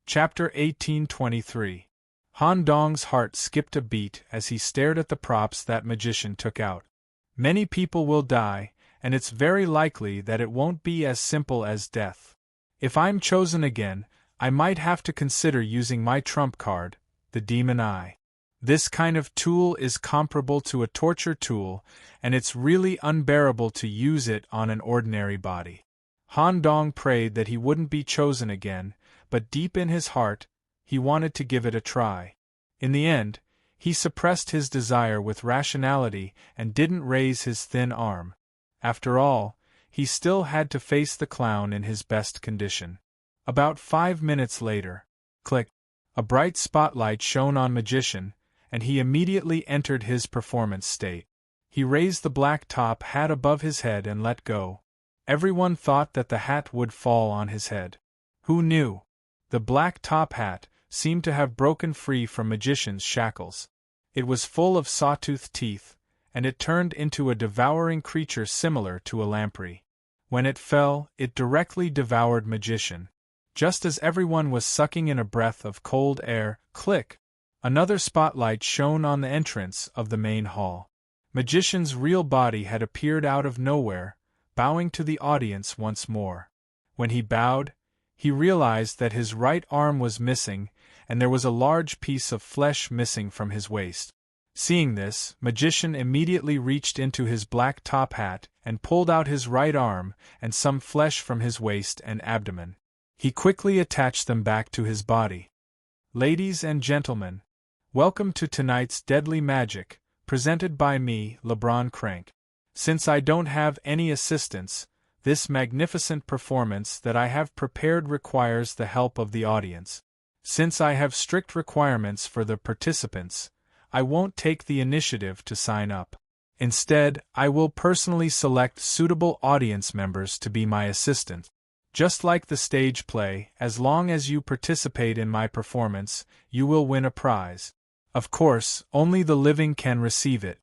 Chapter 1823. Han Dong's heart skipped a beat as he stared at the props that magician took out. Many people will die, and it's very likely that it won't be as simple as death. If I'm chosen again, I might have to consider using my trump card, the demon eye. This kind of tool is comparable to a torture tool, and it's really unbearable to use it on an ordinary body. Han Dong prayed that he wouldn't be chosen again, but deep in his heart, he wanted to give it a try. In the end, he suppressed his desire with rationality and didn't raise his thin arm. After all, he still had to face the clown in his best condition. About 5 minutes later, click, a bright spotlight shone on magician, and he immediately entered his performance state. He raised the black top hat above his head and let go. Everyone thought that the hat would fall on his head. Who knew? The black top hat seemed to have broken free from magician's shackles. It was full of sawtooth teeth, and it turned into a devouring creature similar to a lamprey. When it fell, it directly devoured magician. Just as everyone was sucking in a breath of cold air, click! Another spotlight shone on the entrance of the main hall. Magician's real body had appeared out of nowhere, bowing to the audience once more. When he bowed, he realized that his right arm was missing, and there was a large piece of flesh missing from his waist. Seeing this, magician immediately reached into his black top hat and pulled out his right arm and some flesh from his waist and abdomen. He quickly attached them back to his body. Ladies and gentlemen, welcome to tonight's Deadly Magic, presented by me, LeBron Crank. Since I don't have any assistants, this magnificent performance that I have prepared requires the help of the audience. Since I have strict requirements for the participants, I won't take the initiative to sign up. Instead, I will personally select suitable audience members to be my assistant. Just like the stage play, as long as you participate in my performance, you will win a prize. Of course, only the living can receive it.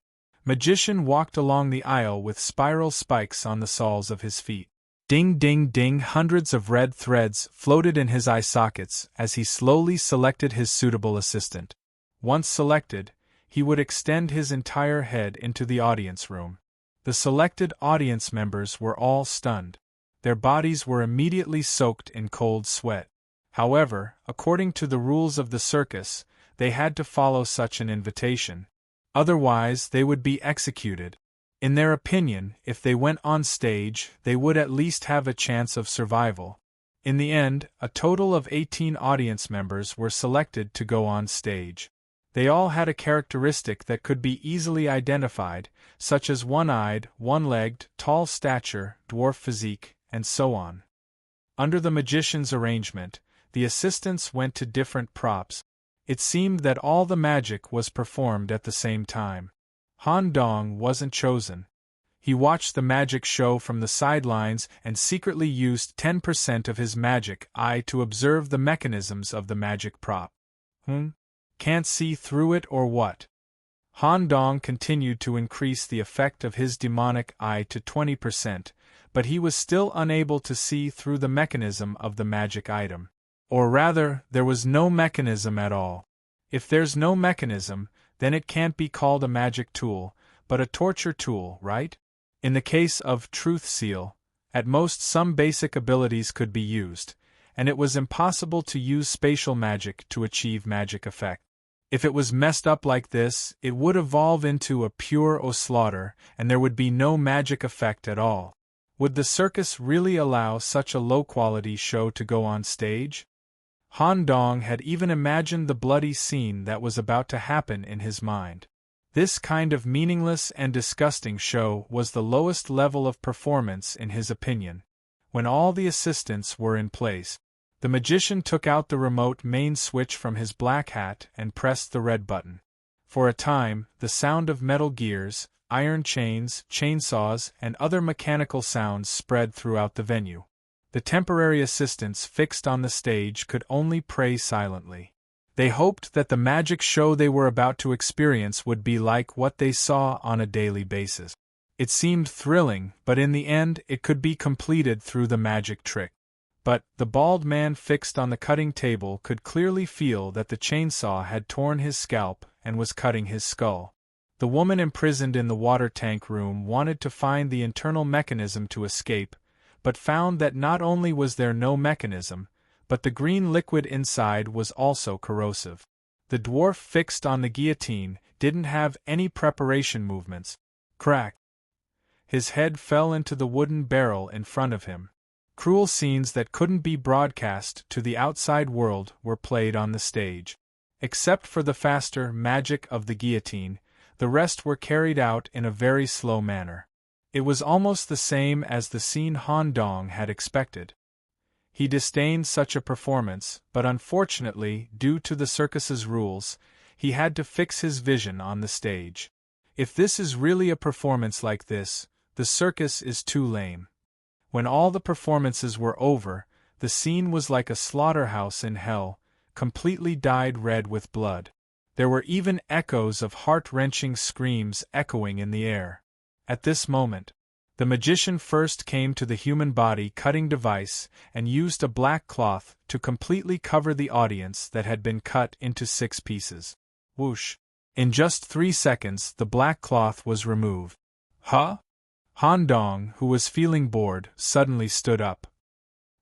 Magician walked along the aisle with spiral spikes on the soles of his feet. Ding ding ding, hundreds of red threads floated in his eye sockets as he slowly selected his suitable assistant. Once selected, he would extend his entire head into the audience room. The selected audience members were all stunned. Their bodies were immediately soaked in cold sweat. However, according to the rules of the circus, they had to follow such an invitation. Otherwise, they would be executed. In their opinion, if they went on stage, they would at least have a chance of survival. In the end, a total of 18 audience members were selected to go on stage. They all had a characteristic that could be easily identified, such as one-eyed, one-legged, tall stature, dwarf physique, and so on. Under the magician's arrangement, the assistants went to different props. It seemed that all the magic was performed at the same time. Han Dong wasn't chosen. He watched the magic show from the sidelines and secretly used 10% of his magic eye to observe the mechanisms of the magic prop. Can't see through it or what? Han Dong continued to increase the effect of his demonic eye to 20%, but he was still unable to see through the mechanism of the magic item. Or rather, there was no mechanism at all. If there's no mechanism, then it can't be called a magic tool, but a torture tool, right? In the case of Truth Seal, at most some basic abilities could be used, and it was impossible to use spatial magic to achieve magic effect. If it was messed up like this, it would evolve into a pure slaughter, and there would be no magic effect at all. Would the circus really allow such a low-quality show to go on stage? Han Dong had even imagined the bloody scene that was about to happen in his mind. This kind of meaningless and disgusting show was the lowest level of performance in his opinion. When all the assistants were in place, the magician took out the remote main switch from his black hat and pressed the red button. For a time, the sound of metal gears, iron chains, chainsaws, and other mechanical sounds spread throughout the venue. The temporary assistants fixed on the stage could only pray silently. They hoped that the magic show they were about to experience would be like what they saw on a daily basis. It seemed thrilling, but in the end it could be completed through the magic trick. but the bald man fixed on the cutting table could clearly feel that the chainsaw had torn his scalp and was cutting his skull. The woman imprisoned in the water tank room wanted to find the internal mechanism to escape, but found that not only was there no mechanism, but the green liquid inside was also corrosive. The dwarf fixed on the guillotine didn't have any preparation movements. Crack! His head fell into the wooden barrel in front of him. Cruel scenes that couldn't be broadcast to the outside world were played on the stage. Except for the faster magic of the guillotine, the rest were carried out in a very slow manner. It was almost the same as the scene Han Dong had expected. He disdained such a performance, but unfortunately, due to the circus's rules, he had to fix his vision on the stage. If this is really a performance like this, the circus is too lame. When all the performances were over, the scene was like a slaughterhouse in hell, completely dyed red with blood. There were even echoes of heart-wrenching screams echoing in the air. At this moment, the magician first came to the human body cutting device and used a black cloth to completely cover the audience that had been cut into 6 pieces. Whoosh! In just 3 seconds the black cloth was removed. Huh? Han Dong, who was feeling bored, suddenly stood up.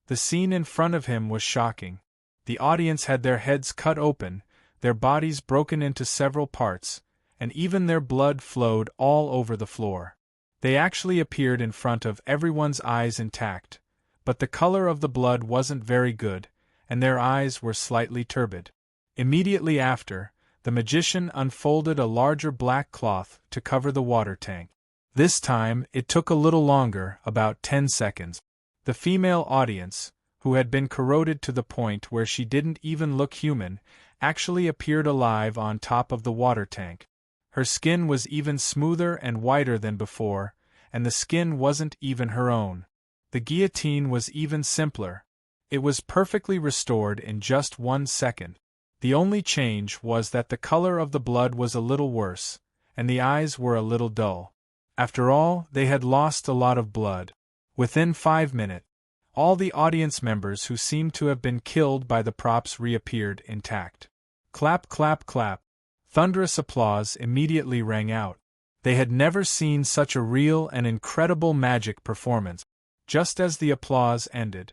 The scene in front of him was shocking. The audience had their heads cut open, their bodies broken into several parts, and even their blood flowed all over the floor. They actually appeared in front of everyone's eyes intact, but the color of the blood wasn't very good, and their eyes were slightly turbid. Immediately after, the magician unfolded a larger black cloth to cover the water tank. This time, it took a little longer, about 10 seconds. The female audience, who had been corroded to the point where she didn't even look human, actually appeared alive on top of the water tank. Her skin was even smoother and whiter than before, and the skin wasn't even her own. The guillotine was even simpler. It was perfectly restored in just 1 second. The only change was that the color of the blood was a little worse, and the eyes were a little dull. After all, they had lost a lot of blood. Within 5 minutes, all the audience members who seemed to have been killed by the props reappeared intact. Clap, clap, clap. Thunderous applause immediately rang out. They had never seen such a real and incredible magic performance. Just as the applause ended,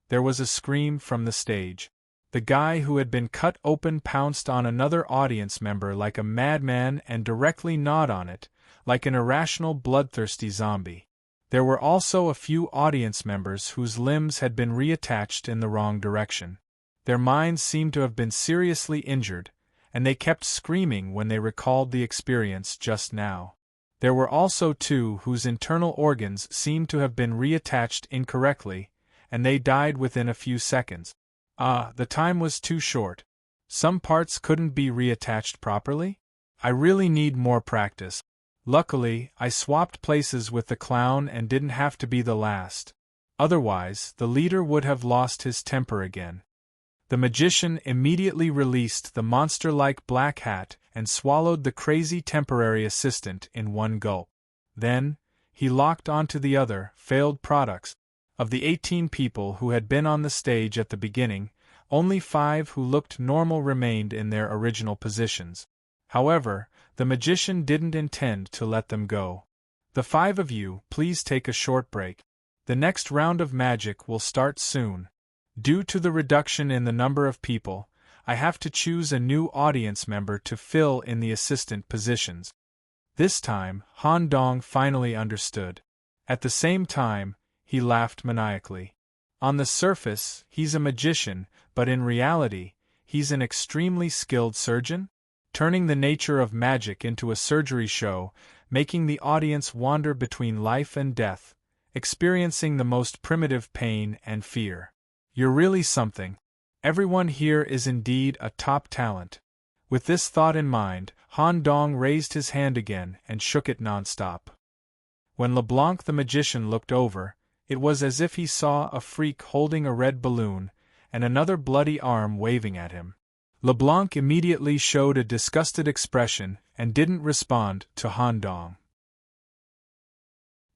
there was a scream from the stage. The guy who had been cut open pounced on another audience member like a madman and directly gnawed on it, like an irrational bloodthirsty zombie. There were also a few audience members whose limbs had been reattached in the wrong direction. Their minds seemed to have been seriously injured, and they kept screaming when they recalled the experience just now. There were also 2 whose internal organs seemed to have been reattached incorrectly, and they died within a few seconds. The time was too short. Some parts couldn't be reattached properly? I really need more practice. Luckily, I swapped places with the clown and didn't have to be the last. Otherwise, the leader would have lost his temper again. The magician immediately released the monster-like black hat and swallowed the crazy temporary assistant in one gulp. Then, he locked onto the other failed products. Of the 18 people who had been on the stage at the beginning, only 5 who looked normal remained in their original positions. However, the magician didn't intend to let them go. The 5 of you, please take a short break. The next round of magic will start soon. Due to the reduction in the number of people, I have to choose a new audience member to fill in the assistant positions. This time, Han Dong finally understood. At the same time, he laughed maniacally. On the surface, he's a magician, but in reality, he's an extremely skilled surgeon? Turning the nature of magic into a surgery show, making the audience wander between life and death, experiencing the most primitive pain and fear. You're really something. Everyone here is indeed a top talent. With this thought in mind, Han Dong raised his hand again and shook it non-stop. When LeBlanc the magician looked over, it was as if he saw a freak holding a red balloon and another bloody arm waving at him. LeBlanc immediately showed a disgusted expression and didn't respond to Han Dong.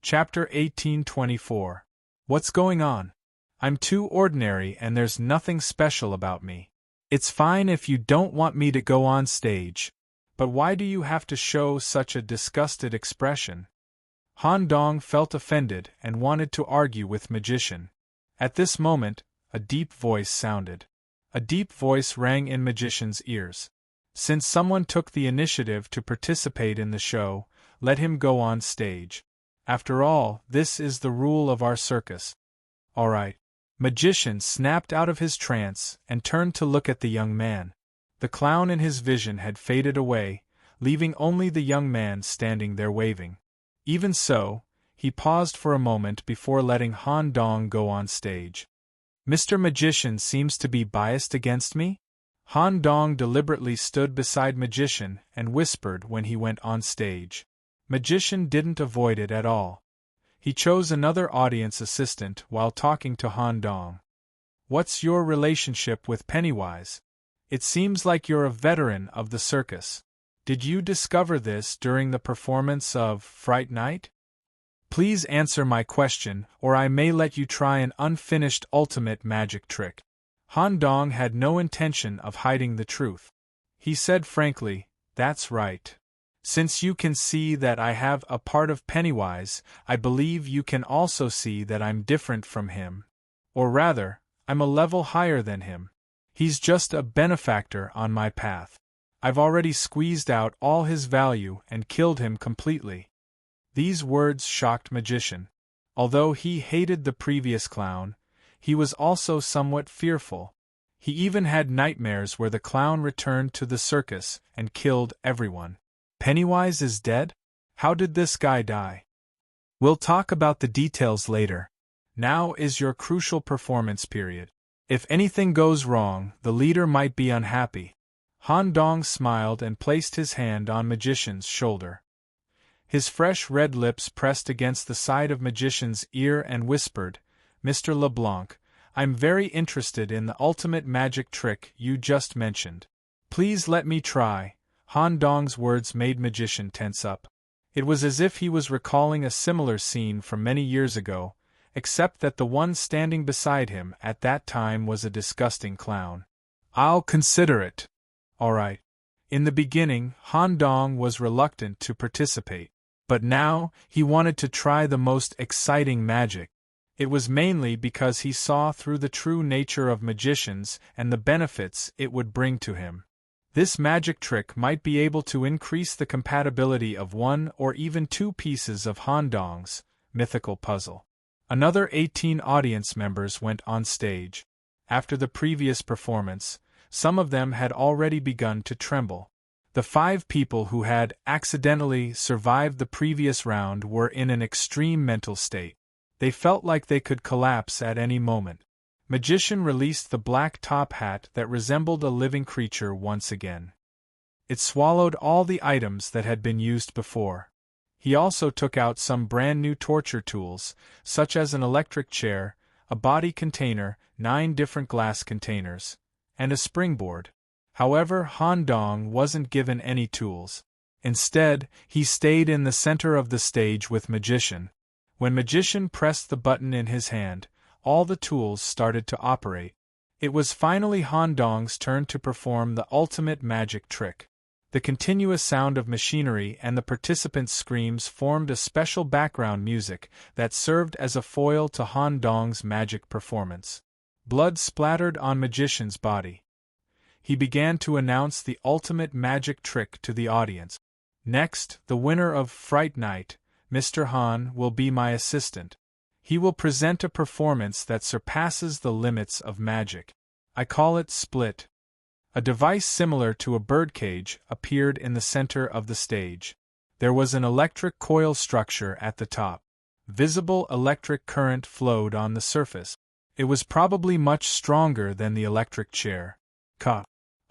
Chapter 1824. What's going on? I'm too ordinary and there's nothing special about me. It's fine if you don't want me to go on stage. But why do you have to show such a disgusted expression? Han Dong felt offended and wanted to argue with Magician. At this moment, a deep voice sounded. A deep voice rang in Magician's ears. Since someone took the initiative to participate in the show, let him go on stage. After all, this is the rule of our circus. All right. Magician snapped out of his trance and turned to look at the young man. The clown in his vision had faded away, leaving only the young man standing there waving. Even so, he paused for a moment before letting Han Dong go on stage. Mr. Magician seems to be biased against me? Han Dong deliberately stood beside Magician and whispered when he went on stage. Magician didn't avoid it at all. He chose another audience assistant while talking to Han Dong. What's your relationship with Pennywise? It seems like you're a veteran of the circus. Did you discover this during the performance of Fright Night? Please answer my question, or I may let you try an unfinished ultimate magic trick. Han Dong had no intention of hiding the truth. He said frankly, "That's right. Since you can see that I have a part of Pennywise, I believe you can also see that I'm different from him. Or rather, I'm a level higher than him. He's just a benefactor on my path. I've already squeezed out all his value and killed him completely." These words shocked Magician. Although he hated the previous clown, he was also somewhat fearful. He even had nightmares where the clown returned to the circus and killed everyone. Pennywise is dead? How did this guy die? We'll talk about the details later. Now is your crucial performance period. If anything goes wrong, the leader might be unhappy. Han Dong smiled and placed his hand on Magician's shoulder. His fresh red lips pressed against the side of Magician's ear and whispered, "Mr. LeBlanc, I'm very interested in the ultimate magic trick you just mentioned. Please let me try." Han Dong's words made Magician tense up. It was as if he was recalling a similar scene from many years ago, except that the one standing beside him at that time was a disgusting clown. "I'll consider it." All right. In the beginning, Han Dong was reluctant to participate. But now, he wanted to try the most exciting magic. It was mainly because he saw through the true nature of magicians and the benefits it would bring to him. This magic trick might be able to increase the compatibility of one or even two pieces of Han Dong's mythical puzzle. Another 18 audience members went on stage. After the previous performance, some of them had already begun to tremble. The 5 people who had accidentally survived the previous round were in an extreme mental state. They felt like they could collapse at any moment. Magician released the black top hat that resembled a living creature once again. It swallowed all the items that had been used before. He also took out some brand new torture tools, such as an electric chair, a body container, 9 different glass containers, and a springboard. However, Han Dong wasn't given any tools. Instead, he stayed in the center of the stage with Magician. When Magician pressed the button in his hand, all the tools started to operate. It was finally Han Dong's turn to perform the ultimate magic trick. The continuous sound of machinery and the participants' screams formed a special background music that served as a foil to Han Dong's magic performance. Blood splattered on Magician's body. He began to announce the ultimate magic trick to the audience. "Next, the winner of Fright Night, Mr. Han, will be my assistant. He will present a performance that surpasses the limits of magic. I call it Split." A device similar to a birdcage appeared in the center of the stage. There was an electric coil structure at the top. Visible electric current flowed on the surface. It was probably much stronger than the electric chair.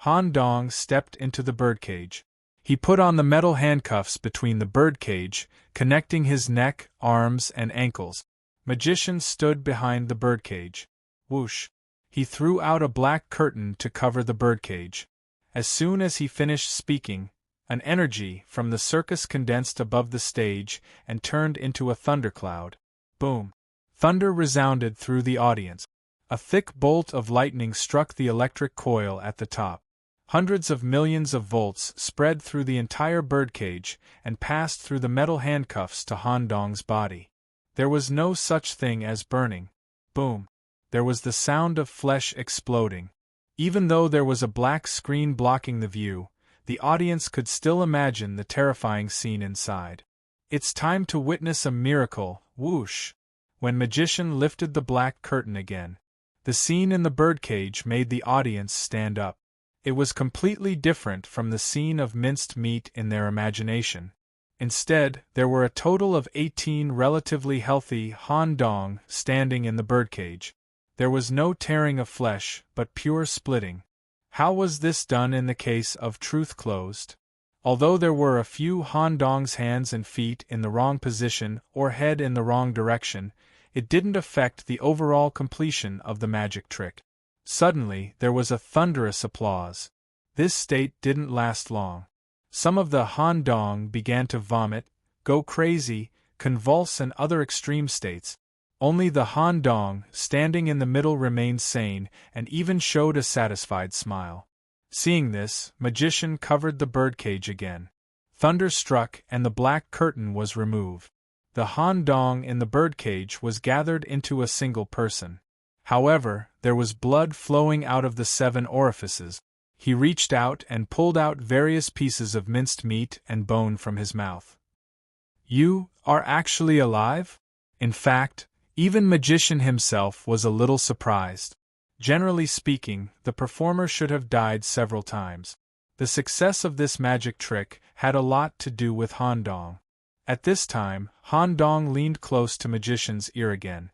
Han Dong stepped into the birdcage. He put on the metal handcuffs between the birdcage, connecting his neck, arms, and ankles. Magician stood behind the birdcage. Whoosh! He threw out a black curtain to cover the birdcage. As soon as he finished speaking, an energy from the circus condensed above the stage and turned into a thundercloud. Boom! Thunder resounded through the audience. A thick bolt of lightning struck the electric coil at the top. Hundreds of millions of volts spread through the entire birdcage and passed through the metal handcuffs to Han Dong's body. There was no such thing as burning. Boom. There was the sound of flesh exploding. Even though there was a black screen blocking the view, the audience could still imagine the terrifying scene inside. It's time to witness a miracle, whoosh. When magician lifted the black curtain again, the scene in the birdcage made the audience stand up. It was completely different from the scene of minced meat in their imagination. Instead, there were a total of 18 relatively healthy Han Dong standing in the birdcage. There was no tearing of flesh, but pure splitting. How was this done in the case of Truth Closed? Although there were a few Han Dong's hands and feet in the wrong position or head in the wrong direction, it didn't affect the overall completion of the magic trick. Suddenly, there was a thunderous applause. This state didn't last long. Some of the Han Dong began to vomit, go crazy, convulse, and other extreme states. Only the Han Dong, standing in the middle, remained sane and even showed a satisfied smile. Seeing this, magician covered the birdcage again. Thunder struck and the black curtain was removed. The Han Dong in the birdcage was gathered into a single person. However, there was blood flowing out of the 7 orifices. He reached out and pulled out various pieces of minced meat and bone from his mouth. "You are actually alive?" In fact, even magician himself was a little surprised. Generally speaking, the performer should have died several times. The success of this magic trick had a lot to do with Han Dong. At this time, Han Dong leaned close to magician's ear again.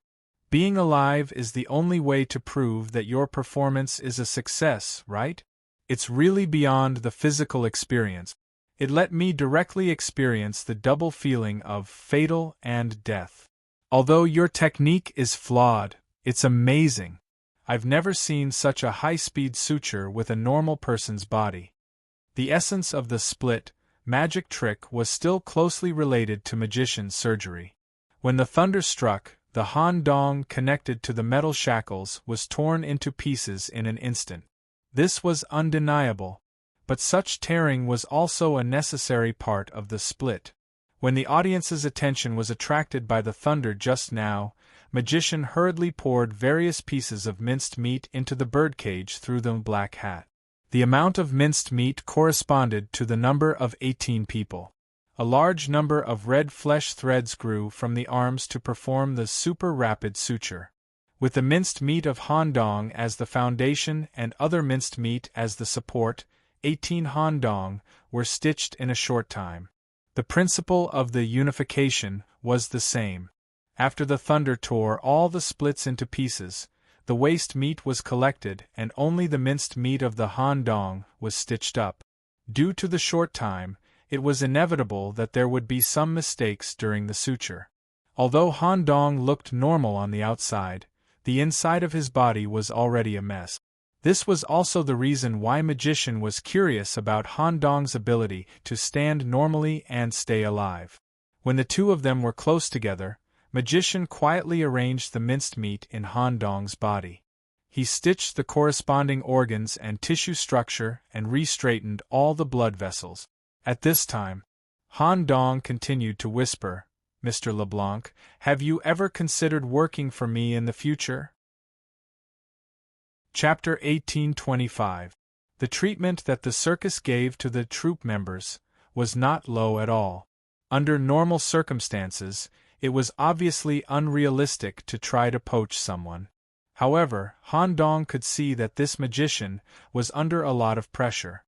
"Being alive is the only way to prove that your performance is a success, right? It's really beyond the physical experience. It let me directly experience the double feeling of fatal and death. Although your technique is flawed, it's amazing. I've never seen such a high-speed suture with a normal person's body." The essence of the split magic trick was still closely related to magician's surgery. When the thunder struck, the Han Dong connected to the metal shackles was torn into pieces in an instant. This was undeniable, but such tearing was also a necessary part of the split. When the audience's attention was attracted by the thunder just now, magician hurriedly poured various pieces of minced meat into the birdcage through the black hat. The amount of minced meat corresponded to the number of 18 people. A large number of red flesh threads grew from the arms to perform the super rapid suture. With the minced meat of Han Dong as the foundation and other minced meat as the support, 18 Han Dong were stitched in a short time. The principle of the unification was the same. After the thunder tore all the splits into pieces, the waste meat was collected and only the minced meat of the Han Dong was stitched up. Due to the short time, it was inevitable that there would be some mistakes during the suture. Although Han Dong looked normal on the outside, the inside of his body was already a mess. This was also the reason why magician was curious about Han Dong's ability to stand normally and stay alive. When the two of them were close together, magician quietly arranged the minced meat in Han Dong's body. He stitched the corresponding organs and tissue structure and re-straightened all the blood vessels. At this time, Han Dong continued to whisper, "Mr. LeBlanc, have you ever considered working for me in the future?" Chapter 1825. The treatment that the circus gave to the troupe members was not low at all. Under normal circumstances, it was obviously unrealistic to try to poach someone. However, Han Dong could see that this magician was under a lot of pressure.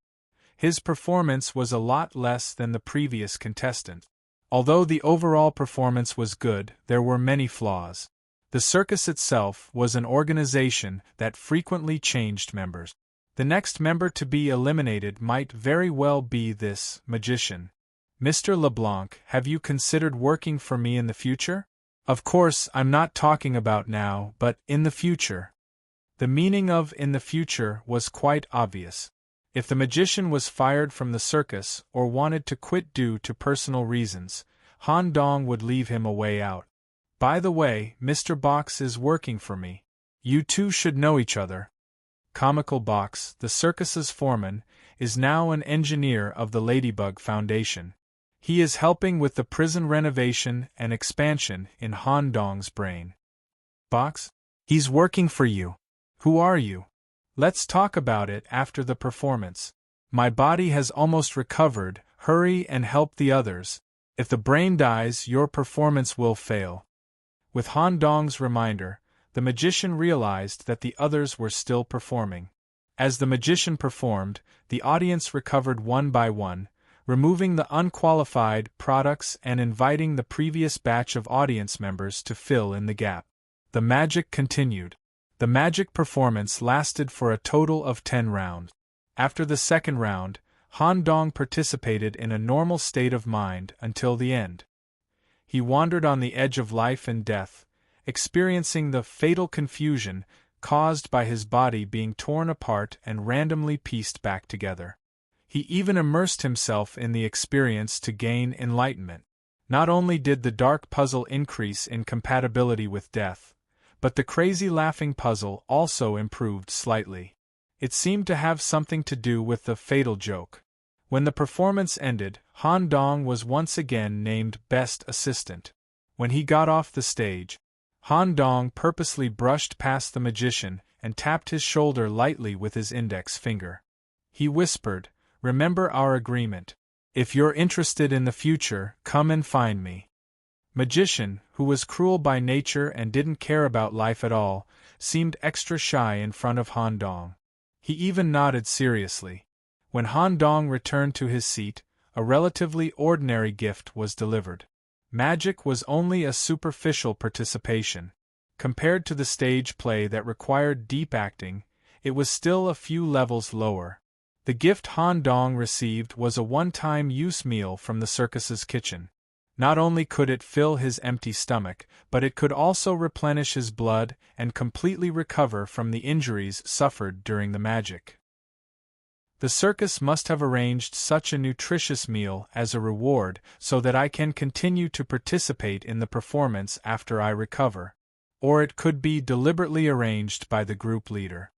His performance was a lot less than the previous contestant. Although the overall performance was good, there were many flaws. The circus itself was an organization that frequently changed members. The next member to be eliminated might very well be this magician. "Mr. LeBlanc, have you considered working for me in the future?" Of course, I'm not talking about now, but in the future. The meaning of "in the future" was quite obvious. If the magician was fired from the circus or wanted to quit due to personal reasons, Han Dong would leave him a way out. "By the way, Mr. Box is working for me. You two should know each other. Comical Box, the circus's foreman, is now an engineer of the Ladybug Foundation. He is helping with the prison renovation and expansion in Han Dong's brain. Box? He's working for you. Who are you? Let's talk about it after the performance. My body has almost recovered. Hurry and help the others. If the brain dies, your performance will fail. With Han Dong's reminder, the magician realized that the others were still performing. As the magician performed, the audience recovered one by one, removing the unqualified products and inviting the previous batch of audience members to fill in the gap. The magic continued. The magic performance lasted for a total of 10 rounds. After the second round, Han Dong participated in a normal state of mind until the end. He wandered on the edge of life and death, experiencing the fatal confusion caused by his body being torn apart and randomly pieced back together. He even immersed himself in the experience to gain enlightenment. Not only did the dark puzzle increase in compatibility with death, but the crazy laughing puzzle also improved slightly. It seemed to have something to do with the fatal joke. When the performance ended, Han Dong was once again named Best Assistant. When he got off the stage, Han Dong purposely brushed past the magician and tapped his shoulder lightly with his index finger. He whispered, "Remember our agreement. If you're interested in the future, come and find me." Magician, who was cruel by nature and didn't care about life at all, seemed extra shy in front of Han Dong. He even nodded seriously. When Han Dong returned to his seat, a relatively ordinary gift was delivered. Magic was only a superficial participation. Compared to the stage play that required deep acting, it was still a few levels lower. The gift Han Dong received was a one-time use meal from the circus's kitchen. Not only could it fill his empty stomach, but it could also replenish his blood and completely recover from the injuries suffered during the magic. The circus must have arranged such a nutritious meal as a reward so that I can continue to participate in the performance after I recover. Or it could be deliberately arranged by the group leader.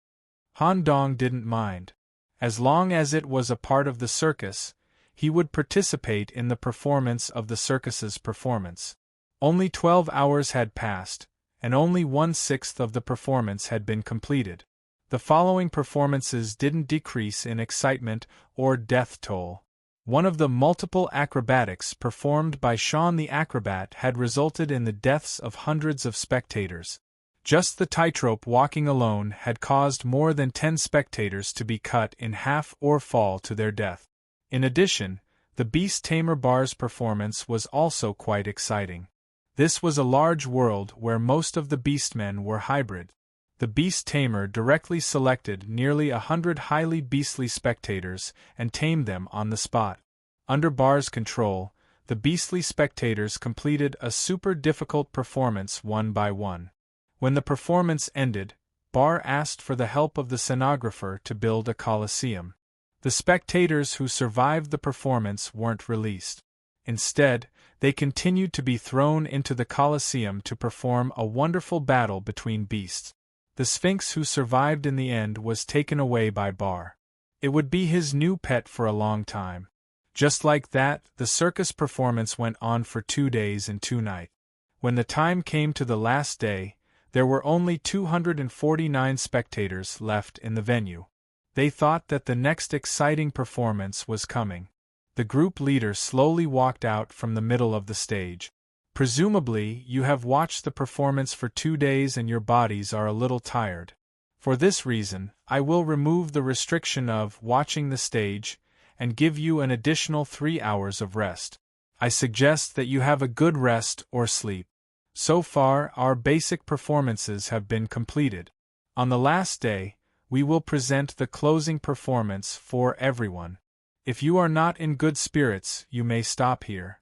Han Dong didn't mind. As long as it was a part of the circus, he would participate in the performance of the circus's performance. Only 12 hours had passed, and only 1/6 of the performance had been completed. The following performances didn't decrease in excitement or death toll. One of the multiple acrobatics performed by Sean the Acrobat had resulted in the deaths of hundreds of spectators. Just the tightrope walking alone had caused more than 10 spectators to be cut in half or fall to their death. In addition, the Beast Tamer Bar's performance was also quite exciting. This was a large world where most of the Beastmen were hybrid. The Beast Tamer directly selected nearly 100 highly beastly spectators and tamed them on the spot. Under Bar's control, the beastly spectators completed a super difficult performance one by one. When the performance ended, Bar asked for the help of the scenographer to build a coliseum. The spectators who survived the performance weren't released. Instead, they continued to be thrown into the coliseum to perform a wonderful battle between beasts. The Sphinx who survived in the end was taken away by Bar. It would be his new pet for a long time. Just like that, the circus performance went on for 2 days and 2 nights. When the time came to the last day, there were only 249 spectators left in the venue. They thought that the next exciting performance was coming. The group leader slowly walked out from the middle of the stage. Presumably, you have watched the performance for 2 days and your bodies are a little tired. For this reason, I will remove the restriction of watching the stage and give you an additional 3 hours of rest. I suggest that you have a good rest or sleep. So far, our basic performances have been completed. On the last day, we will present the closing performance for everyone. If you are not in good spirits, you may stop here.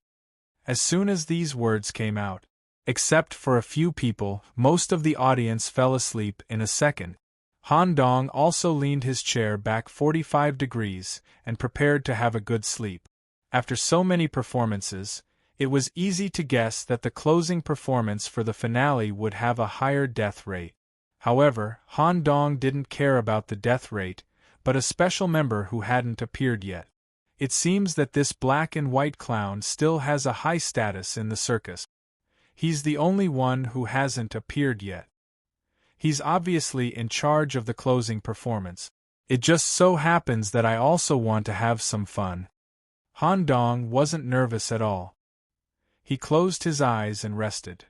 As soon as these words came out, except for a few people, most of the audience fell asleep in a second. Han Dong also leaned his chair back 45 degrees and prepared to have a good sleep. After so many performances, it was easy to guess that the closing performance for the finale would have a higher death rate. However, Han Dong didn't care about the death rate, but a special member who hadn't appeared yet. It seems that this black and white clown still has a high status in the circus. He's the only one who hasn't appeared yet. He's obviously in charge of the closing performance. It just so happens that I also want to have some fun. Han Dong wasn't nervous at all. He closed his eyes and rested.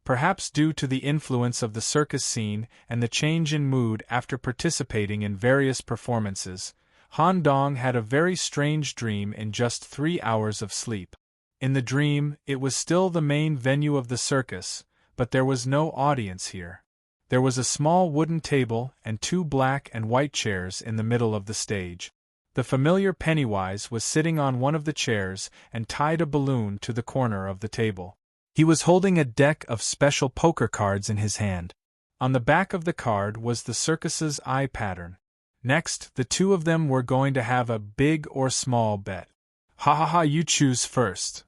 Perhaps due to the influence of the circus scene and the change in mood after participating in various performances, Han Dong had a very strange dream in just 3 hours of sleep. In the dream, it was still the main venue of the circus, but there was no audience here. There was a small wooden table and 2 black and white chairs in the middle of the stage. The familiar Pennywise was sitting on one of the chairs and tied a balloon to the corner of the table. He was holding a deck of special poker cards in his hand. On the back of the card was the circus's eye pattern. Next, the two of them were going to have a big or small bet. Ha ha ha, you choose first.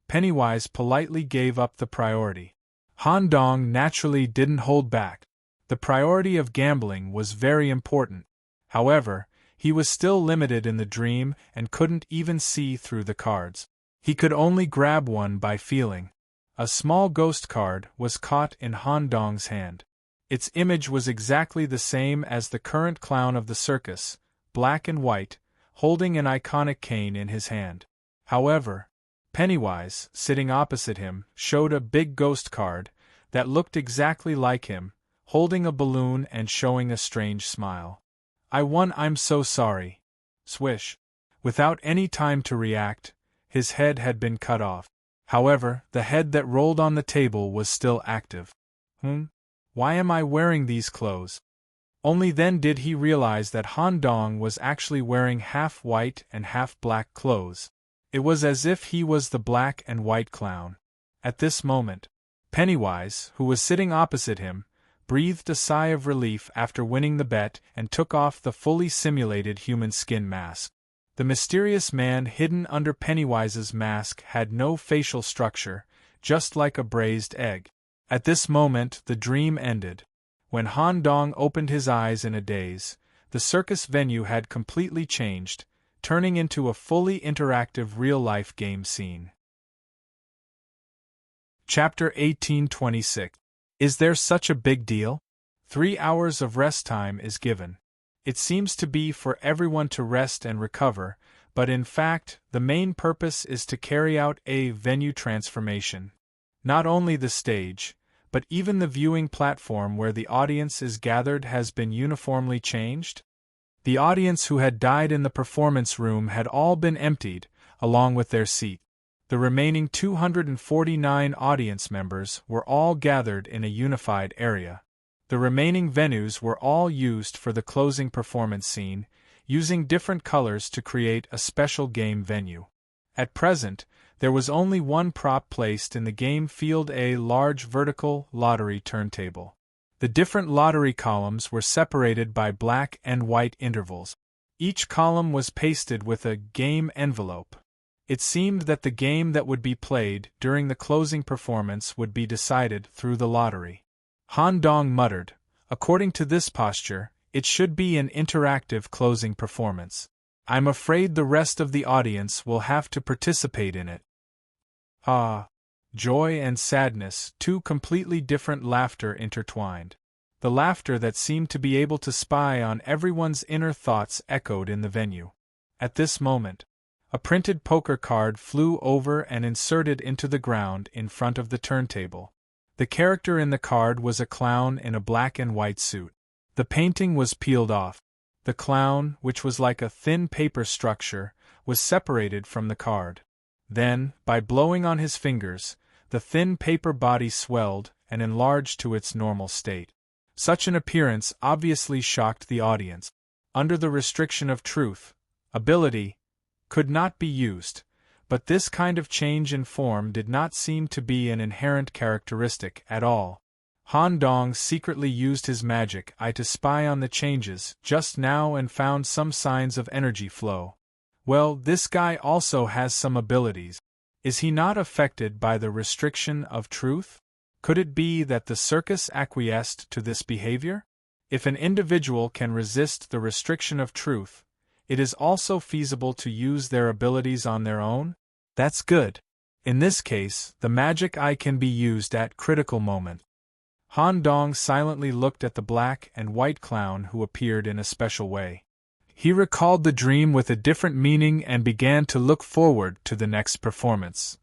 Pennywise politely gave up the priority. Han Dong naturally didn't hold back. The priority of gambling was very important. However, he was still limited in the dream and couldn't even see through the cards. He could only grab one by feeling. A small ghost card was caught in Han Dong's hand. Its image was exactly the same as the current clown of the circus, black and white, holding an iconic cane in his hand. However, Pennywise, sitting opposite him, showed a big ghost card that looked exactly like him, holding a balloon and showing a strange smile. I won, I'm so sorry. Swish. Without any time to react, his head had been cut off. However, the head that rolled on the table was still active. Why am I wearing these clothes? Only then did he realize that Han Dong was actually wearing half white and half black clothes. It was as if he was the black and white clown. At this moment, Pennywise, who was sitting opposite him, breathed a sigh of relief after winning the bet and took off the fully simulated human skin mask. The mysterious man hidden under Pennywise's mask had no facial structure, just like a braised egg. At this moment, the dream ended. When Han Dong opened his eyes in a daze, the circus venue had completely changed, turning into a fully interactive real-life game scene. Chapter 1826. Is there such a big deal? 3 hours of rest time is given. It seems to be for everyone to rest and recover, but in fact, the main purpose is to carry out a venue transformation. Not only the stage, but even the viewing platform where the audience is gathered has been uniformly changed. The audience who had died in the performance room had all been emptied, along with their seat. The remaining 249 audience members were all gathered in a unified area. The remaining venues were all used for the closing performance scene, using different colors to create a special game venue. At present, there was only one prop placed in the game field, a large vertical lottery turntable. The different lottery columns were separated by black and white intervals. Each column was pasted with a game envelope. It seemed that the game that would be played during the closing performance would be decided through the lottery. Han Dong muttered, according to this posture, it should be an interactive closing performance. I'm afraid the rest of the audience will have to participate in it. Ah! Joy and sadness, two completely different laughter intertwined. The laughter that seemed to be able to spy on everyone's inner thoughts echoed in the venue. At this moment, a printed poker card flew over and inserted into the ground in front of the turntable. The character in the card was a clown in a black and white suit. The painting was peeled off. The clown, which was like a thin paper structure, was separated from the card. Then, by blowing on his fingers, the thin paper body swelled and enlarged to its normal state. Such an appearance obviously shocked the audience. Under the restriction of truth, ability could not be used, but this kind of change in form did not seem to be an inherent characteristic at all. Han Dong secretly used his magic eye to spy on the changes just now and found some signs of energy flow. Well, this guy also has some abilities. Is he not affected by the restriction of truth? Could it be that the circus acquiesced to this behavior? If an individual can resist the restriction of truth, it is also feasible to use their abilities on their own? That's good. In this case, the magic eye can be used at critical moments. Han Dong silently looked at the black and white clown who appeared in a special way. He recalled the dream with a different meaning and began to look forward to the next performance.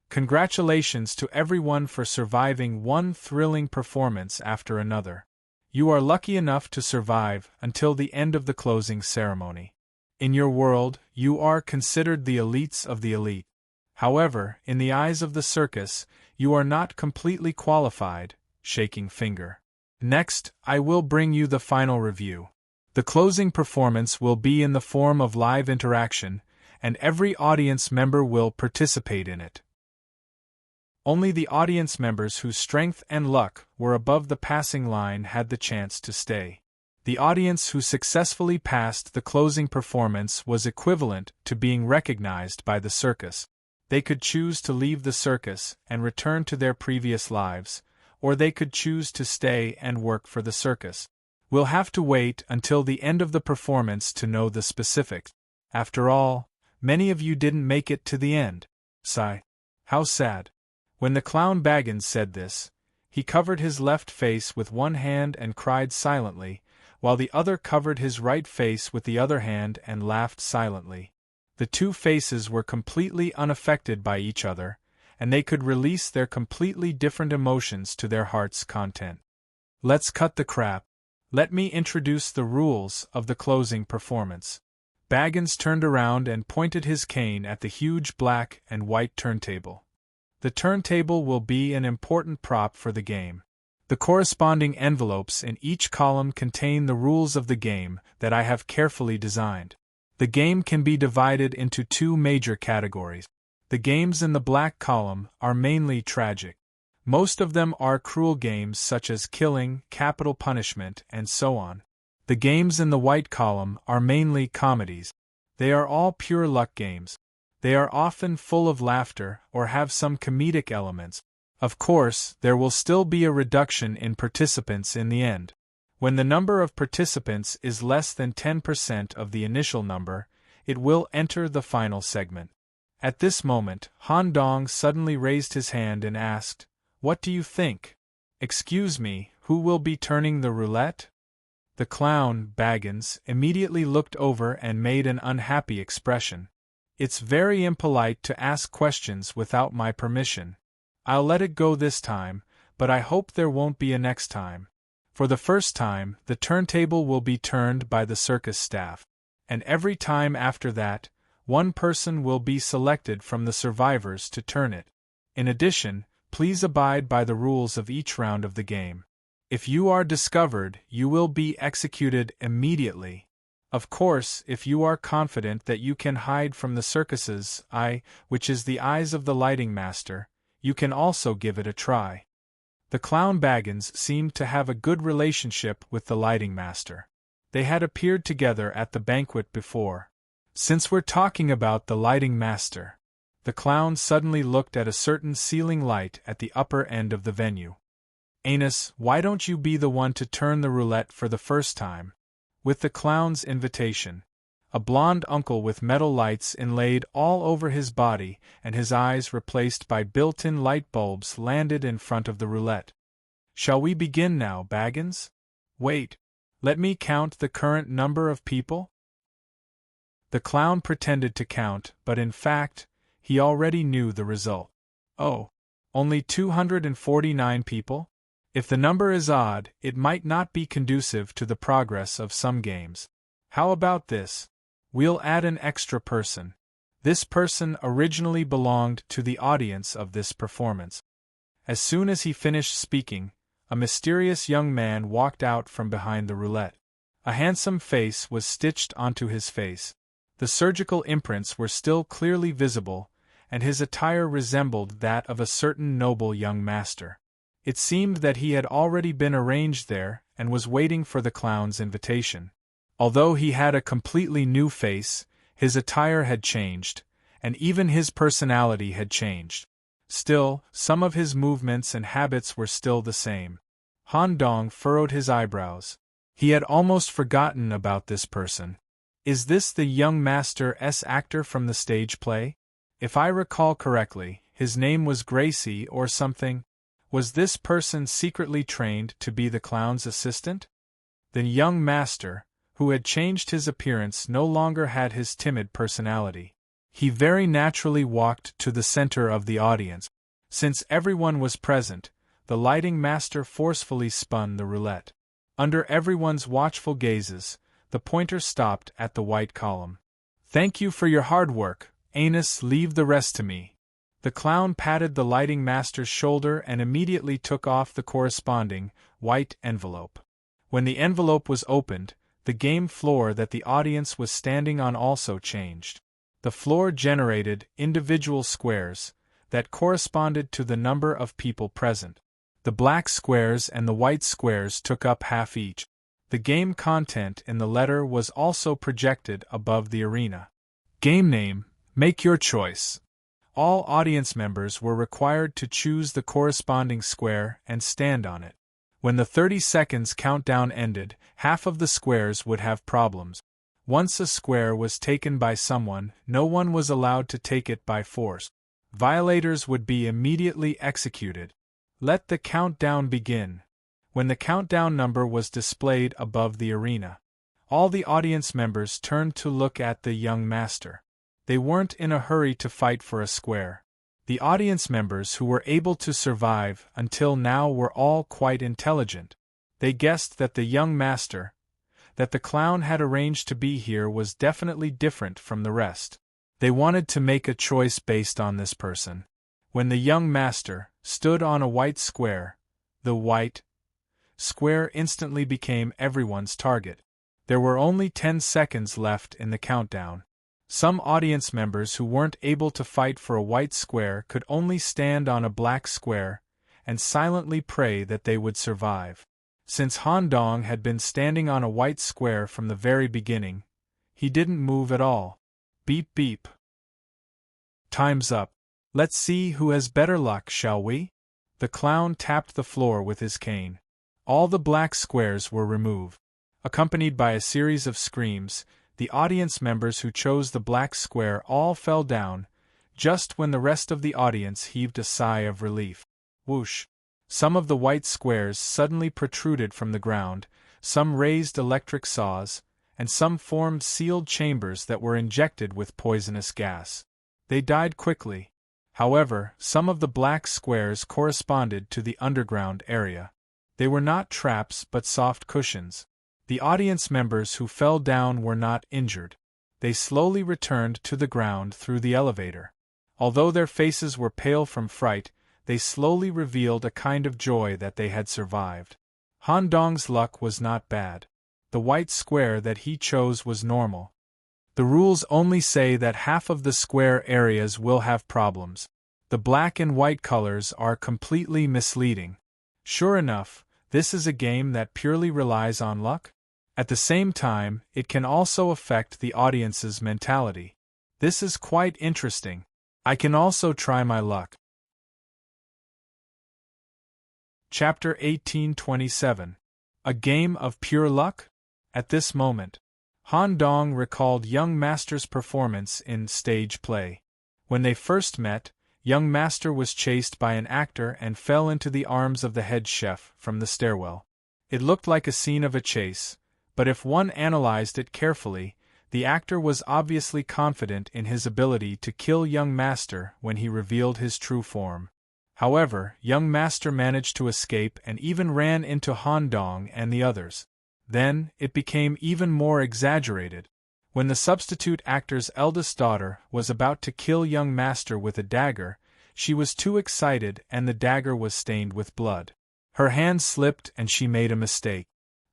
Congratulations to everyone for surviving one thrilling performance after another. You are lucky enough to survive until the end of the closing ceremony. In your world, you are considered the elites of the elite. However, in the eyes of the circus, you are not completely qualified, shaking finger. Next, I will bring you the final review. The closing performance will be in the form of live interaction, and every audience member will participate in it. Only the audience members whose strength and luck were above the passing line had the chance to stay. The audience who successfully passed the closing performance was equivalent to being recognized by the circus. They could choose to leave the circus and return to their previous lives, or they could choose to stay and work for the circus. We'll have to wait until the end of the performance to know the specifics. After all, many of you didn't make it to the end. Sigh. How sad. When the clown Baggins said this, he covered his left face with one hand and cried silently, while the other covered his right face with the other hand and laughed silently. The two faces were completely unaffected by each other, and they could release their completely different emotions to their heart's content. Let's cut the crap. Let me introduce the rules of the closing performance. Baggins turned around and pointed his cane at the huge black and white turntable. The turntable will be an important prop for the game. The corresponding envelopes in each column contain the rules of the game that I have carefully designed. The game can be divided into two major categories. The games in the black column are mainly tragic. Most of them are cruel games such as killing, capital punishment, and so on. The games in the white column are mainly comedies. They are all pure luck games. They are often full of laughter or have some comedic elements. Of course, there will still be a reduction in participants in the end. When the number of participants is less than 10% of the initial number, it will enter the final segment. At this moment, Han Dong suddenly raised his hand and asked, "What do you think? Excuse me, who will be turning the roulette?" The clown, Baggins, immediately looked over and made an unhappy expression. "It's very impolite to ask questions without my permission. I'll let it go this time, but I hope there won't be a next time. For the first time, the turntable will be turned by the circus staff. And every time after that, one person will be selected from the survivors to turn it. In addition, please abide by the rules of each round of the game. If you are discovered, you will be executed immediately. Of course, if you are confident that you can hide from the circus's eye, which is the eyes of the lighting master, you can also give it a try." The clown Baggins seemed to have a good relationship with the lighting master. They had appeared together at the banquet before. Since we're talking about the lighting master, the clown suddenly looked at a certain ceiling light at the upper end of the venue. "Anus, why don't you be the one to turn the roulette for the first time?" With the clown's invitation, a blond uncle with metal lights inlaid all over his body and his eyes replaced by built-in light bulbs landed in front of the roulette. "Shall we begin now, Baggins? Wait, let me count the current number of people." The clown pretended to count, but in fact, he already knew the result. "Oh, only 249 people? If the number is odd, it might not be conducive to the progress of some games. How about this? We'll add an extra person. This person originally belonged to the audience of this performance." As soon as he finished speaking, a mysterious young man walked out from behind the roulette. A handsome face was stitched onto his face. The surgical imprints were still clearly visible, and his attire resembled that of a certain noble young master. It seemed that he had already been arranged there and was waiting for the clown's invitation. Although he had a completely new face, his attire had changed, and even his personality had changed. Still, some of his movements and habits were still the same. Han Dong furrowed his eyebrows. He had almost forgotten about this person. Is this the young master's actor from the stage play? If I recall correctly, his name was Gracie or something. Was this person secretly trained to be the clown's assistant? The young master, who had changed his appearance, no longer had his timid personality. He very naturally walked to the center of the audience. Since everyone was present, the lighting master forcefully spun the roulette. Under everyone's watchful gazes, the pointer stopped at the white column. "Thank you for your hard work, Anus, leave the rest to me." The clown patted the lighting master's shoulder and immediately took off the corresponding white envelope. When the envelope was opened, the game floor that the audience was standing on also changed. The floor generated individual squares that corresponded to the number of people present. The black squares and the white squares took up half each. The game content in the letter was also projected above the arena. Game name, make your choice. All audience members were required to choose the corresponding square and stand on it. When the 30 seconds countdown ended, half of the squares would have problems. Once a square was taken by someone, no one was allowed to take it by force. Violators would be immediately executed. Let the countdown begin. When the countdown number was displayed above the arena, all the audience members turned to look at the young master. They weren't in a hurry to fight for a square. The audience members who were able to survive until now were all quite intelligent. They guessed that the young master, that the clown had arranged to be here, was definitely different from the rest. They wanted to make a choice based on this person. When the young master stood on a white square, the white square instantly became everyone's target. There were only 10 seconds left in the countdown. Some audience members who weren't able to fight for a white square could only stand on a black square and silently pray that they would survive. Since Han Dong had been standing on a white square from the very beginning, he didn't move at all. Beep beep. Time's up. Let's see who has better luck, shall we? The clown tapped the floor with his cane. All the black squares were removed. Accompanied by a series of screams, the audience members who chose the black square all fell down, just when the rest of the audience heaved a sigh of relief. Whoosh! Some of the white squares suddenly protruded from the ground, some raised electric saws, and some formed sealed chambers that were injected with poisonous gas. They died quickly. However, some of the black squares corresponded to the underground area. They were not traps but soft cushions. The audience members who fell down were not injured. They slowly returned to the ground through the elevator. Although their faces were pale from fright, they slowly revealed a kind of joy that they had survived. Han Dong's luck was not bad. The white square that he chose was normal. The rules only say that half of the square areas will have problems. The black and white colors are completely misleading. Sure enough, this is a game that purely relies on luck. At the same time, it can also affect the audience's mentality. This is quite interesting. I can also try my luck. Chapter 1827. A Game of Pure Luck? At this moment, Han Dong recalled young master's performance in stage play. When they first met, young master was chased by an actor and fell into the arms of the head chef from the stairwell. It looked like a scene of a chase, but if one analyzed it carefully, the actor was obviously confident in his ability to kill young master when he revealed his true form. However, young master managed to escape and even ran into Han Dong and the others. Then, it became even more exaggerated. When the substitute actor's eldest daughter was about to kill young master with a dagger, she was too excited and the dagger was stained with blood. Her hand slipped and she made a mistake.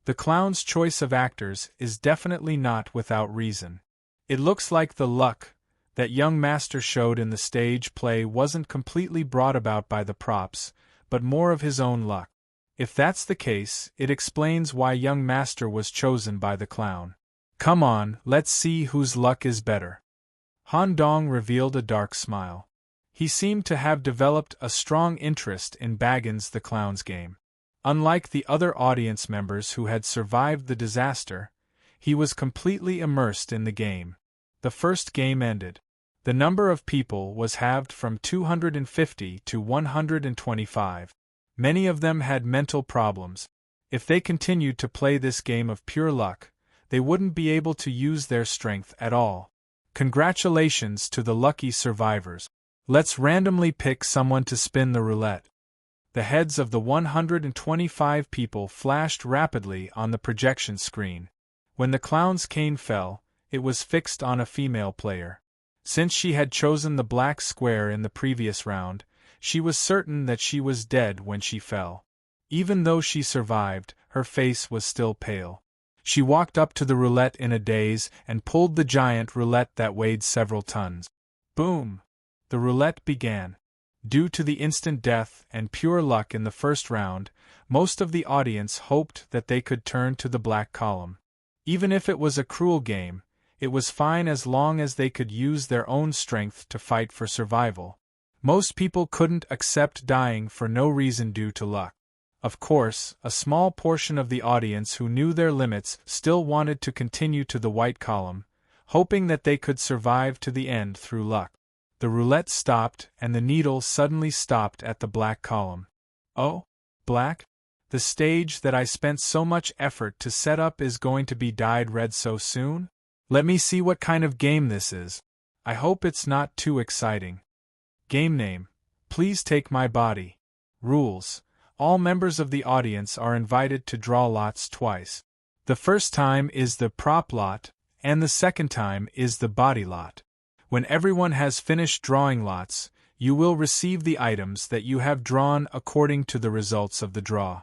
The clown's choice of actors is definitely not without reason. It looks like the luck that young master showed in the stage play wasn't completely brought about by the props, but more of his own luck. If that's the case, it explains why young master was chosen by the clown. Come on, let's see whose luck is better. Han Dong revealed a dark smile. He seemed to have developed a strong interest in Baggins the Clown's game. Unlike the other audience members who had survived the disaster, he was completely immersed in the game. The first game ended. The number of people was halved from 250 to 125. Many of them had mental problems. If they continued to play this game of pure luck, they wouldn't be able to use their strength at all. Congratulations to the lucky survivors. Let's randomly pick someone to spin the roulette. The heads of the 125 people flashed rapidly on the projection screen. When the clown's cane fell, it was fixed on a female player. Since she had chosen the black square in the previous round, she was certain that she was dead when she fell. Even though she survived, her face was still pale. She walked up to the roulette in a daze and pulled the giant roulette that weighed several tons. Boom! The roulette began. Due to the instant death and pure luck in the first round, most of the audience hoped that they could turn to the black column. Even if it was a cruel game, it was fine as long as they could use their own strength to fight for survival. Most people couldn't accept dying for no reason due to luck. Of course, a small portion of the audience who knew their limits still wanted to continue to the white column, hoping that they could survive to the end through luck. The roulette stopped and the needle suddenly stopped at the black column. Oh, black? The stage that I spent so much effort to set up is going to be dyed red so soon? Let me see what kind of game this is. I hope it's not too exciting. Game name: Please Take My Body. Rules: all members of the audience are invited to draw lots twice. The first time is the prop lot, and the second time is the body lot. When everyone has finished drawing lots, you will receive the items that you have drawn according to the results of the draw.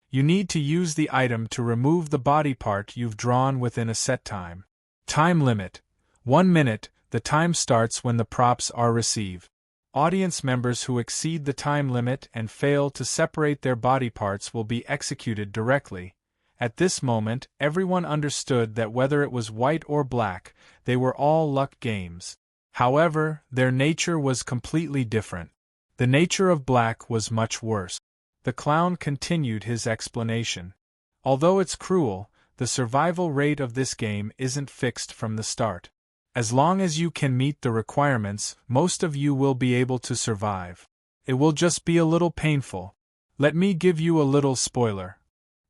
You need to use the item to remove the body part you've drawn within a set time. Time limit: 1 minute. The time starts when the props are received. Audience members who exceed the time limit and fail to separate their body parts will be executed directly. At this moment, everyone understood that whether it was white or black, they were all luck games. However, their nature was completely different. The nature of black was much worse. The clown continued his explanation. Although it's cruel, the survival rate of this game isn't fixed from the start. As long as you can meet the requirements, most of you will be able to survive. It will just be a little painful. Let me give you a little spoiler.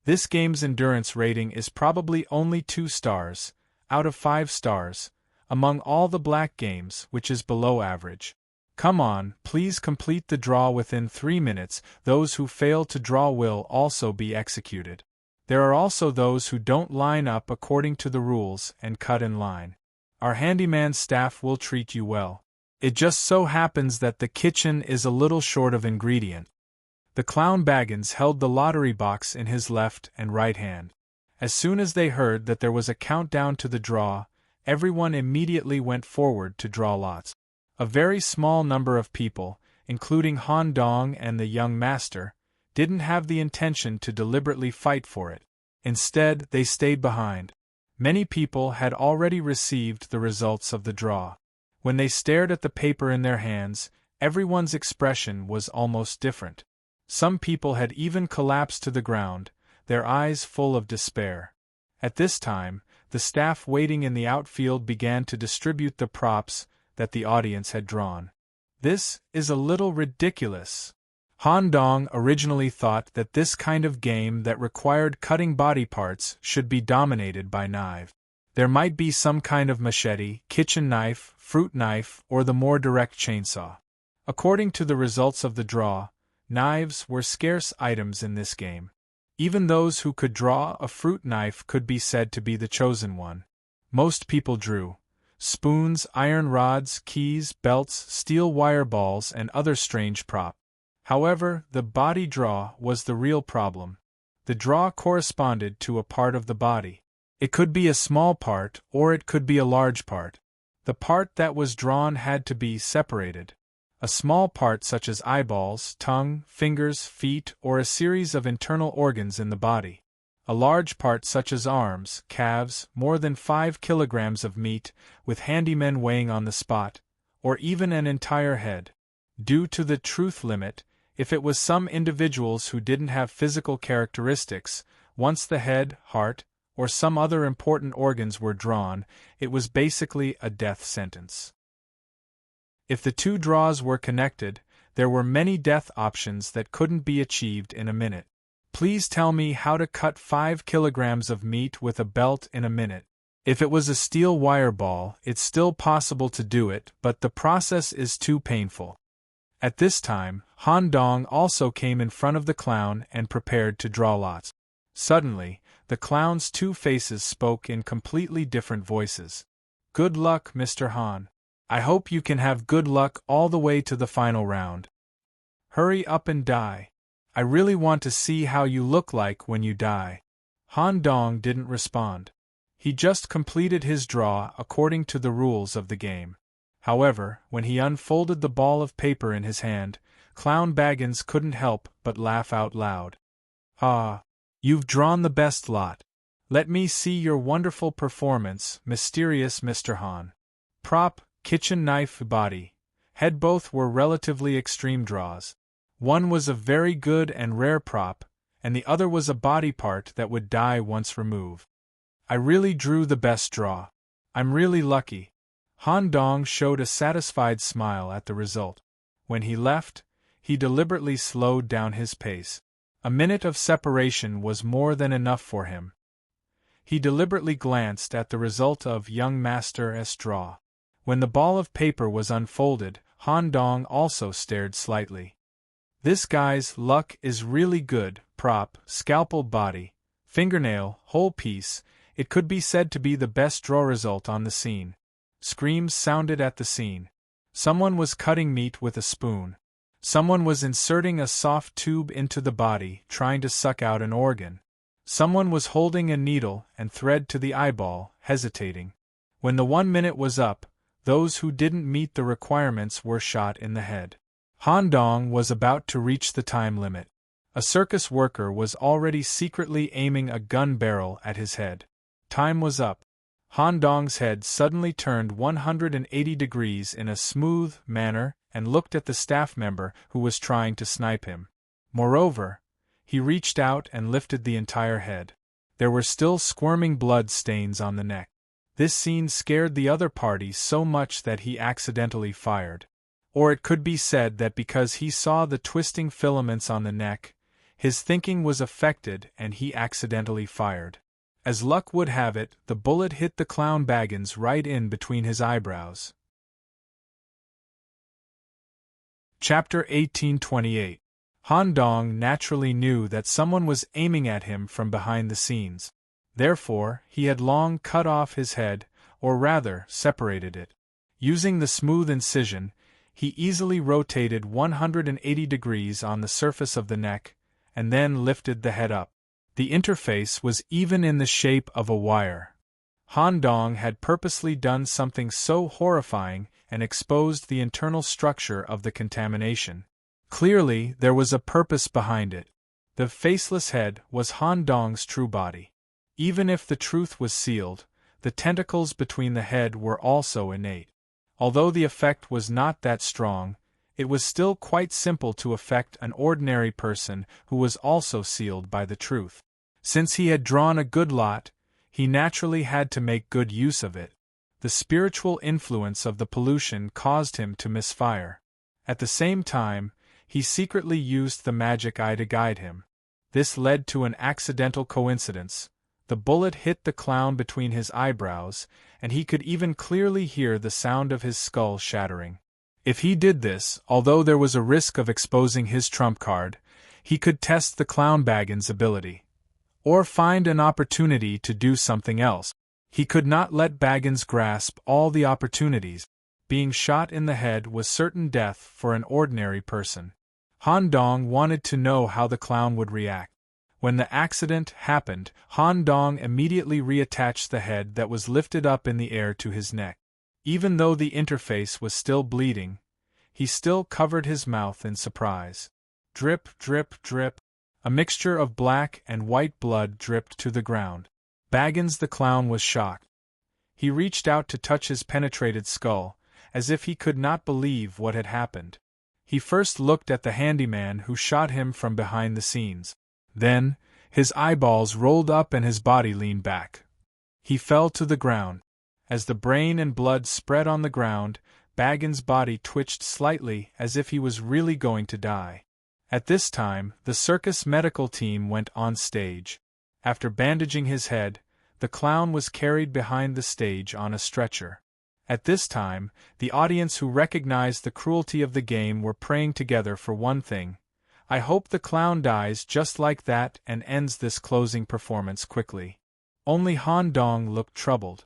This game's endurance rating is probably only 2 stars, out of 5 stars, among all the black games, which is below average. Come on, please complete the draw within 3 minutes. Those who fail to draw will also be executed. There are also those who don't line up according to the rules and cut in line. Our handyman staff will treat you well. It just so happens that the kitchen is a little short of ingredient. The clown Baggins held the lottery box in his left and right hand. As soon as they heard that there was a countdown to the draw, everyone immediately went forward to draw lots. A very small number of people, including Han Dong and the young master, didn't have the intention to deliberately fight for it. Instead, they stayed behind. Many people had already received the results of the draw. When they stared at the paper in their hands, everyone's expression was almost different. Some people had even collapsed to the ground, their eyes full of despair. At this time, the staff waiting in the outfield began to distribute the props that the audience had drawn. This is a little ridiculous. Han Dong originally thought that this kind of game that required cutting body parts should be dominated by knife. There might be some kind of machete, kitchen knife, fruit knife, or the more direct chainsaw. According to the results of the draw, knives were scarce items in this game. Even those who could draw a fruit knife could be said to be the chosen one. Most people drew spoons, iron rods, keys, belts, steel wire balls, and other strange props. However, the body draw was the real problem. The draw corresponded to a part of the body. It could be a small part, or it could be a large part. The part that was drawn had to be separated. A small part such as eyeballs, tongue, fingers, feet, or a series of internal organs in the body. A large part such as arms, calves, more than 5 kilograms of meat, with handymen weighing on the spot, or even an entire head. Due to the truth limit, if it was some individuals who didn't have physical characteristics, once the head, heart, or some other important organs were drawn, it was basically a death sentence. If the two draws were connected, there were many death options that couldn't be achieved in a minute. Please tell me how to cut 5 kilograms of meat with a belt in a minute. If it was a steel wire ball, it's still possible to do it, but the process is too painful. At this time, Han Dong also came in front of the clown and prepared to draw lots. Suddenly, the clown's two faces spoke in completely different voices. Good luck, Mr. Han. I hope you can have good luck all the way to the final round. Hurry up and die. I really want to see how you look like when you die. Han Dong didn't respond. He just completed his draw according to the rules of the game. However, when he unfolded the ball of paper in his hand, Clown Baggins couldn't help but laugh out loud. Ah, you've drawn the best lot. Let me see your wonderful performance, mysterious Mr. Han. Prop, kitchen knife, body, head both were relatively extreme draws. One was a very good and rare prop, and the other was a body part that would die once removed. I really drew the best draw. I'm really lucky. Han Dong showed a satisfied smile at the result. When he left, he deliberately slowed down his pace. A minute of separation was more than enough for him. He deliberately glanced at the result of young Master's draw. When the ball of paper was unfolded, Han Dong also stared slightly. This guy's luck is really good. Prop, scalpel, body, fingernail, whole piece. It could be said to be the best draw result on the scene. Screams sounded at the scene. Someone was cutting meat with a spoon. Someone was inserting a soft tube into the body, trying to suck out an organ. Someone was holding a needle and thread to the eyeball, hesitating. When the 1 minute was up, those who didn't meet the requirements were shot in the head. Han Dong was about to reach the time limit. A circus worker was already secretly aiming a gun barrel at his head. Time was up. Han Dong's head suddenly turned 180 degrees in a smooth manner and looked at the staff member who was trying to snipe him. Moreover, he reached out and lifted the entire head. There were still squirming blood stains on the neck. This scene scared the other party so much that he accidentally fired. Or it could be said that because he saw the twisting filaments on the neck, his thinking was affected and he accidentally fired. As luck would have it, the bullet hit the Clown Baggins right in between his eyebrows. Chapter 1828. Han Dong naturally knew that someone was aiming at him from behind the scenes. Therefore, he had long cut off his head, or rather, separated it. Using the smooth incision, he easily rotated 180 degrees on the surface of the neck, and then lifted the head up. The interface was even in the shape of a wire. Han Dong had purposely done something so horrifying and exposed the internal structure of the contamination. Clearly, there was a purpose behind it. The faceless head was Han Dong's true body. Even if the truth was sealed, the tentacles between the head were also innate. Although the effect was not that strong, it was still quite simple to affect an ordinary person who was also sealed by the truth. Since he had drawn a good lot, he naturally had to make good use of it. The spiritual influence of the pollution caused him to misfire. At the same time, he secretly used the magic eye to guide him. This led to an accidental coincidence. The bullet hit the clown between his eyebrows, and he could even clearly hear the sound of his skull shattering. If he did this, although there was a risk of exposing his trump card, he could test the Clown Baggins' ability. Or find an opportunity to do something else. He could not let Baggins grasp all the opportunities. Being shot in the head was certain death for an ordinary person. Han Dong wanted to know how the clown would react. When the accident happened, Han Dong immediately reattached the head that was lifted up in the air to his neck. Even though the interface was still bleeding, he still covered his mouth in surprise. Drip, drip, drip. A mixture of black and white blood dripped to the ground. Baggins the clown was shocked. He reached out to touch his penetrated skull, as if he could not believe what had happened. He first looked at the handyman who shot him from behind the scenes. Then, his eyeballs rolled up and his body leaned back. He fell to the ground. As the brain and blood spread on the ground, Baggins' body twitched slightly as if he was really going to die. At this time, the circus medical team went on stage. After bandaging his head, the clown was carried behind the stage on a stretcher. At this time, the audience who recognized the cruelty of the game were praying together for one thing: I hope the clown dies just like that and ends this closing performance quickly. Only Han Dong looked troubled.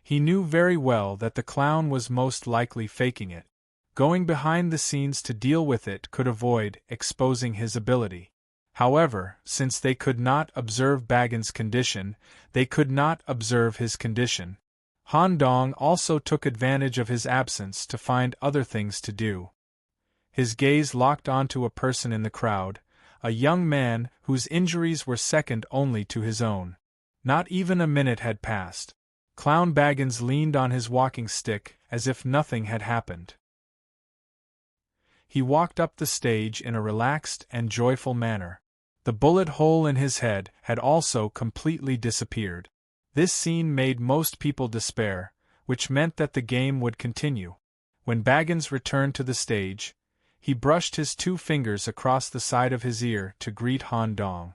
He knew very well that the clown was most likely faking it. Going behind the scenes to deal with it could avoid exposing his ability. However, since they could not observe Baggins' condition, they could not observe his condition. Han Dong also took advantage of his absence to find other things to do. His gaze locked onto a person in the crowd, a young man whose injuries were second only to his own. Not even a minute had passed. Clown Baggins leaned on his walking stick as if nothing had happened. He walked up the stage in a relaxed and joyful manner. The bullet hole in his head had also completely disappeared. This scene made most people despair, which meant that the game would continue. When Baggins returned to the stage, he brushed his 2 fingers across the side of his ear to greet Han Dong.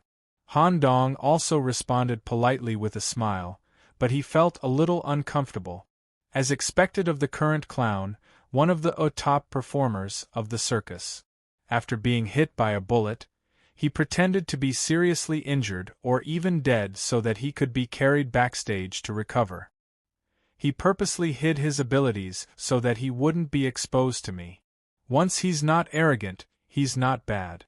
Han Dong also responded politely with a smile, but he felt a little uncomfortable. As expected of the current clown, one of the top performers of the circus. After being hit by a bullet, he pretended to be seriously injured or even dead so that he could be carried backstage to recover. He purposely hid his abilities so that he wouldn't be exposed to me. Once he's not arrogant, he's not bad.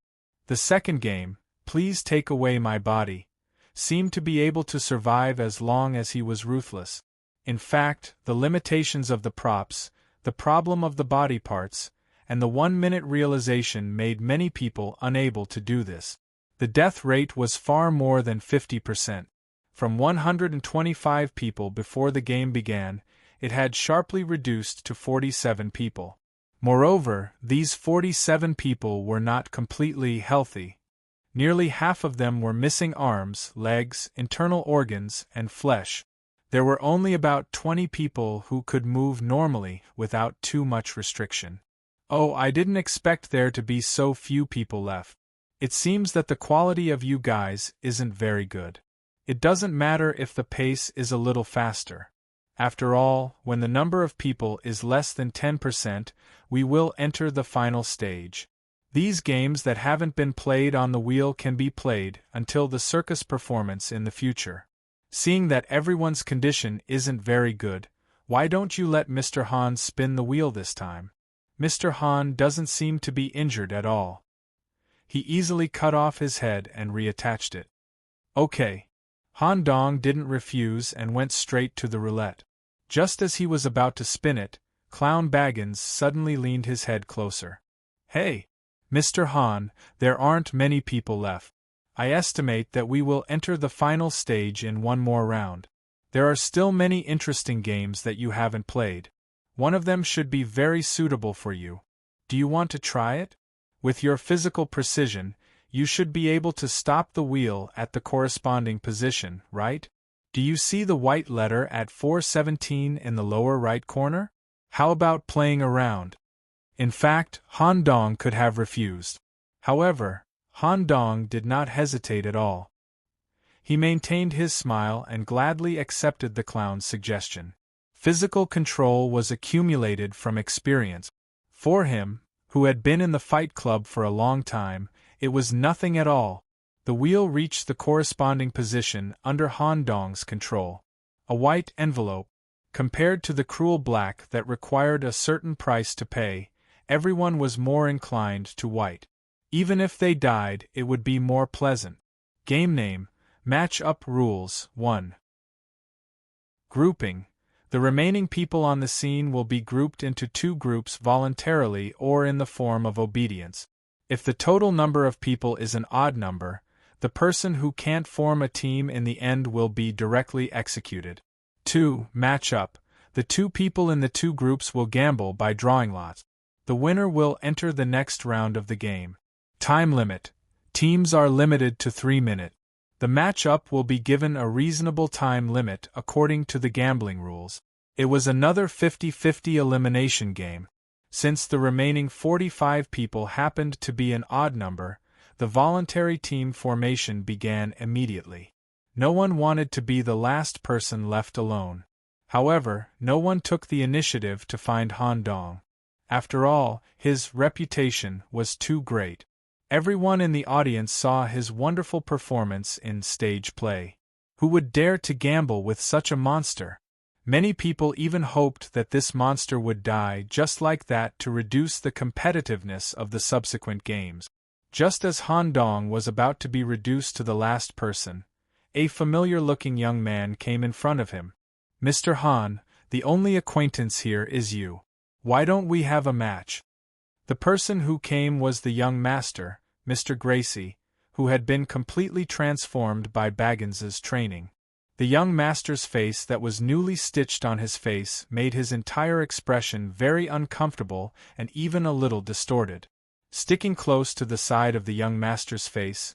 The second game, Please Take Away My Body, seemed to be able to survive as long as he was ruthless. In fact, the limitations of the props, the problem of the body parts, and the 1-minute realization made many people unable to do this. The death rate was far more than 50%. From 125 people before the game began, it had sharply reduced to 47 people. Moreover, these 47 people were not completely healthy. Nearly half of them were missing arms, legs, internal organs, and flesh. There were only about 20 people who could move normally without too much restriction. Oh, I didn't expect there to be so few people left. It seems that the quality of you guys isn't very good. It doesn't matter if the pace is a little faster. After all, when the number of people is less than 10%, we will enter the final stage. These games that haven't been played on the wheel can be played until the circus performance in the future. Seeing that everyone's condition isn't very good, why don't you let Mr. Han spin the wheel this time? Mr. Han doesn't seem to be injured at all. He easily cut off his head and reattached it. Okay. Han Dong didn't refuse and went straight to the roulette. Just as he was about to spin it, Clown Baggins suddenly leaned his head closer. Hey, Mr. Han, there aren't many people left. I estimate that we will enter the final stage in one more round. There are still many interesting games that you haven't played. One of them should be very suitable for you. Do you want to try it? With your physical precision, you should be able to stop the wheel at the corresponding position, right? Do you see the white letter at 417 in the lower right corner? How about playing around? In fact, Han Dong could have refused. However, Han Dong did not hesitate at all. He maintained his smile and gladly accepted the clown's suggestion. Physical control was accumulated from experience. For him, who had been in the Fight Club for a long time, it was nothing at all. The wheel reached the corresponding position under Han Dong's control. A white envelope. Compared to the cruel black that required a certain price to pay, everyone was more inclined to white. Even if they died, it would be more pleasant. Game name, Match-Up Rules 1. Grouping. The remaining people on the scene will be grouped into 2 groups voluntarily or in the form of obedience. If the total number of people is an odd number, the person who can't form a team in the end will be directly executed. 2. Match-up. The The two people in the two groups will gamble by drawing lots. The winner will enter the next round of the game. Time limit. Teams are limited to 3 minutes. The match-up will be given a reasonable time limit according to the gambling rules. It was another 50-50 elimination game. Since the remaining 45 people happened to be an odd number, the voluntary team formation began immediately. No one wanted to be the last person left alone. However, no one took the initiative to find Han Dong. After all, his reputation was too great. Everyone in the audience saw his wonderful performance in stage play. Who would dare to gamble with such a monster? Many people even hoped that this monster would die just like that to reduce the competitiveness of the subsequent games. Just as Han Dong was about to be reduced to the last person, a familiar-looking young man came in front of him. "Mr. Han, the only acquaintance here is you. Why don't we have a match?" The person who came was the young master, Mr. Gracie, who had been completely transformed by Baggins's training. The young master's face that was newly stitched on his face made his entire expression very uncomfortable and even a little distorted. Sticking close to the side of the young master's face,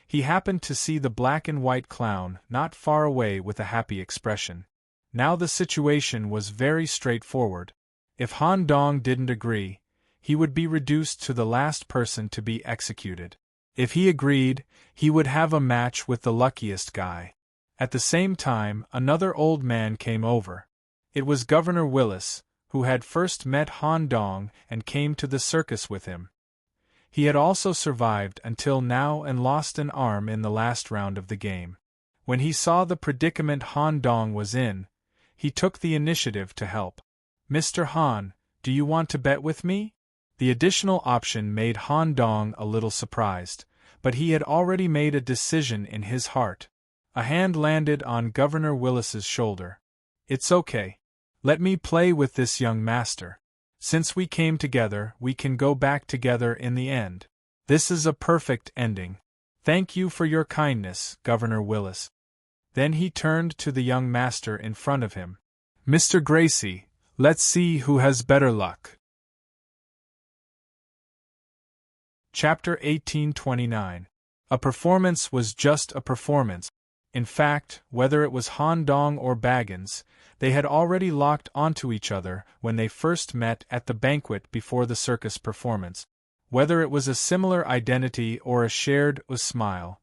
he happened to see the black and white clown not far away with a happy expression. Now the situation was very straightforward. If Han Dong didn't agree, he would be reduced to the last person to be executed. If he agreed, he would have a match with the luckiest guy. At the same time, another old man came over. It was Governor Willis, who had first met Han Dong and came to the circus with him. He had also survived until now and lost an arm in the last round of the game. When he saw the predicament Han Dong was in, he took the initiative to help. "Mr. Han, do you want to bet with me?" The additional option made Han Dong a little surprised, but he had already made a decision in his heart. A hand landed on Governor Willis's shoulder. "It's okay. Let me play with this young master. Since we came together, we can go back together in the end. This is a perfect ending. Thank you for your kindness, Governor Willis." Then he turned to the young master in front of him. "Mr. Gracie, let's see who has better luck." Chapter 1829. A performance was just a performance. In fact, whether it was Han Dong or Baggins, they had already locked onto each other when they first met at the banquet before the circus performance. Whether it was a similar identity or a shared smile,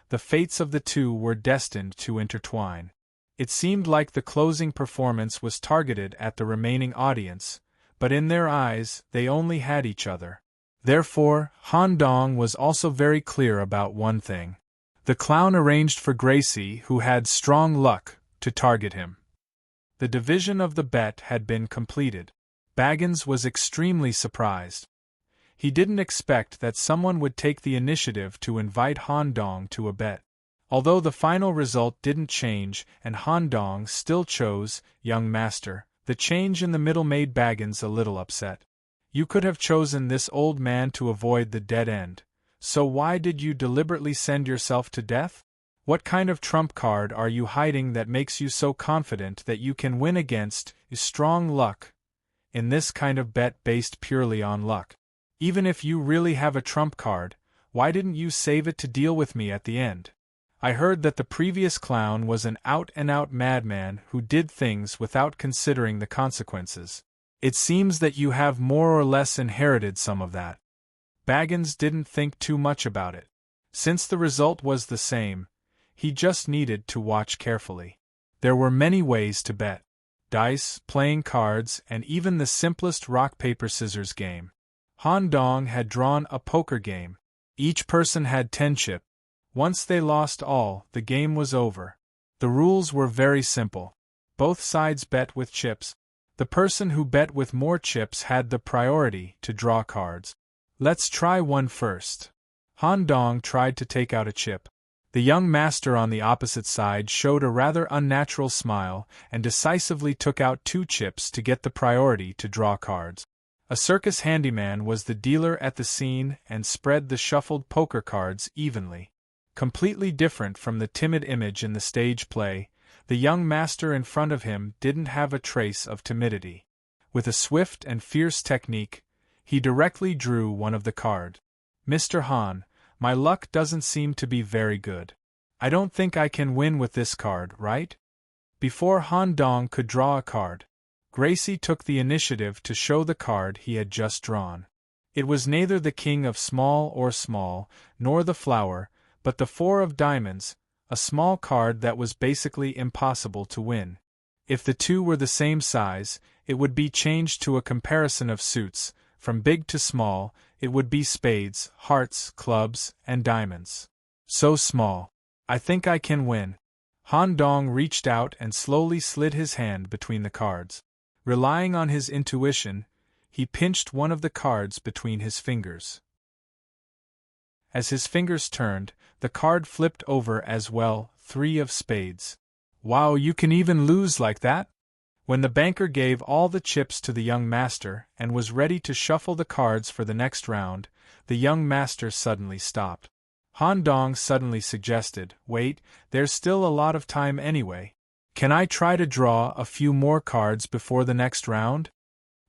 the fates of the two were destined to intertwine. It seemed like the closing performance was targeted at the remaining audience, but in their eyes, they only had each other. Therefore, Han Dong was also very clear about one thing. The clown arranged for Gracie, who had strong luck, to target him. The division of the bet had been completed. Baggins was extremely surprised. He didn't expect that someone would take the initiative to invite Han Dong to a bet. Although the final result didn't change and Han Dong still chose young master, the change in the middle made Baggins a little upset. You could have chosen this old man to avoid the dead end, so why did you deliberately send yourself to death? What kind of trump card are you hiding that makes you so confident that you can win against strong luck in this kind of bet based purely on luck? Even if you really have a trump card, why didn't you save it to deal with me at the end? I heard that the previous clown was an out-and-out madman who did things without considering the consequences. It seems that you have more or less inherited some of that. Baggins didn't think too much about it. Since the result was the same, he just needed to watch carefully. There were many ways to bet. Dice, playing cards, and even the simplest rock-paper-scissors game. Han Dong had drawn a poker game. Each person had 10 chips. Once they lost all, the game was over. The rules were very simple. Both sides bet with chips. The person who bet with more chips had the priority to draw cards. Let's try one first. Han Dong tried to take out a chip. The young master on the opposite side showed a rather unnatural smile and decisively took out 2 chips to get the priority to draw cards. A circus handyman was the dealer at the scene and spread the shuffled poker cards evenly. Completely different from the timid image in the stage play, The young master in front of him didn't have a trace of timidity. With a swift and fierce technique, he directly drew one of the cards. "Mr. Han, my luck doesn't seem to be very good. I don't think I can win with this card, right?" Before Han Dong could draw a card, Gracie took the initiative to show the card he had just drawn. It was neither the king of small, nor the flower, but the four of diamonds, a small card that was basically impossible to win. If the two were the same size, it would be changed to a comparison of suits. From big to small, it would be spades, hearts, clubs, and diamonds. So small. "I think I can win." Han Dong reached out and slowly slid his hand between the cards. Relying on his intuition, he pinched one of the cards between his fingers. As his fingers turned, the card flipped over as well, 3 of spades. "Wow, you can even lose like that?" When the banker gave all the chips to the young master and was ready to shuffle the cards for the next round, the young master suddenly stopped. Han Dong suddenly suggested, "Wait, there's still a lot of time anyway. Can I try to draw a few more cards before the next round?"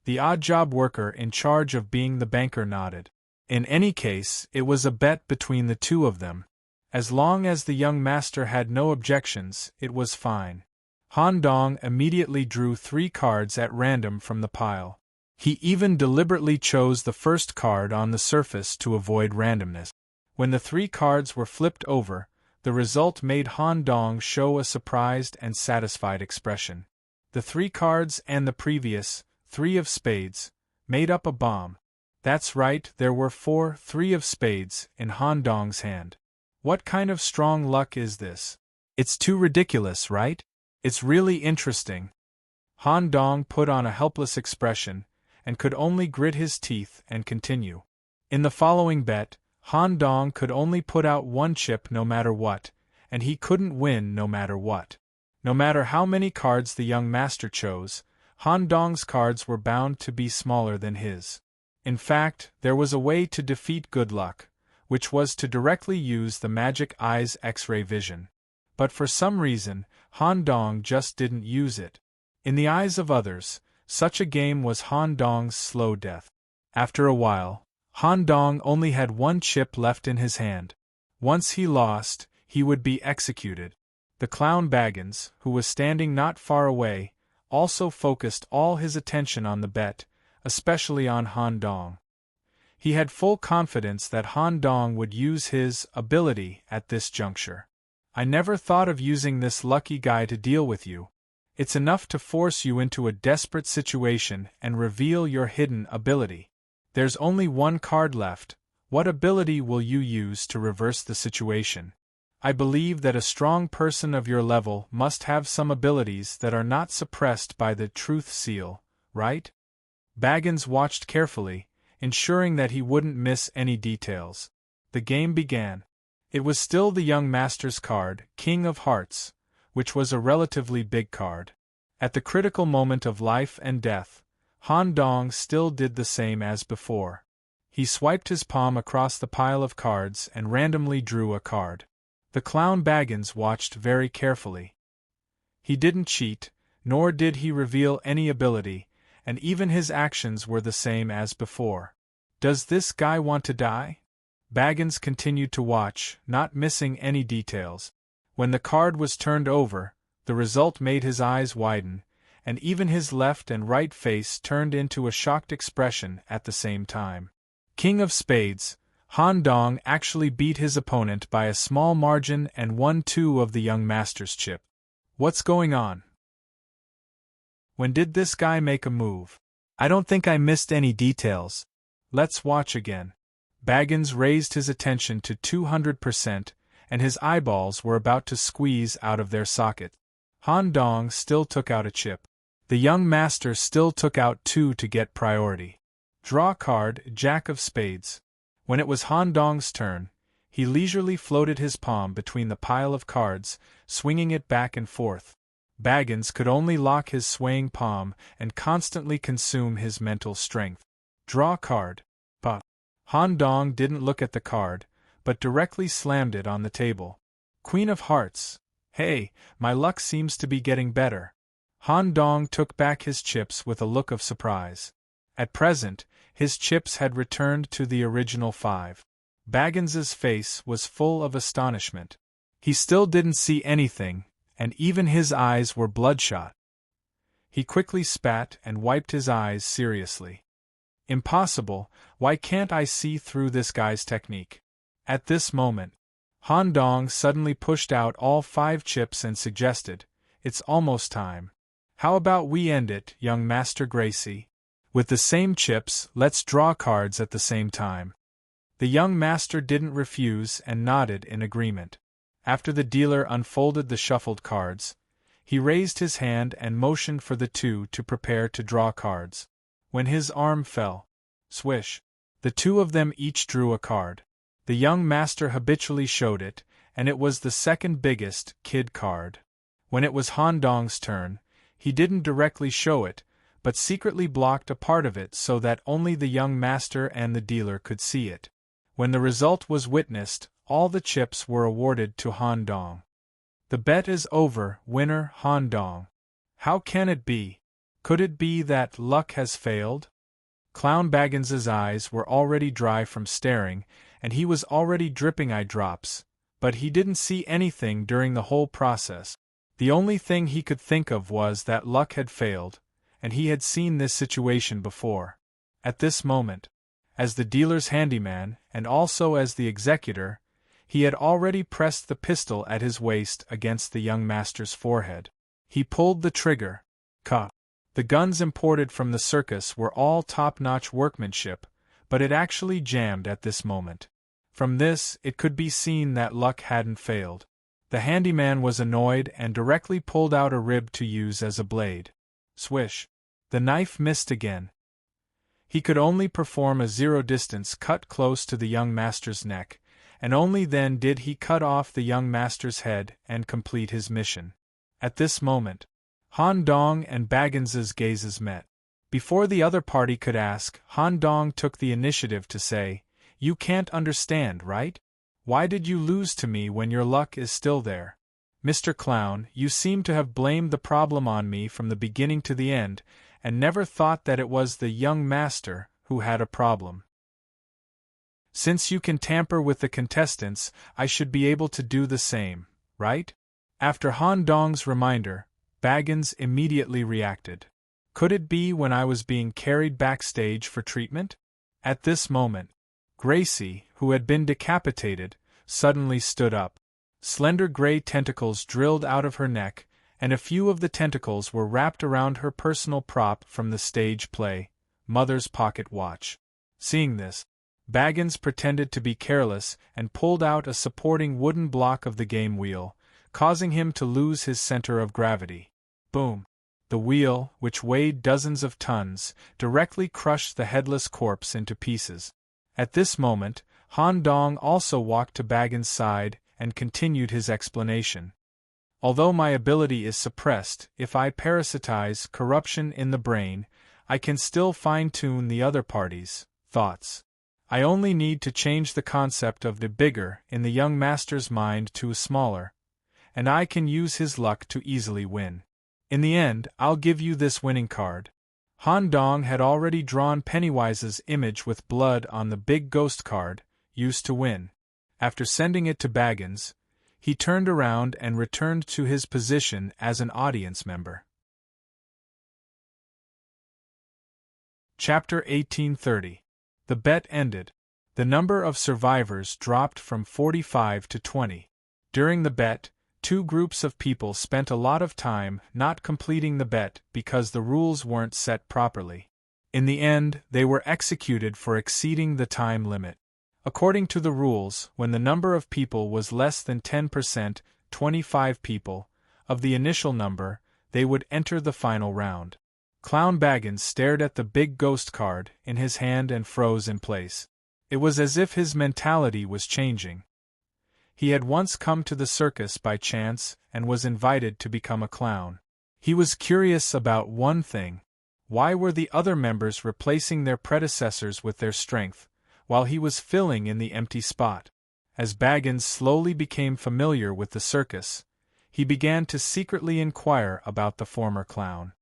The odd job worker in charge of being the banker nodded. In any case, it was a bet between the two of them. As long as the young master had no objections, it was fine. Han Dong immediately drew 3 cards at random from the pile. He even deliberately chose the first card on the surface to avoid randomness. When the 3 cards were flipped over, the result made Han Dong show a surprised and satisfied expression. The 3 cards and the previous 3 of spades made up a bomb. That's right, there were 3 of spades in Han Dong's hand. What kind of strong luck is this? It's too ridiculous, right? It's really interesting. Han Dong put on a helpless expression and could only grit his teeth and continue. In the following bet, Han Dong could only put out 1 chip no matter what, and he couldn't win no matter what. No matter how many cards the young master chose, Han Dong's cards were bound to be smaller than his. In fact, there was a way to defeat good luck, which was to directly use the magic eye's X-ray vision. But for some reason, Han Dong just didn't use it. In the eyes of others, such a game was Han Dong's slow death. After a while, Han Dong only had 1 chip left in his hand. Once he lost, he would be executed. The clown Baggins, who was standing not far away, also focused all his attention on the bet, especially on Han Dong. He had full confidence that Han Dong would use his ability at this juncture. "I never thought of using this lucky guy to deal with you. It's enough to force you into a desperate situation and reveal your hidden ability. There's only 1 card left. What ability will you use to reverse the situation? I believe that a strong person of your level must have some abilities that are not suppressed by the truth seal, right?" Baggins watched carefully, ensuring that he wouldn't miss any details. The game began. It was still the young master's card, King of Hearts, which was a relatively big card. At the critical moment of life and death, Han Dong still did the same as before. He swiped his palm across the pile of cards and randomly drew a card. The clown Baggins watched very carefully. He didn't cheat, nor did he reveal any ability, and even his actions were the same as before. "Does this guy want to die?" Baggins continued to watch, not missing any details. When the card was turned over, the result made his eyes widen, and even his left and right face turned into a shocked expression at the same time. King of Spades, Han Dong actually beat his opponent by a small margin and won 2 of the young master's chip. What's going on? When did this guy make a move? I don't think I missed any details. Let's watch again. Baggins raised his attention to 200%, and his eyeballs were about to squeeze out of their socket. Han Dong still took out a chip. The young master still took out 2 to get priority. Draw card, Jack of Spades. When it was Han Dong's turn, he leisurely floated his palm between the pile of cards, swinging it back and forth. Baggins could only lock his swaying palm and constantly consume his mental strength. Draw card. Pa. Han Dong didn't look at the card, but directly slammed it on the table. Queen of Hearts. Hey, my luck seems to be getting better. Han Dong took back his chips with a look of surprise. At present, his chips had returned to the original 5. Baggins's face was full of astonishment. He still didn't see anything, and even his eyes were bloodshot. He quickly spat and wiped his eyes seriously. Impossible, why can't I see through this guy's technique? At this moment, Han Dong suddenly pushed out all 5 chips and suggested, "It's almost time. How about we end it, young Master Gracie? With the same chips, let's draw cards at the same time." The young master didn't refuse and nodded in agreement. After the dealer unfolded the shuffled cards, he raised his hand and motioned for the 2 to prepare to draw cards. When his arm fell, swish, the 2 of them each drew a card. The young master habitually showed it, and it was the second biggest kid card. When it was Han Dong's turn, he didn't directly show it, but secretly blocked a part of it so that only the young master and the dealer could see it. When the result was witnessed, all the chips were awarded to Han Dong. "The bet is over, winner Han Dong." "How can it be? Could it be that luck has failed?" Clown Baggins's eyes were already dry from staring, and he was already dripping eye drops, but he didn't see anything during the whole process. The only thing he could think of was that luck had failed, and he had seen this situation before. At this moment, as the dealer's handyman, and also as the executor, he had already pressed the pistol at his waist against the young master's forehead. He pulled the trigger. Ka. The guns imported from the circus were all top-notch workmanship, but it actually jammed at this moment. From this, it could be seen that luck hadn't failed. The handyman was annoyed and directly pulled out a rib to use as a blade. Swish. The knife missed again. He could only perform a zero-distance cut close to the young master's neck, and only then did he cut off the young master's head and complete his mission. At this moment, Han Dong and Baggins's gazes met. Before the other party could ask, Han Dong took the initiative to say, "You can't understand, right? Why did you lose to me when your luck is still there? Mr. Clown, you seem to have blamed the problem on me from the beginning to the end, and never thought that it was the young master who had a problem. Since you can tamper with the contestants, I should be able to do the same, right?" After Han Dong's reminder, Baggins immediately reacted. Could it be when I was being carried backstage for treatment? At this moment, Gracie, who had been decapitated, suddenly stood up. Slender gray tentacles drilled out of her neck, and a few of the tentacles were wrapped around her personal prop from the stage play, Mother's Pocket Watch. Seeing this, Baggins pretended to be careless and pulled out a supporting wooden block of the game wheel, causing him to lose his center of gravity. Boom! The wheel, which weighed dozens of tons, directly crushed the headless corpse into pieces. At this moment, Han Dong also walked to Baggins' side and continued his explanation. "Although my ability is suppressed, if I parasitize corruption in the brain, I can still fine-tune the other party's thoughts. I only need to change the concept of the bigger in the young master's mind to a smaller, and I can use his luck to easily win. In the end, I'll give you this winning card." Han Dong had already drawn Pennywise's image with blood on the big ghost card, used to win. After sending it to Baggins, he turned around and returned to his position as an audience member. Chapter 1830. The bet ended. The number of survivors dropped from 45 to 20. During the bet, 2 groups of people spent a lot of time not completing the bet because the rules weren't set properly. In the end, they were executed for exceeding the time limit. According to the rules, when the number of people was less than 10%, 25 people, of the initial number, they would enter the final round. Clown Baggins stared at the big ghost card in his hand and froze in place. It was as if his mentality was changing. He had once come to the circus by chance and was invited to become a clown. He was curious about one thing. Why were the other members replacing their predecessors with their strength, while he was filling in the empty spot? As Baggins slowly became familiar with the circus, he began to secretly inquire about the former clown.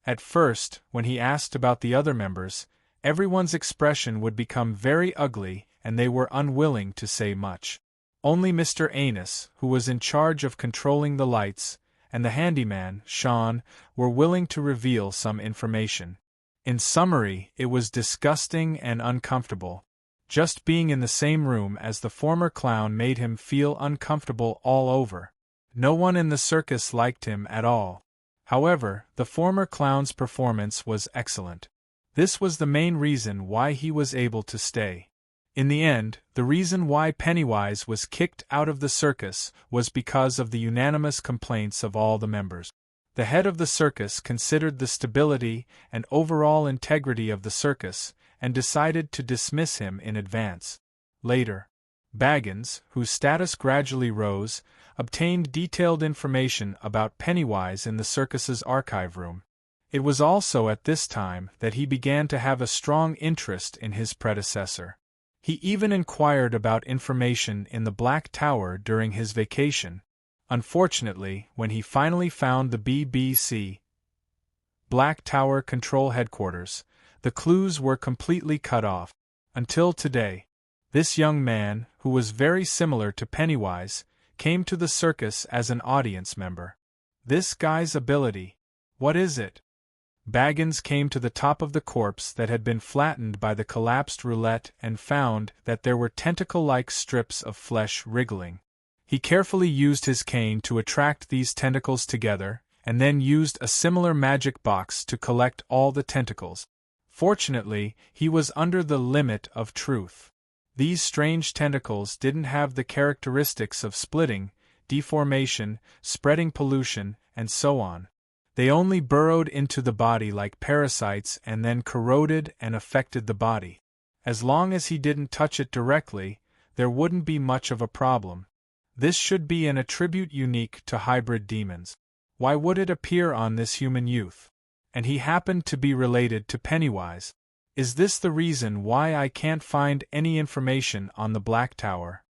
At first, when he asked about the other members, everyone's expression would become very ugly and they were unwilling to say much. Only Mr. Anus, who was in charge of controlling the lights, and the handyman, Sean, were willing to reveal some information. In summary, it was disgusting and uncomfortable. Just being in the same room as the former clown made him feel uncomfortable all over. No one in the circus liked him at all. However, the former clown's performance was excellent. This was the main reason why he was able to stay. In the end, the reason why Pennywise was kicked out of the circus was because of the unanimous complaints of all the members. The head of the circus considered the stability and overall integrity of the circus and decided to dismiss him in advance. Later, Baggins, whose status gradually rose, obtained detailed information about Pennywise in the circus's archive room. It was also at this time that he began to have a strong interest in his predecessor. He even inquired about information in the Black Tower during his vacation. Unfortunately, when he finally found the BBC Black Tower Control Headquarters, the clues were completely cut off. Until today, this young man, who was very similar to Pennywise, came to the circus as an audience member. This guy's ability, what is it? Baggins came to the top of the corpse that had been flattened by the collapsed roulette and found that there were tentacle-like strips of flesh wriggling. He carefully used his cane to attract these tentacles together, and then used a similar magic box to collect all the tentacles. Fortunately, he was under the limit of truth. These strange tentacles didn't have the characteristics of splitting, deformation, spreading pollution, and so on. They only burrowed into the body like parasites and then corroded and affected the body. As long as he didn't touch it directly, there wouldn't be much of a problem. This should be an attribute unique to hybrid demons. Why would it appear on this human youth? And he happened to be related to Pennywise. Is this the reason why I can't find any information on the Black Tower?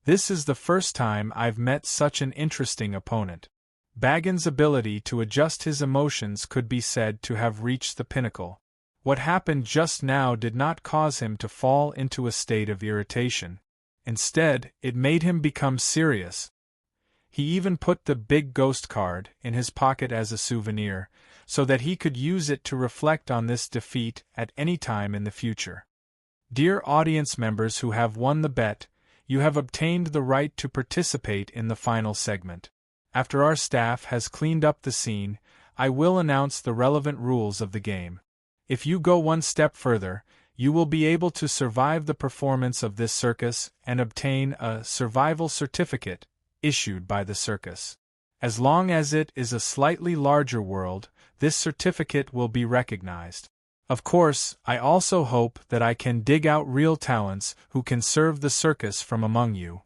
This is the first time I've met such an interesting opponent. Baggins' ability to adjust his emotions could be said to have reached the pinnacle. What happened just now did not cause him to fall into a state of irritation. Instead, it made him become serious. He even put the big ghost card in his pocket as a souvenir, so that he could use it to reflect on this defeat at any time in the future. Dear audience members who have won the bet, you have obtained the right to participate in the final segment. After our staff has cleaned up the scene, I will announce the relevant rules of the game. If you go one step further, you will be able to survive the performance of this circus and obtain a survival certificate issued by the circus. As long as it is a slightly larger world, this certificate will be recognized. Of course, I also hope that I can dig out real talents who can serve the circus from among you.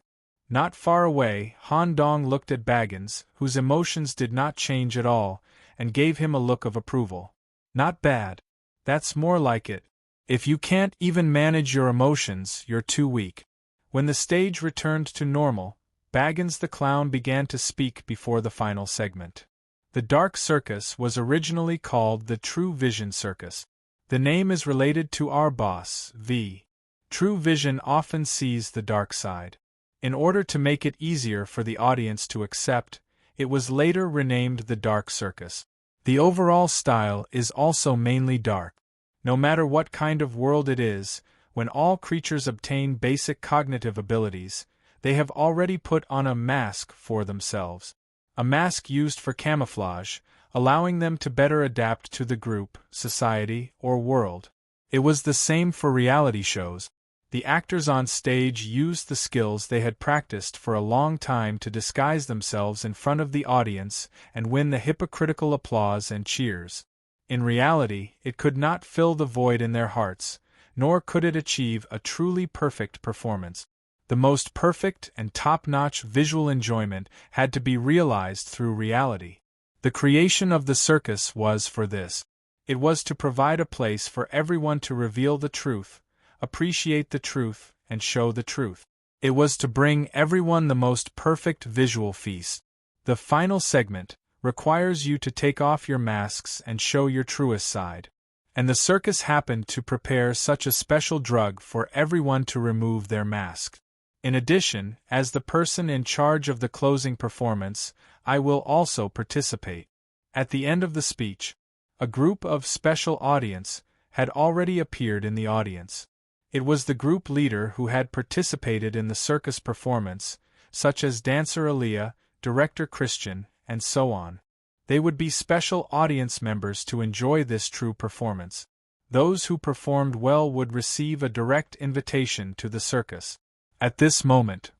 Not far away, Han Dong looked at Baggins, whose emotions did not change at all, and gave him a look of approval. Not bad. That's more like it. If you can't even manage your emotions, you're too weak. When the stage returned to normal, Baggins the clown began to speak before the final segment. The Dark Circus was originally called the True Vision Circus. The name is related to our boss, V. True Vision often sees the dark side. In order to make it easier for the audience to accept, it was later renamed the Dark Circus. The overall style is also mainly dark. No matter what kind of world it is, when all creatures obtain basic cognitive abilities, they have already put on a mask for themselves. A mask used for camouflage, allowing them to better adapt to the group, society, or world. It was the same for reality shows. The actors on stage used the skills they had practiced for a long time to disguise themselves in front of the audience and win the hypocritical applause and cheers. In reality, it could not fill the void in their hearts, nor could it achieve a truly perfect performance. The most perfect and top-notch visual enjoyment had to be realized through reality. The creation of the circus was for this. It was to provide a place for everyone to reveal the truth, appreciate the truth, and show the truth. It was to bring everyone the most perfect visual feast. The final segment requires you to take off your masks and show your truest side. And the circus happened to prepare such a special drug for everyone to remove their mask. In addition, as the person in charge of the closing performance, I will also participate. At the end of the speech, a group of special audience had already appeared in the audience. It was the group leader who had participated in the circus performance, such as dancer Aaliyah, director Christian, and so on. They would be special audience members to enjoy this true performance. Those who performed well would receive a direct invitation to the circus. At this moment,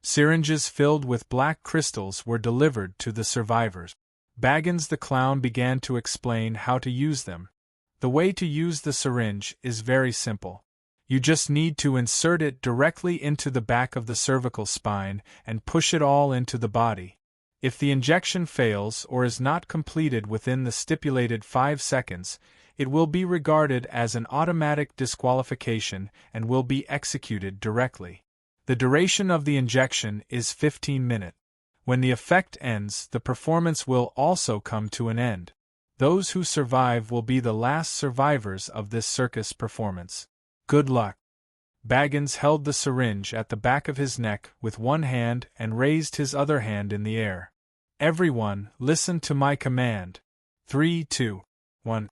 syringes filled with black crystals were delivered to the survivors. Baggins the clown began to explain how to use them. The way to use the syringe is very simple. You just need to insert it directly into the back of the cervical spine and push it all into the body. If the injection fails or is not completed within the stipulated 5 seconds, it will be regarded as an automatic disqualification and will be executed directly. The duration of the injection is 15 minutes. When the effect ends, the performance will also come to an end. Those who survive will be the last survivors of this circus performance. Good luck. Baggins held the syringe at the back of his neck with one hand and raised his other hand in the air. Everyone, listen to my command. 3, 2, 1.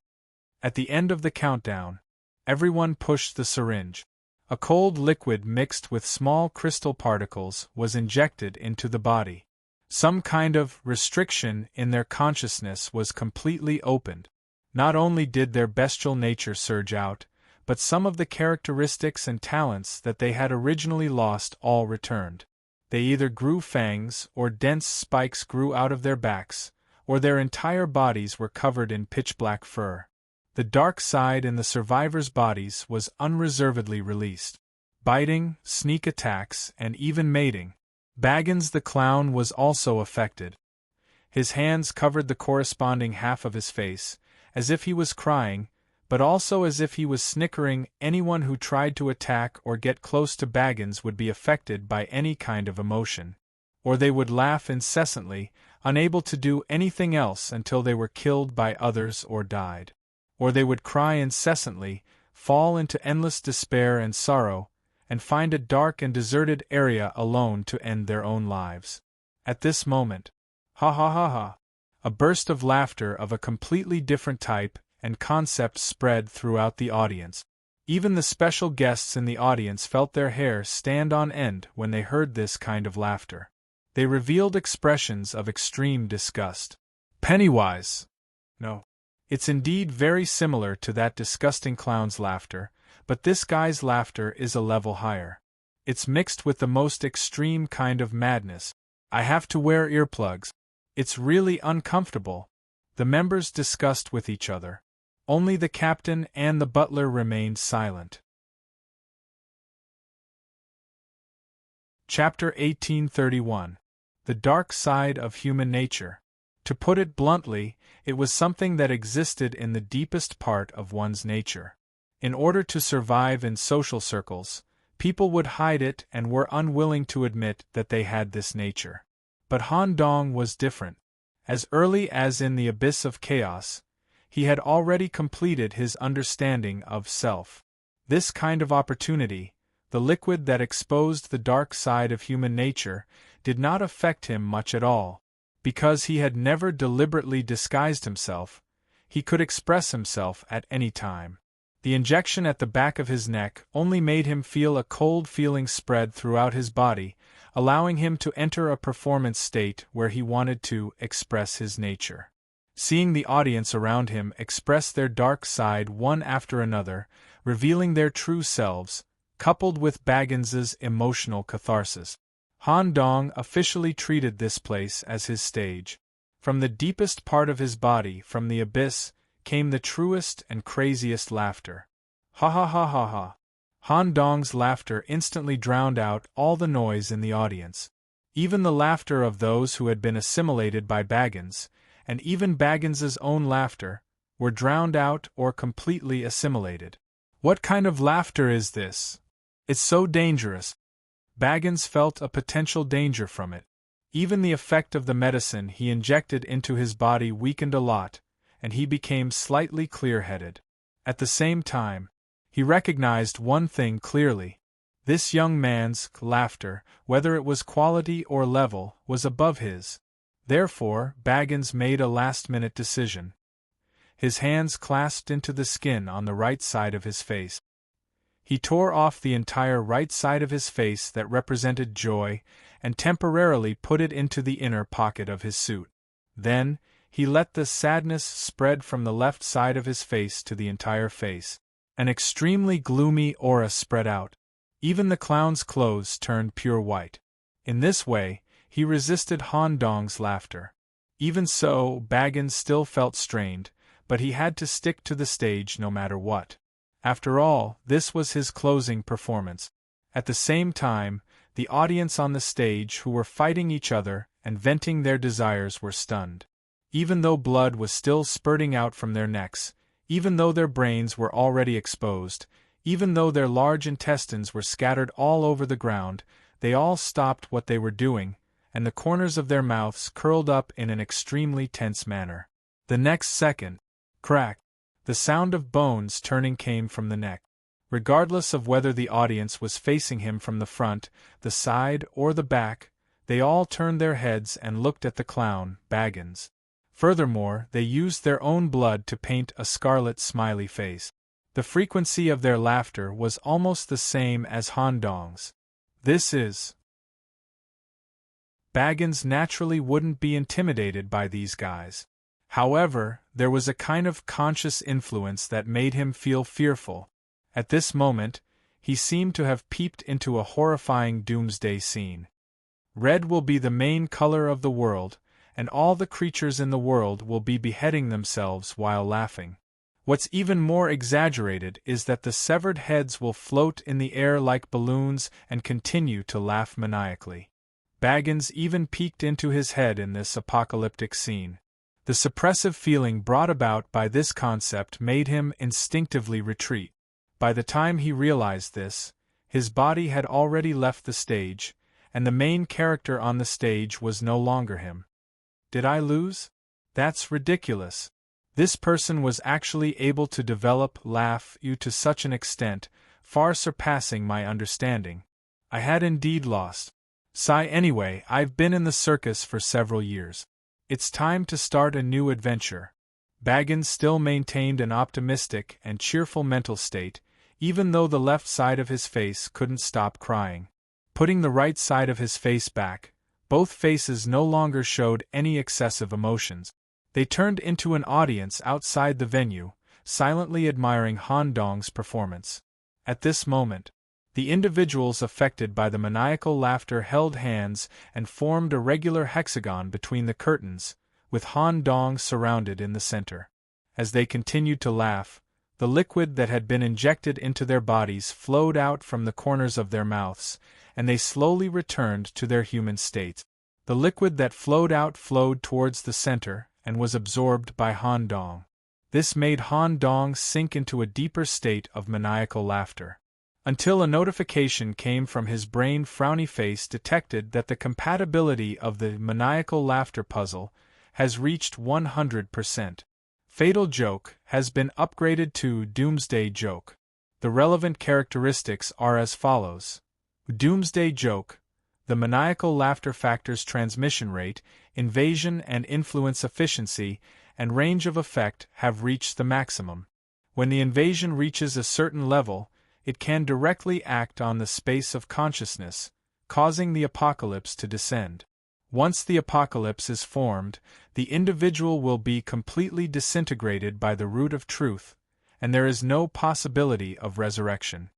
At the end of the countdown, everyone pushed the syringe. A cold liquid mixed with small crystal particles was injected into the body. Some kind of restriction in their consciousness was completely opened. Not only did their bestial nature surge out, but some of the characteristics and talents that they had originally lost all returned. They either grew fangs or dense spikes grew out of their backs, or their entire bodies were covered in pitch-black fur. The dark side in the survivors' bodies was unreservedly released. Biting, sneak attacks, and even mating. Baggins the clown was also affected. His hands covered the corresponding half of his face, as if he was crying, but also as if he was snickering. Anyone who tried to attack or get close to Baggins would be affected by any kind of emotion. Or they would laugh incessantly, unable to do anything else until they were killed by others or died. Or they would cry incessantly, fall into endless despair and sorrow, and find a dark and deserted area alone to end their own lives. At this moment, ha ha ha ha, a burst of laughter of a completely different type and concept spread throughout the audience. Even the special guests in the audience felt their hair stand on end when they heard this kind of laughter. They revealed expressions of extreme disgust. Pennywise! No. It's indeed very similar to that disgusting clown's laughter, but this guy's laughter is a level higher. It's mixed with the most extreme kind of madness. I have to wear earplugs. It's really uncomfortable. The members discussed with each other. Only the captain and the butler remained silent. Chapter 1831. The Dark Side of Human Nature. To put it bluntly, it was something that existed in the deepest part of one's nature. In order to survive in social circles, people would hide it and were unwilling to admit that they had this nature. But Han Dong was different. As early as in the abyss of chaos, he had already completed his understanding of self. This kind of opportunity, the liquid that exposed the dark side of human nature, did not affect him much at all. Because he had never deliberately disguised himself, he could express himself at any time. The injection at the back of his neck only made him feel a cold feeling spread throughout his body, allowing him to enter a performance state where he wanted to express his nature. Seeing the audience around him express their dark side one after another, revealing their true selves, coupled with Baggins's emotional catharsis, Han Dong officially treated this place as his stage. From the deepest part of his body, from the abyss, came the truest and craziest laughter. Ha ha ha ha ha. Han Dong's laughter instantly drowned out all the noise in the audience. Even the laughter of those who had been assimilated by Baggins, and even Baggins's own laughter, were drowned out or completely assimilated. What kind of laughter is this? It's so dangerous. Baggins felt a potential danger from it. Even the effect of the medicine he injected into his body weakened a lot, and he became slightly clear-headed. At the same time, he recognized one thing clearly. This young man's laughter, whether it was quality or level, was above his. Therefore, Baggins made a last-minute decision. His hands clasped into the skin on the right side of his face. He tore off the entire right side of his face that represented joy, and temporarily put it into the inner pocket of his suit. Then, he let the sadness spread from the left side of his face to the entire face. An extremely gloomy aura spread out. Even the clown's clothes turned pure white. In this way, he resisted Han Dong's laughter. Even so, Baggins still felt strained, but he had to stick to the stage no matter what. After all, this was his closing performance. At the same time, the audience on the stage who were fighting each other and venting their desires were stunned. Even though blood was still spurting out from their necks, even though their brains were already exposed, even though their large intestines were scattered all over the ground, they all stopped what they were doing, and the corners of their mouths curled up in an extremely tense manner. The next second, crack, the sound of bones turning came from the neck. Regardless of whether the audience was facing him from the front, the side, or the back, they all turned their heads and looked at the clown, Baggins. Furthermore, they used their own blood to paint a scarlet smiley face. The frequency of their laughter was almost the same as Han Dong's. This is. Baggins naturally wouldn't be intimidated by these guys. However, there was a kind of conscious influence that made him feel fearful. At this moment, he seemed to have peeped into a horrifying doomsday scene. Red will be the main color of the world, and all the creatures in the world will be beheading themselves while laughing. What's even more exaggerated is that the severed heads will float in the air like balloons and continue to laugh maniacally. Baggins even peeked into his head in this apocalyptic scene. The suppressive feeling brought about by this concept made him instinctively retreat. By the time he realized this, his body had already left the stage, and the main character on the stage was no longer him. Did I lose? That's ridiculous. This person was actually able to laugh you to such an extent, far surpassing my understanding. I had indeed lost. Anyway, I've been in the circus for several years. It's time to start a new adventure. Baggins still maintained an optimistic and cheerful mental state, even though the left side of his face couldn't stop crying. Putting the right side of his face back, both faces no longer showed any excessive emotions. They turned into an audience outside the venue, silently admiring Han Dong's performance. At this moment, the individuals affected by the maniacal laughter held hands and formed a regular hexagon between the curtains, with Han Dong surrounded in the center. As they continued to laugh, the liquid that had been injected into their bodies flowed out from the corners of their mouths, and they slowly returned to their human state. The liquid that flowed out flowed towards the center and was absorbed by Han Dong. This made Han Dong sink into a deeper state of maniacal laughter. Until a notification came from his brain. Frowny face detected that the compatibility of the maniacal laughter puzzle has reached 100%. Fatal Joke has been upgraded to Doomsday Joke. The relevant characteristics are as follows. Doomsday Joke. The maniacal laughter factor's transmission rate, invasion and influence efficiency, and range of effect have reached the maximum. When the invasion reaches a certain level, it can directly act on the space of consciousness, causing the apocalypse to descend. Once the apocalypse is formed, the individual will be completely disintegrated by the root of truth, and there is no possibility of resurrection.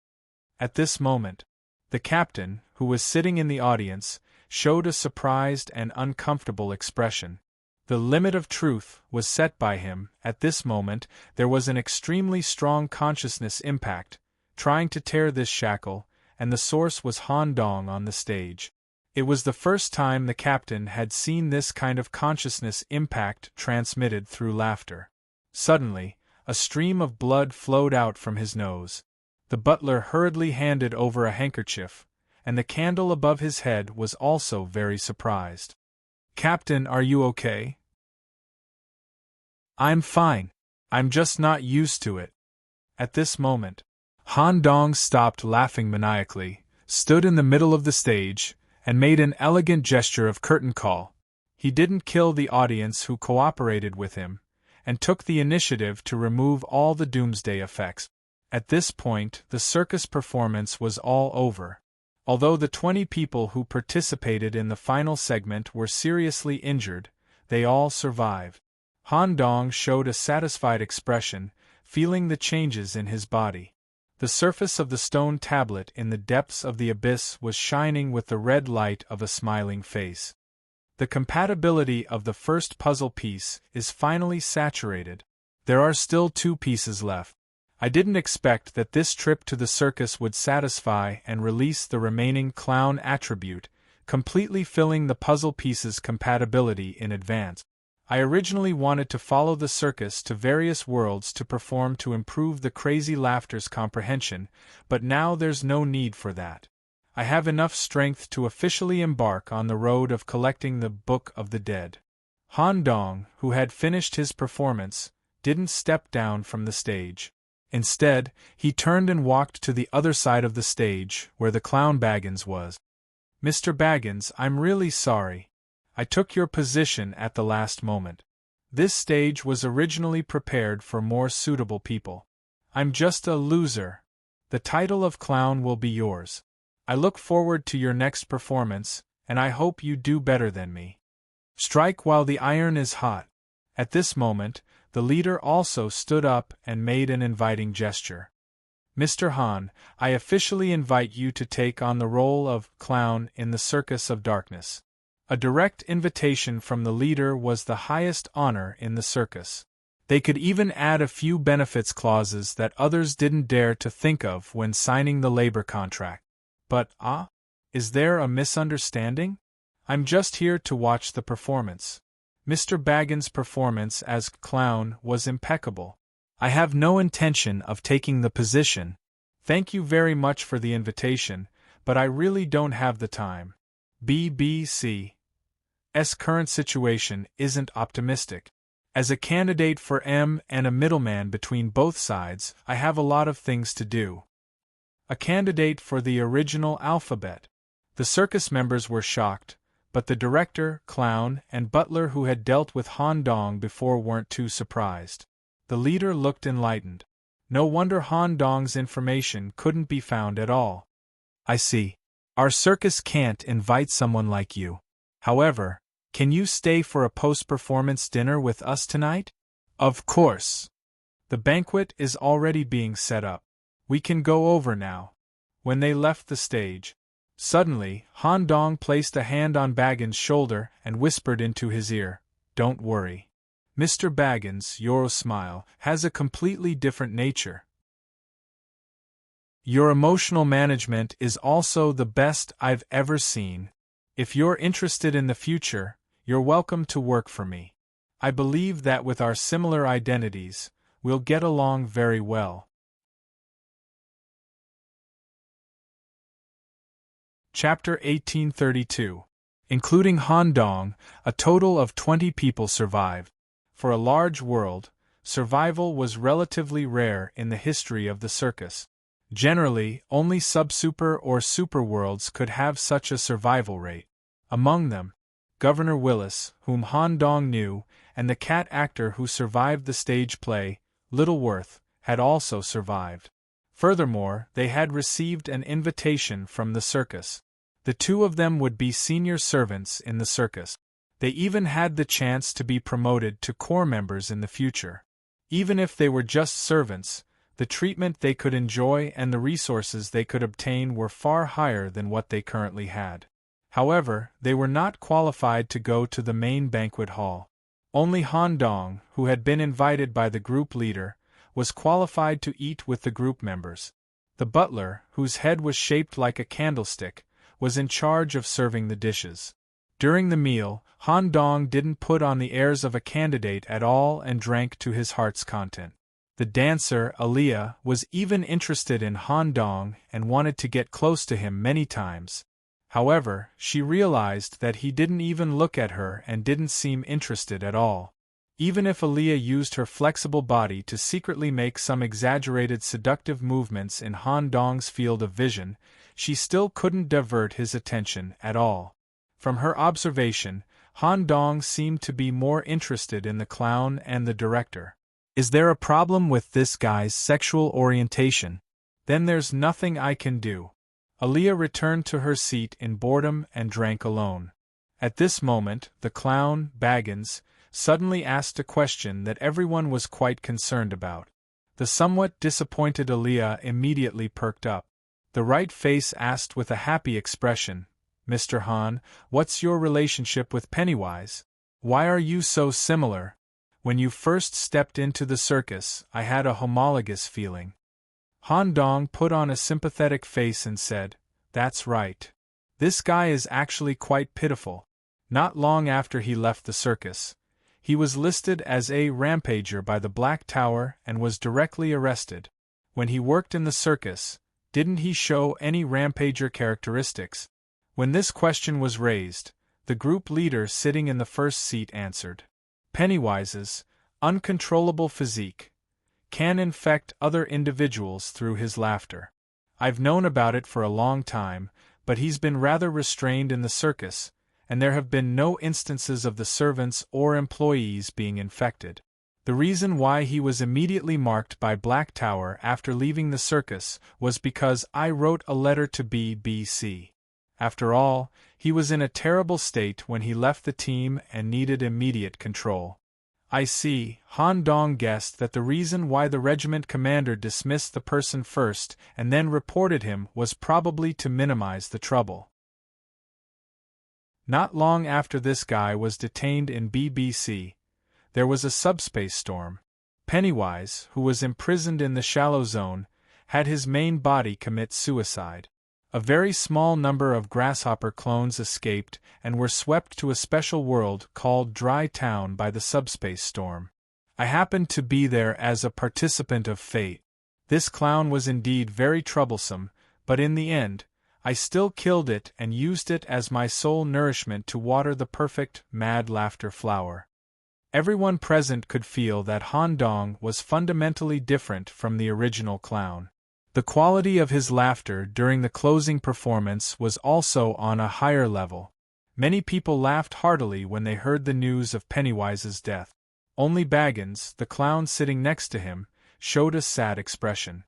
At this moment, the captain, who was sitting in the audience, showed a surprised and uncomfortable expression. The limit of truth was set by him. At this moment, there was an extremely strong consciousness impact, trying to tear this shackle, and the source was Han Dong on the stage. It was the first time the captain had seen this kind of consciousness impact transmitted through laughter. Suddenly, a stream of blood flowed out from his nose. The butler hurriedly handed over a handkerchief, and the candle above his head was also very surprised. "Captain, are you okay?" "I'm fine. I'm just not used to it." At this moment, Han Dong stopped laughing maniacally, stood in the middle of the stage, and made an elegant gesture of curtain call. He didn't kill the audience who cooperated with him, and took the initiative to remove all the doomsday effects. At this point, the circus performance was all over. Although the 20 people who participated in the final segment were seriously injured, they all survived. Han Dong showed a satisfied expression, feeling the changes in his body. The surface of the stone tablet in the depths of the abyss was shining with the red light of a smiling face. The compatibility of the first puzzle piece is finally saturated. There are still 2 pieces left. I didn't expect that this trip to the circus would satisfy and release the remaining clown attribute, completely filling the puzzle piece's compatibility in advance. I originally wanted to follow the circus to various worlds to perform to improve the crazy laughter's comprehension, but now there's no need for that. I have enough strength to officially embark on the road of collecting the Book of the Dead. Han Dong, who had finished his performance, didn't step down from the stage. Instead, he turned and walked to the other side of the stage, where the clown Baggins was. "Mr. Baggins, I'm really sorry. I took your position at the last moment. This stage was originally prepared for more suitable people. I'm just a loser. The title of clown will be yours. I look forward to your next performance, and I hope you do better than me. Strike while the iron is hot." At this moment, the leader also stood up and made an inviting gesture. "Mr. Han, I officially invite you to take on the role of clown in the Circus of Darkness." A direct invitation from the leader was the highest honor in the circus. They could even add a few benefits clauses that others didn't dare to think of when signing the labor contract. But, is there a misunderstanding? I'm just here to watch the performance. Mr. Baggins' performance as clown was impeccable. I have no intention of taking the position. Thank you very much for the invitation, but I really don't have the time. BBC's current situation isn't optimistic. As a candidate for M and a middleman between both sides, I have a lot of things to do. A candidate for the original alphabet. The circus members were shocked, but the director, clown, and butler who had dealt with Han Dong before weren't too surprised. The leader looked enlightened. No wonder Han Dong's information couldn't be found at all. "I see. Our circus can't invite someone like you. However, can you stay for a post-performance dinner with us tonight?" "Of course. The banquet is already being set up. We can go over now." When they left the stage, suddenly, Han Dong placed a hand on Baggins' shoulder and whispered into his ear, "Don't worry. Mr. Baggins, your smile has a completely different nature. Your emotional management is also the best I've ever seen. If you're interested in the future, you're welcome to work for me. I believe that with our similar identities, we'll get along very well." Chapter 1832. Including Han Dong, a total of 20 people survived. For a large world, survival was relatively rare in the history of the circus. Generally, only subsuper or superworlds could have such a survival rate. Among them, Governor Willis, whom Han Dong knew, and the cat actor who survived the stage play, Littleworth, had also survived. Furthermore, they had received an invitation from the circus. The 2 of them would be senior servants in the circus. They even had the chance to be promoted to corps members in the future. Even if they were just servants, the treatment they could enjoy and the resources they could obtain were far higher than what they currently had. However, they were not qualified to go to the main banquet hall. Only Han Dong, who had been invited by the group leader, was qualified to eat with the group members. The butler, whose head was shaped like a candlestick, was in charge of serving the dishes. During the meal, Han Dong didn't put on the airs of a candidate at all and drank to his heart's content. The dancer, Aaliyah, was even interested in Han Dong and wanted to get close to him many times. However, she realized that he didn't even look at her and didn't seem interested at all. Even if Aaliyah used her flexible body to secretly make some exaggerated seductive movements in Han Dong's field of vision, she still couldn't divert his attention at all. From her observation, Han Dong seemed to be more interested in the clown and the director. Is there a problem with this guy's sexual orientation? Then there's nothing I can do. Aaliyah returned to her seat in boredom and drank alone. At this moment, the clown, Baggins, suddenly asked a question that everyone was quite concerned about. The somewhat disappointed Aaliyah immediately perked up. The right face asked with a happy expression, "Mr. Han, what's your relationship with Pennywise? Why are you so similar? When you first stepped into the circus, I had a homologous feeling." Han Dong put on a sympathetic face and said, "That's right. This guy is actually quite pitiful. Not long after he left the circus, he was listed as a rampager by the Black Tower and was directly arrested. When he worked in the circus, didn't he show any rampager characteristics?" When this question was raised, the group leader sitting in the first seat answered, "Pennywise's uncontrollable physique can infect other individuals through his laughter. I've known about it for a long time, but he's been rather restrained in the circus, and there have been no instances of the servants or employees being infected. The reason why he was immediately marked by Black Tower after leaving the circus was because I wrote a letter to BBC. After all, he was in a terrible state when he left the team and needed immediate control." "I see." Han Dong guessed that the reason why the regiment commander dismissed the person first and then reported him was probably to minimize the trouble. Not long after this guy was detained in BBC, there was a subspace storm. Pennywise, who was imprisoned in the shallow zone, had his main body commit suicide. A very small number of grasshopper clones escaped and were swept to a special world called Dry Town by the subspace storm. I happened to be there as a participant of fate. This clown was indeed very troublesome, but in the end, I still killed it and used it as my sole nourishment to water the perfect, mad laughter flower. Everyone present could feel that Han Dong was fundamentally different from the original clown. The quality of his laughter during the closing performance was also on a higher level. Many people laughed heartily when they heard the news of Pennywise's death. Only Baggins, the clown sitting next to him, showed a sad expression.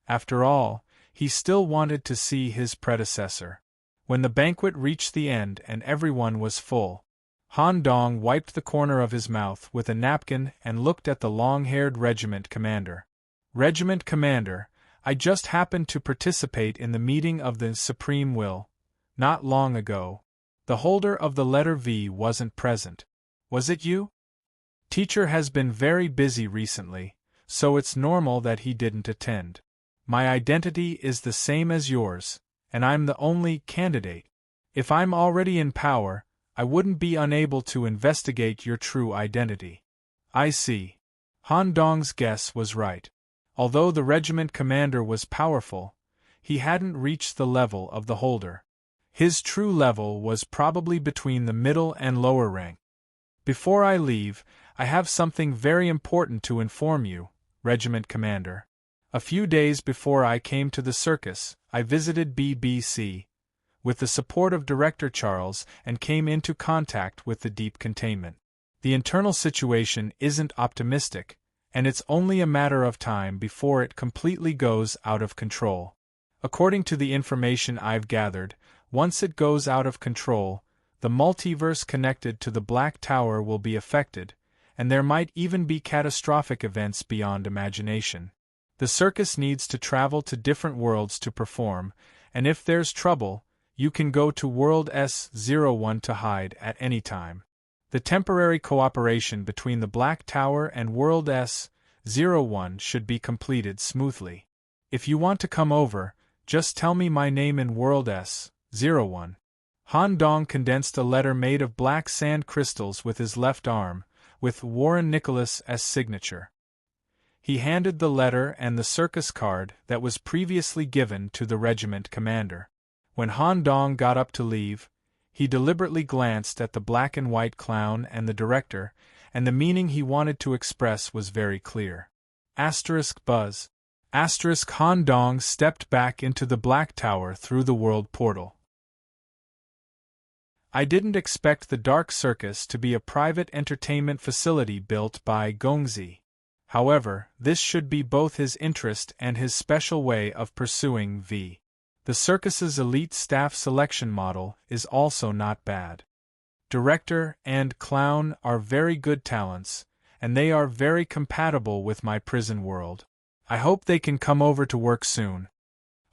After all, he still wanted to see his predecessor. When the banquet reached the end and everyone was full, Han Dong wiped the corner of his mouth with a napkin and looked at the long-haired regiment commander. "Regiment commander, I just happened to participate in the meeting of the Supreme Will, not long ago. The holder of the letter V wasn't present. Was it you? Teacher has been very busy recently, so it's normal that he didn't attend. My identity is the same as yours, and I'm the only candidate. If I'm already in power, I wouldn't be unable to investigate your true identity." "I see." Han Dong's guess was right. Although the regiment commander was powerful, he hadn't reached the level of the holder. His true level was probably between the middle and lower rank. "Before I leave, I have something very important to inform you, regiment commander. A few days before I came to the circus, I visited BBC, with the support of Director Charles, and came into contact with the deep containment. The internal situation isn't optimistic, and it's only a matter of time before it completely goes out of control. According to the information I've gathered, once it goes out of control, the multiverse connected to the Black Tower will be affected, and there might even be catastrophic events beyond imagination. The circus needs to travel to different worlds to perform, and if there's trouble, you can go to World S01 to hide at any time. The temporary cooperation between the Black Tower and World S01 should be completed smoothly. If you want to come over, just tell me my name in World S01. Han Dong condensed a letter made of black sand crystals with his left arm, with Warren Nicholas' signature. He handed the letter and the circus card that was previously given to the regiment commander. When Han Dong got up to leave, he deliberately glanced at the black and white clown and the director, and the meaning he wanted to express was very clear. Buzz. Han Dong stepped back into the Black Tower through the world portal. I didn't expect the Dark Circus to be a private entertainment facility built by Gongzi. However, this should be both his interest and his special way of pursuing V. The circus's elite staff selection model is also not bad. Director and clown are very good talents, and they are very compatible with my prison world. I hope they can come over to work soon.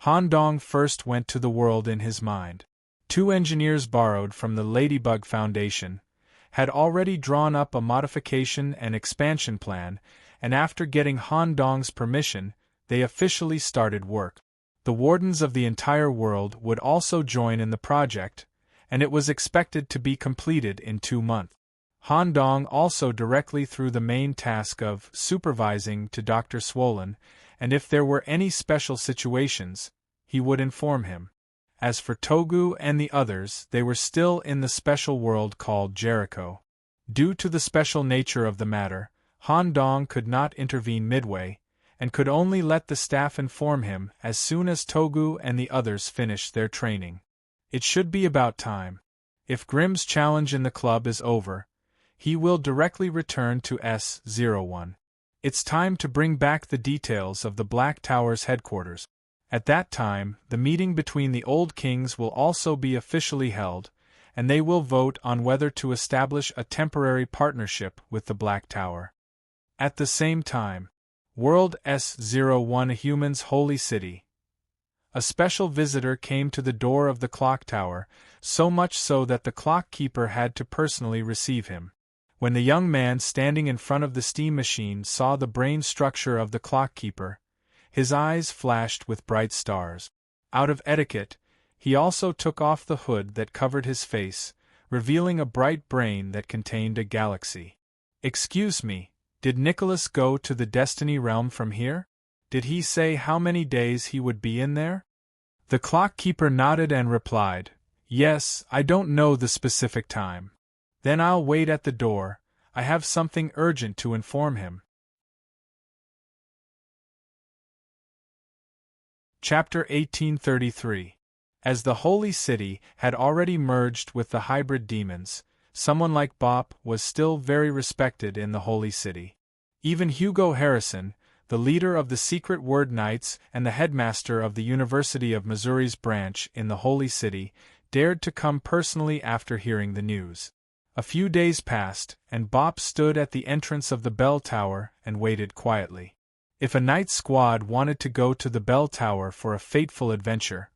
Han Dong first went to the world in his mind. 2 engineers borrowed from the Ladybug Foundation had already drawn up a modification and expansion plan, and after getting Han Dong's permission, they officially started work. The wardens of the entire world would also join in the project, and it was expected to be completed in 2 months. Han Dong also directly threw the main task of supervising to Dr. Swollen, and if there were any special situations, he would inform him. As for Togu and the others, they were still in the special world called Jericho. Due to the special nature of the matter, Han Dong could not intervene midway, and could only let the staff inform him as soon as Togu and the others finished their training. It should be about time. If Grimm's challenge in the club is over, he will directly return to S01. It's time to bring back the details of the Black Tower's headquarters. At that time, the meeting between the old kings will also be officially held, and they will vote on whether to establish a temporary partnership with the Black Tower. At the same time, World S01 Human's Holy City. A special visitor came to the door of the clock tower, so much so that the clock keeper had to personally receive him. When the young man standing in front of the steam machine saw the brain structure of the clock keeper, his eyes flashed with bright stars. Out of etiquette, he also took off the hood that covered his face, revealing a bright brain that contained a galaxy. "Excuse me, did Nicholas go to the Destiny Realm from here? Did he say how many days he would be in there?" The clock keeper nodded and replied, "Yes, I don't know the specific time." "Then I'll wait at the door, I have something urgent to inform him." Chapter 1833. As the Holy City had already merged with the hybrid demons, someone like Bop was still very respected in the Holy City. Even Hugo Harrison, the leader of the Secret Word Knights and the headmaster of the University of Missouri's branch in the Holy City, dared to come personally after hearing the news. A few days passed, and Bop stood at the entrance of the bell tower and waited quietly. If a knight squad wanted to go to the bell tower for a fateful adventure,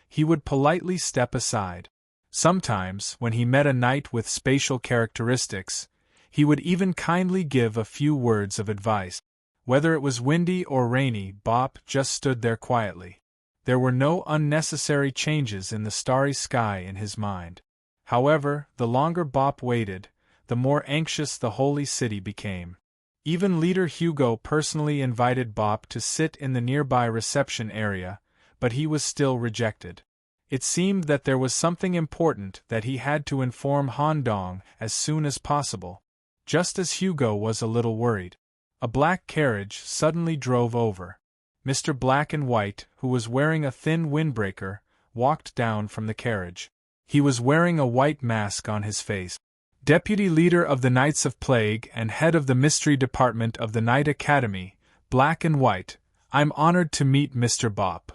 he would politely step aside. Sometimes, when he met a knight with spatial characteristics, he would even kindly give a few words of advice. Whether it was windy or rainy, Bop just stood there quietly. There were no unnecessary changes in the starry sky in his mind. However, the longer Bop waited, the more anxious the Holy City became. Even Leader Hugo personally invited Bop to sit in the nearby reception area, but he was still rejected. It seemed that there was something important that he had to inform Han Dong as soon as possible. Just as Hugo was a little worried, a black carriage suddenly drove over. Mr. Black and White, who was wearing a thin windbreaker, walked down from the carriage. He was wearing a white mask on his face. Deputy Leader of the Knights of Plague and head of the Mystery Department of the Knight Academy, Black and White, I'm honored to meet Mr. Bop.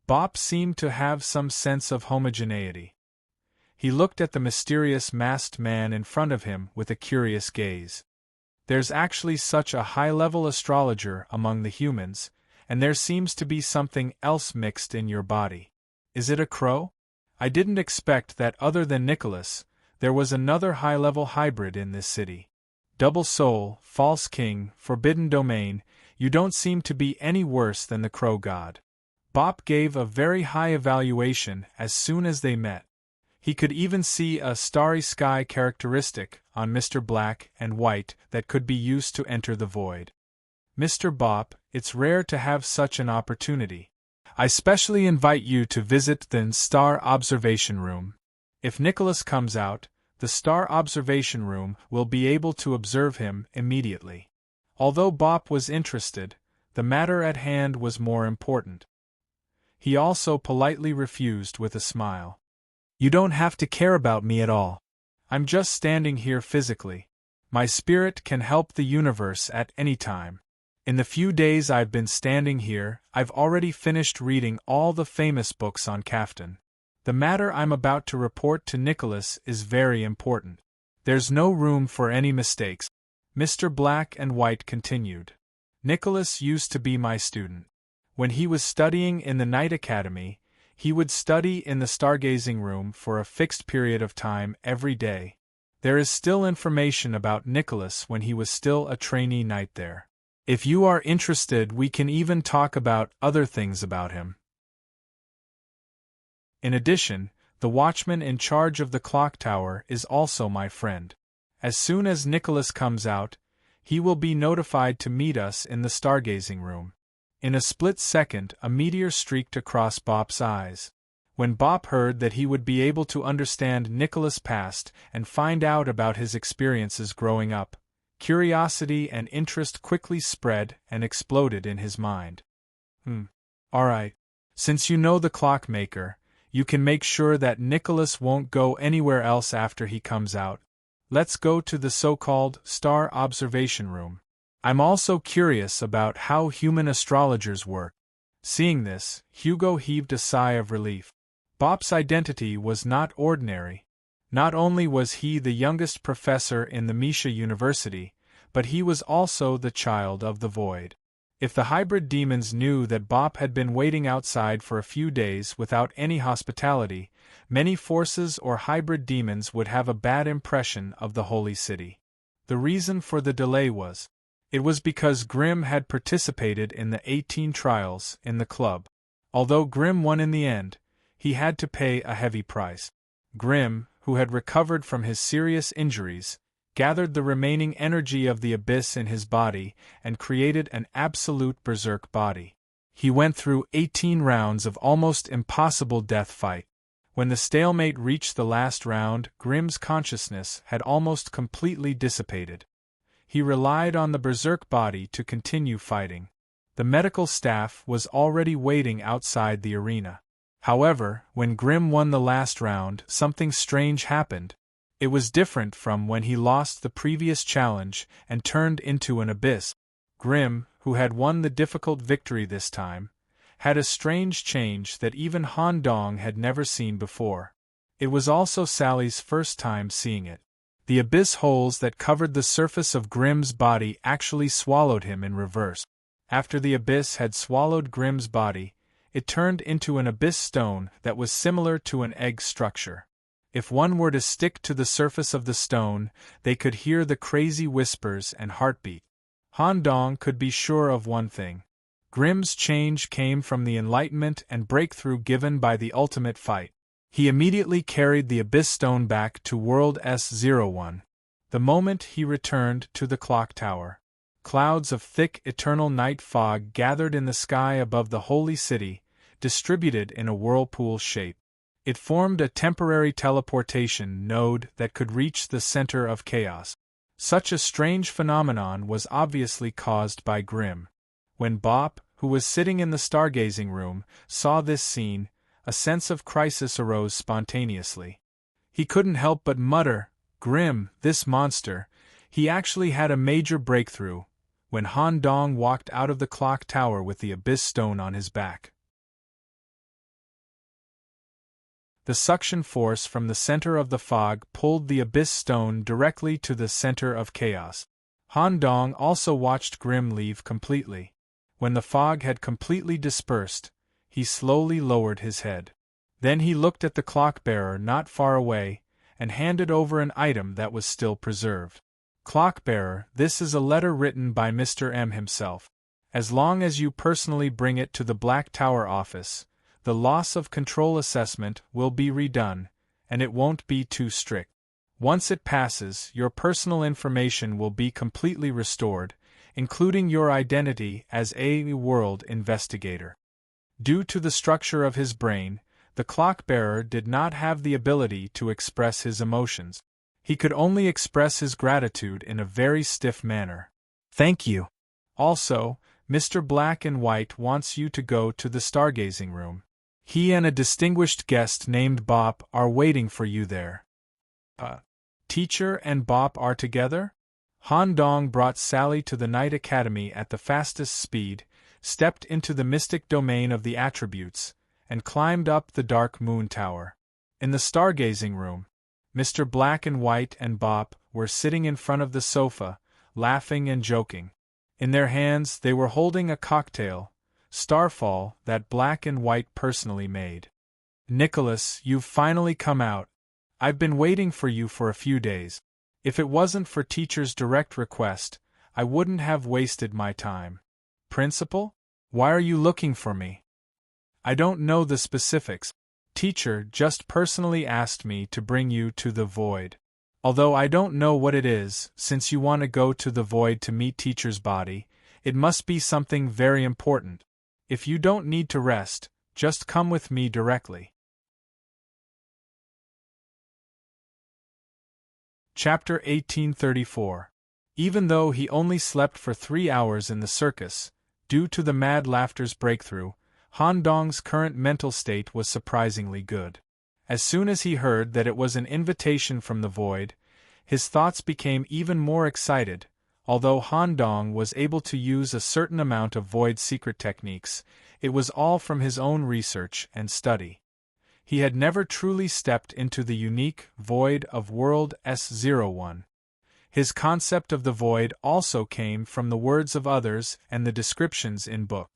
Bop seemed to have some sense of homogeneity. He looked at the mysterious masked man in front of him with a curious gaze. There's actually such a high-level astrologer among the humans, and there seems to be something else mixed in your body. Is it a crow? I didn't expect that other than Nicholas, there was another high-level hybrid in this city. Double soul, false king, forbidden domain, you don't seem to be any worse than the crow god. Bop gave a very high evaluation as soon as they met. He could even see a starry sky characteristic on Mr. Black and White that could be used to enter the void. Mr. Bop, it's rare to have such an opportunity. I specially invite you to visit the Star Observation Room. If Nicholas comes out, the Star Observation Room will be able to observe him immediately. Although Bop was interested, the matter at hand was more important. He also politely refused with a smile. You don't have to care about me at all. I'm just standing here physically. My spirit can help the universe at any time. In the few days I've been standing here, I've already finished reading all the famous books on Kaftan. The matter I'm about to report to Nicholas is very important. There's no room for any mistakes, Mr. Black and White continued. Nicholas used to be my student. When he was studying in the Night Academy, he would study in the stargazing room for a fixed period of time every day. There is still information about Nicholas when he was still a trainee knight there. If you are interested, we can even talk about other things about him. In addition, the watchman in charge of the clock tower is also my friend. As soon as Nicholas comes out, he will be notified to meet us in the stargazing room. In a split second, a meteor streaked across Bop's eyes. When Bop heard that he would be able to understand Nicholas' past and find out about his experiences growing up, curiosity and interest quickly spread and exploded in his mind. Alright. Since you know the clockmaker, you can make sure that Nicholas won't go anywhere else after he comes out. Let's go to the so-called Star Observation Room. I'm also curious about how human astrologers work. Seeing this, Hugo heaved a sigh of relief. Bop's identity was not ordinary. Not only was he the youngest professor in the Misha University, but he was also the child of the void. If the hybrid demons knew that Bop had been waiting outside for a few days without any hospitality, many forces or hybrid demons would have a bad impression of the Holy City. The reason for the delay was, it was because Grimm had participated in the 18 trials in the club. Although Grimm won in the end, he had to pay a heavy price. Grimm, who had recovered from his serious injuries, gathered the remaining energy of the abyss in his body and created an absolute berserk body. He went through 18 rounds of almost impossible death fight. When the stalemate reached the last round, Grimm's consciousness had almost completely dissipated. He relied on the berserk body to continue fighting. The medical staff was already waiting outside the arena. However, when Grimm won the last round, something strange happened. It was different from when he lost the previous challenge and turned into an abyss. Grimm, who had won the difficult victory this time, had a strange change that even Han Dong had never seen before. It was also Sally's first time seeing it. The abyss holes that covered the surface of Grimm's body actually swallowed him in reverse. After the abyss had swallowed Grimm's body, it turned into an abyss stone that was similar to an egg structure. If one were to stick to the surface of the stone, they could hear the crazy whispers and heartbeat. Han Dong could be sure of one thing. Grimm's change came from the enlightenment and breakthrough given by the ultimate fight. He immediately carried the abyss stone back to World S01. The moment he returned to the clock tower, clouds of thick eternal night fog gathered in the sky above the holy city, distributed in a whirlpool shape. It formed a temporary teleportation node that could reach the center of chaos. Such a strange phenomenon was obviously caused by Grimm. When Bop, who was sitting in the stargazing room, saw this scene, a sense of crisis arose spontaneously. He couldn't help but mutter, "Grimm, this monster." He actually had a major breakthrough when Han Dong walked out of the clock tower with the abyss stone on his back. The suction force from the center of the fog pulled the abyss stone directly to the center of chaos. Han Dong also watched Grimm leave completely. When the fog had completely dispersed, he slowly lowered his head. Then he looked at the clock-bearer not far away, and handed over an item that was still preserved. "Clock-bearer, this is a letter written by Mr. M himself. As long as you personally bring it to the Black Tower office, the loss of control assessment will be redone, and it won't be too strict. Once it passes, your personal information will be completely restored, including your identity as a world investigator. Due to the structure of his brain, the clock-bearer did not have the ability to express his emotions. He could only express his gratitude in a very stiff manner. Thank you. Also, Mr. Black and White wants you to go to the stargazing room. He and a distinguished guest named Bop are waiting for you there. Teacher and Bop are together? Han Dong brought Sally to the Night Academy at the fastest speed, stepped into the mystic domain of the attributes, and climbed up the dark moon tower. In the stargazing room, Mr. Black and White and Bop were sitting in front of the sofa, laughing and joking. In their hands they were holding a cocktail, Starfall, that Black and White personally made. Nicholas, you've finally come out. I've been waiting for you for a few days. If it wasn't for Teacher's direct request, I wouldn't have wasted my time. Principal? Why are you looking for me? I don't know the specifics. Teacher just personally asked me to bring you to the void. Although I don't know what it is, since you want to go to the void to meet Teacher's body, it must be something very important. If you don't need to rest, just come with me directly. Chapter 1834. Even though he only slept for 3 hours in the circus, due to the mad laughter's breakthrough, Han Dong's current mental state was surprisingly good. As soon as he heard that it was an invitation from the void, his thoughts became even more excited. Although Han Dong was able to use a certain amount of void secret techniques, it was all from his own research and study. He had never truly stepped into the unique void of World S01. His concept of the void also came from the words of others and the descriptions in book.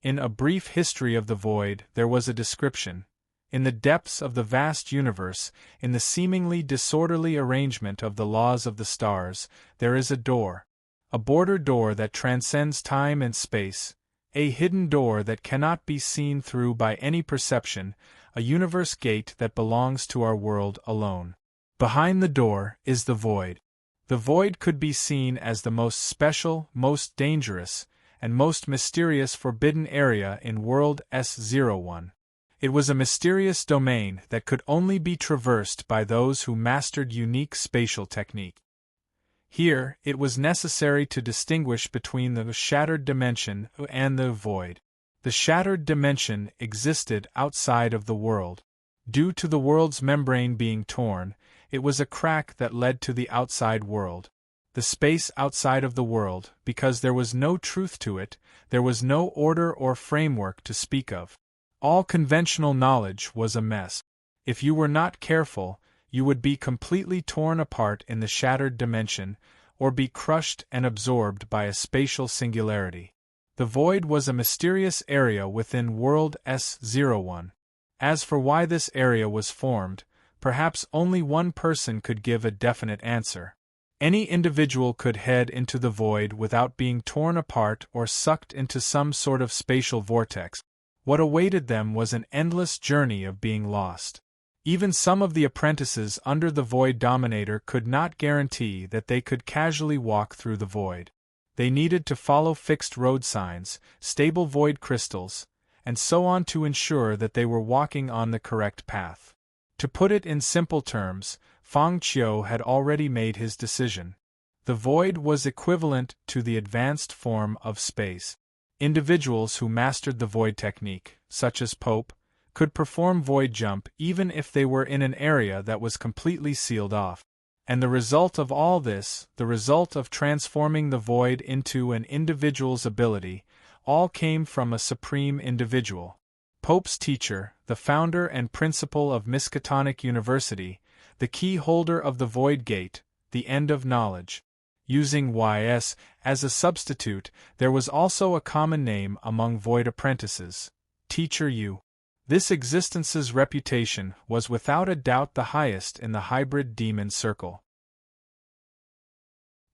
In A Brief History of the Void there was a description. In the depths of the vast universe, in the seemingly disorderly arrangement of the laws of the stars, there is a door. A border door that transcends time and space, a hidden door that cannot be seen through by any perception, a universe gate that belongs to our world alone. Behind the door is the void. The void could be seen as the most special, most dangerous, and most mysterious forbidden area in World S01. It was a mysterious domain that could only be traversed by those who mastered unique spatial technique. Here, it was necessary to distinguish between the shattered dimension and the void. The shattered dimension existed outside of the world. Due to the world's membrane being torn, it was a crack that led to the outside world. The space outside of the world, because there was no truth to it, there was no order or framework to speak of. All conventional knowledge was a mess. If you were not careful, you would be completely torn apart in the shattered dimension, or be crushed and absorbed by a spatial singularity. The void was a mysterious area within World S01. As for why this area was formed, perhaps only one person could give a definite answer. Any individual could head into the void without being torn apart or sucked into some sort of spatial vortex. What awaited them was an endless journey of being lost. Even some of the apprentices under the Void Dominator could not guarantee that they could casually walk through the void. They needed to follow fixed road signs, stable void crystals, and so on to ensure that they were walking on the correct path. To put it in simple terms, Fang Qiu had already made his decision. The void was equivalent to the advanced form of space. Individuals who mastered the void technique, such as Pope, could perform void jump even if they were in an area that was completely sealed off. And the result of all this, the result of transforming the void into an individual's ability, all came from a supreme individual. Pope's teacher, the founder and principal of Miskatonic University, the key holder of the Void Gate, the end of knowledge. Using YS as a substitute, there was also a common name among Void apprentices, Teacher Yu. This existence's reputation was without a doubt the highest in the hybrid demon circle.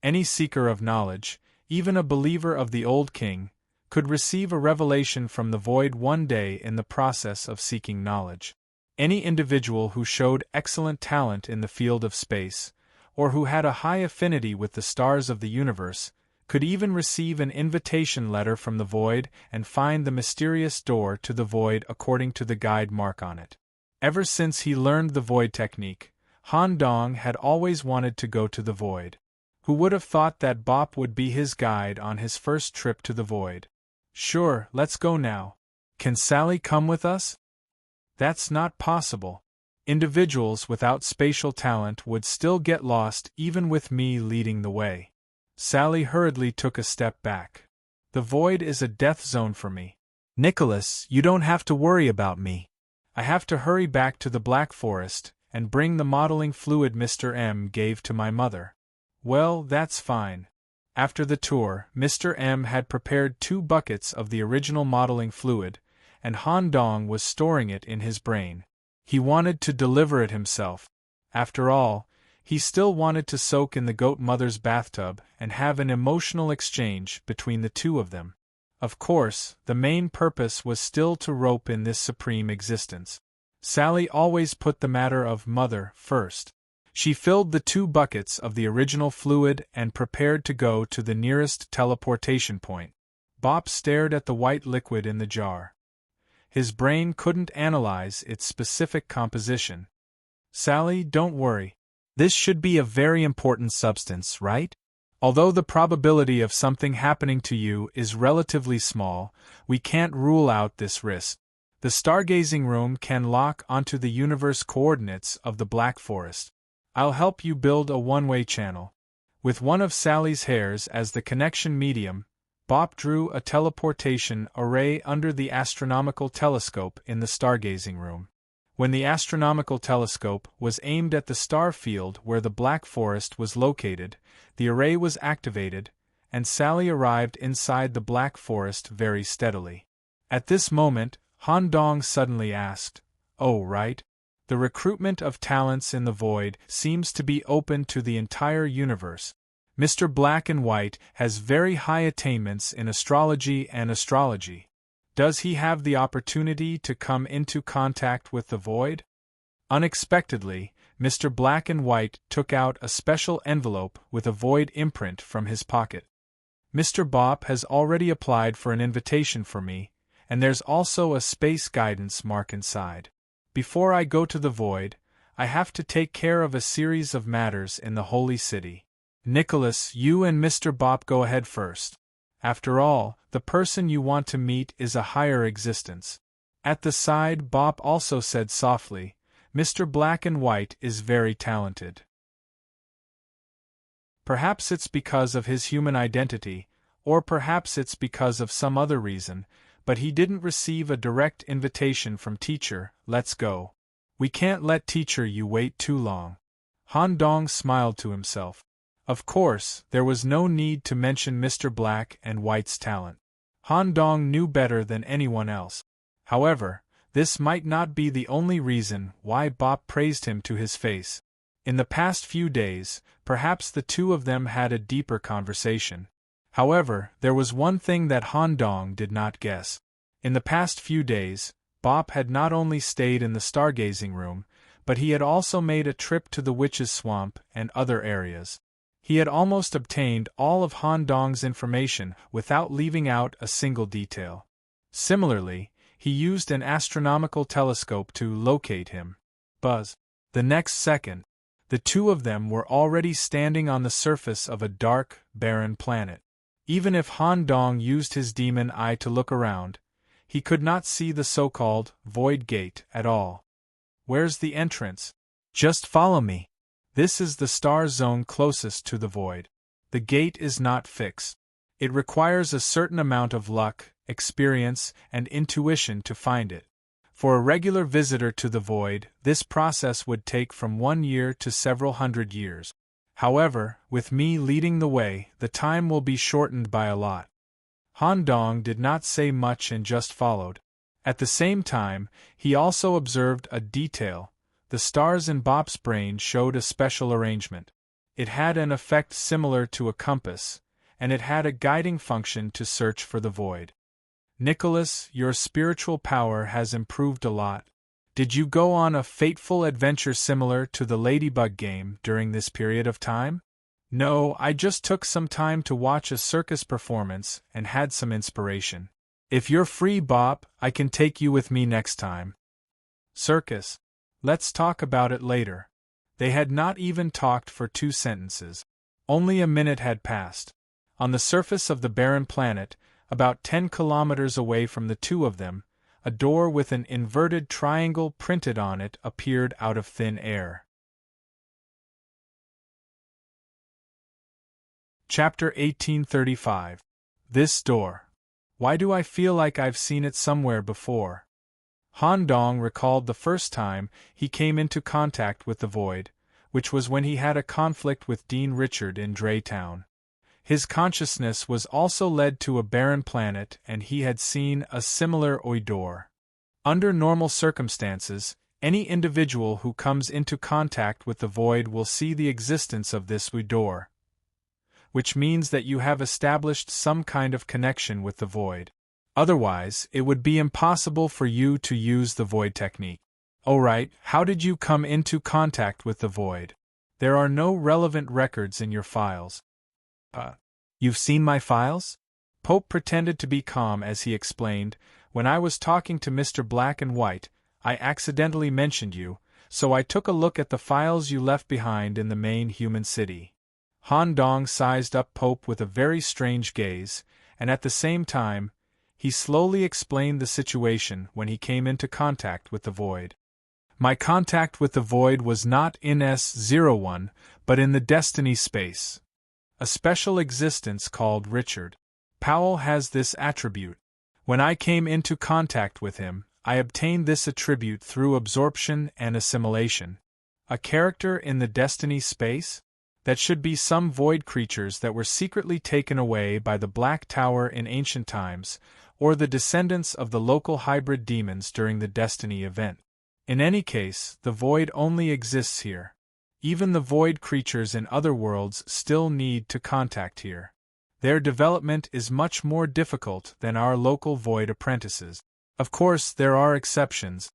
Any seeker of knowledge, even a believer of the Old King, could receive a revelation from the void one day in the process of seeking knowledge. Any individual who showed excellent talent in the field of space, or who had a high affinity with the stars of the universe, could even receive an invitation letter from the void and find the mysterious door to the void according to the guide mark on it. Ever since he learned the void technique, Han Dong had always wanted to go to the void. Who would have thought that Bop would be his guide on his first trip to the void? Sure, let's go now. Can Sally come with us? That's not possible. Individuals without spatial talent would still get lost even with me leading the way. Sally hurriedly took a step back. The void is a death zone for me. Nicholas, you don't have to worry about me. I have to hurry back to the Black Forest and bring the modeling fluid Mr. M gave to my mother. Well, that's fine. After the tour, Mr. M had prepared 2 buckets of the original modeling fluid, and Han Dong was storing it in his brain. He wanted to deliver it himself. After all, he still wanted to soak in the goat mother's bathtub and have an emotional exchange between the two of them. Of course, the main purpose was still to rope in this supreme existence. Sally always put the matter of mother first. She filled the 2 buckets of the original fluid and prepared to go to the nearest teleportation point. Bop stared at the white liquid in the jar. His brain couldn't analyze its specific composition. Sally, don't worry. This should be a very important substance, right? Although the probability of something happening to you is relatively small, we can't rule out this risk. The stargazing room can lock onto the universe coordinates of the Black Forest. I'll help you build a one-way channel. With one of Sally's hairs as the connection medium, Bop drew a teleportation array under the astronomical telescope in the stargazing room. When the astronomical telescope was aimed at the star field where the Black Forest was located, the array was activated, and Sally arrived inside the Black Forest very steadily. At this moment, Han Dong suddenly asked, "Oh, right? The recruitment of talents in the void seems to be open to the entire universe. Mr. Black and White has very high attainments in astrology and astrology. Does he have the opportunity to come into contact with the void?" Unexpectedly, Mr. Black and White took out a special envelope with a void imprint from his pocket. "Mr. Bop has already applied for an invitation for me, and there's also a space guidance mark inside. Before I go to the void, I have to take care of a series of matters in the Holy City. Nicholas, you and Mr. Bop go ahead first. After all, the person you want to meet is a higher existence." At the side, Bop also said softly, "Mr. Black and White is very talented. Perhaps it's because of his human identity, or perhaps it's because of some other reason, but he didn't receive a direct invitation from teacher. Let's go. We can't let teacher you wait too long." Han Dong smiled to himself. Of course, there was no need to mention Mr. Black and White's talent. Han Dong knew better than anyone else. However, this might not be the only reason why Bop praised him to his face. In the past few days, perhaps the two of them had a deeper conversation. However, there was one thing that Han Dong did not guess. In the past few days, Bop had not only stayed in the stargazing room, but he had also made a trip to the Witch's Swamp and other areas. He had almost obtained all of Han Dong's information without leaving out a single detail. Similarly, he used an astronomical telescope to locate him. Buzz. The next second, the two of them were already standing on the surface of a dark, barren planet. Even if Han Dong used his demon eye to look around, he could not see the so-called Void Gate at all. "Where's the entrance?" "Just follow me. This is the star zone closest to the void. The gate is not fixed. It requires a certain amount of luck, experience, and intuition to find it. For a regular visitor to the void, this process would take from 1 year to several hundred years. However, with me leading the way, the time will be shortened by a lot." Han Dong did not say much and just followed. At the same time, he also observed a detail. The stars in Bop's brain showed a special arrangement. It had an effect similar to a compass, and it had a guiding function to search for the void. "Nicholas, your spiritual power has improved a lot. Did you go on a fateful adventure similar to the Ladybug game during this period of time? No, I just took some time to watch a circus performance and had some inspiration. If you're free, Bob, I can take you with me next time. Circus. Let's talk about it later. They had not even talked for 2 sentences. Only a minute had passed. On the surface of the barren planet, about 10 kilometers away from the two of them, a door with an inverted triangle printed on it appeared out of thin air. Chapter 1835. This door. Why do I feel like I've seen it somewhere before? Han Dong recalled the first time he came into contact with the void, which was when he had a conflict with Dean Richard in Draytown. His consciousness was also led to a barren planet and he had seen a similar door. Under normal circumstances, any individual who comes into contact with the void will see the existence of this door, which means that you have established some kind of connection with the void. Otherwise, it would be impossible for you to use the void technique. Alright, how did you come into contact with the void? There are no relevant records in your files. You've seen my files? Pope pretended to be calm as he explained, when I was talking to Mr. Black and White, I accidentally mentioned you, so I took a look at the files you left behind in the main human city. Han Dong sized up Pope with a very strange gaze, and at the same time, he slowly explained the situation when he came into contact with the void. My contact with the void was not in S01, but in the destiny space. A special existence called Richard. Powell has this attribute. When I came into contact with him, I obtained this attribute through absorption and assimilation. A character in the destiny space? That should be some void creatures that were secretly taken away by the Black Tower in ancient times, or the descendants of the local hybrid demons during the Destiny event. In any case, the void only exists here. Even the void creatures in other worlds still need to contact here. Their development is much more difficult than our local void apprentices. Of course, there are exceptions.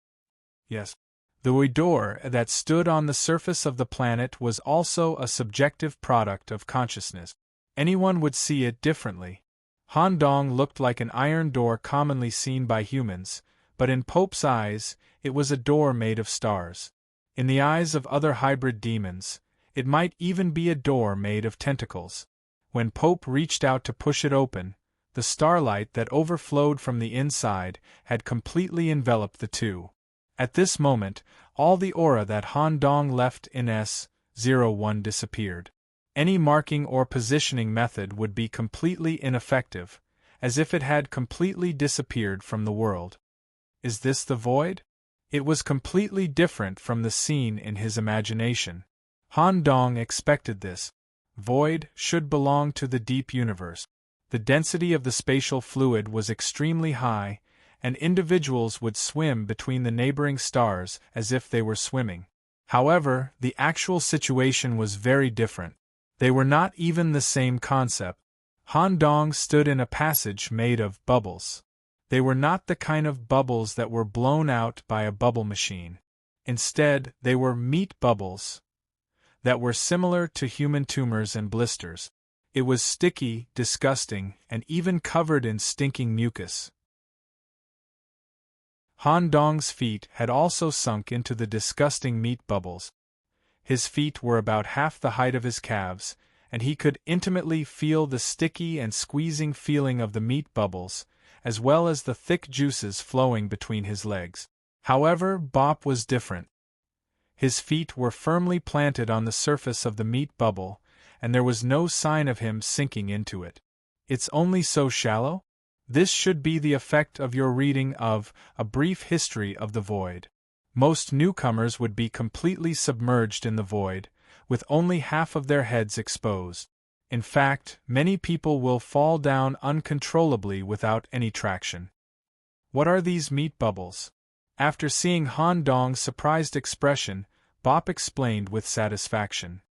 Yes. The door that stood on the surface of the planet was also a subjective product of consciousness. Anyone would see it differently. Han Dong looked like an iron door commonly seen by humans, but in Pope's eyes, it was a door made of stars. In the eyes of other hybrid demons, it might even be a door made of tentacles. When Pope reached out to push it open, the starlight that overflowed from the inside had completely enveloped the two. At this moment, all the aura that Han Dong left in S01 disappeared. Any marking or positioning method would be completely ineffective, as if it had completely disappeared from the world. Is this the void? It was completely different from the scene in his imagination. Han Dong expected this. Void should belong to the deep universe. The density of the spatial fluid was extremely high, and individuals would swim between the neighboring stars as if they were swimming. However, the actual situation was very different. They were not even the same concept. Han Dong stood in a passage made of bubbles. They were not the kind of bubbles that were blown out by a bubble machine. Instead, they were meat bubbles that were similar to human tumors and blisters. It was sticky, disgusting, and even covered in stinking mucus. Han Dong's feet had also sunk into the disgusting meat bubbles. His feet were about half the height of his calves, and he could intimately feel the sticky and squeezing feeling of the meat bubbles, as well as the thick juices flowing between his legs. However, Bop was different. His feet were firmly planted on the surface of the meat bubble, and there was no sign of him sinking into it. It's only so shallow? This should be the effect of your reading of A Brief History of the Void. Most newcomers would be completely submerged in the void, with only half of their heads exposed. In fact, many people will fall down uncontrollably without any traction. What are these meat bubbles? After seeing Han Dong's surprised expression, Bop explained with satisfaction.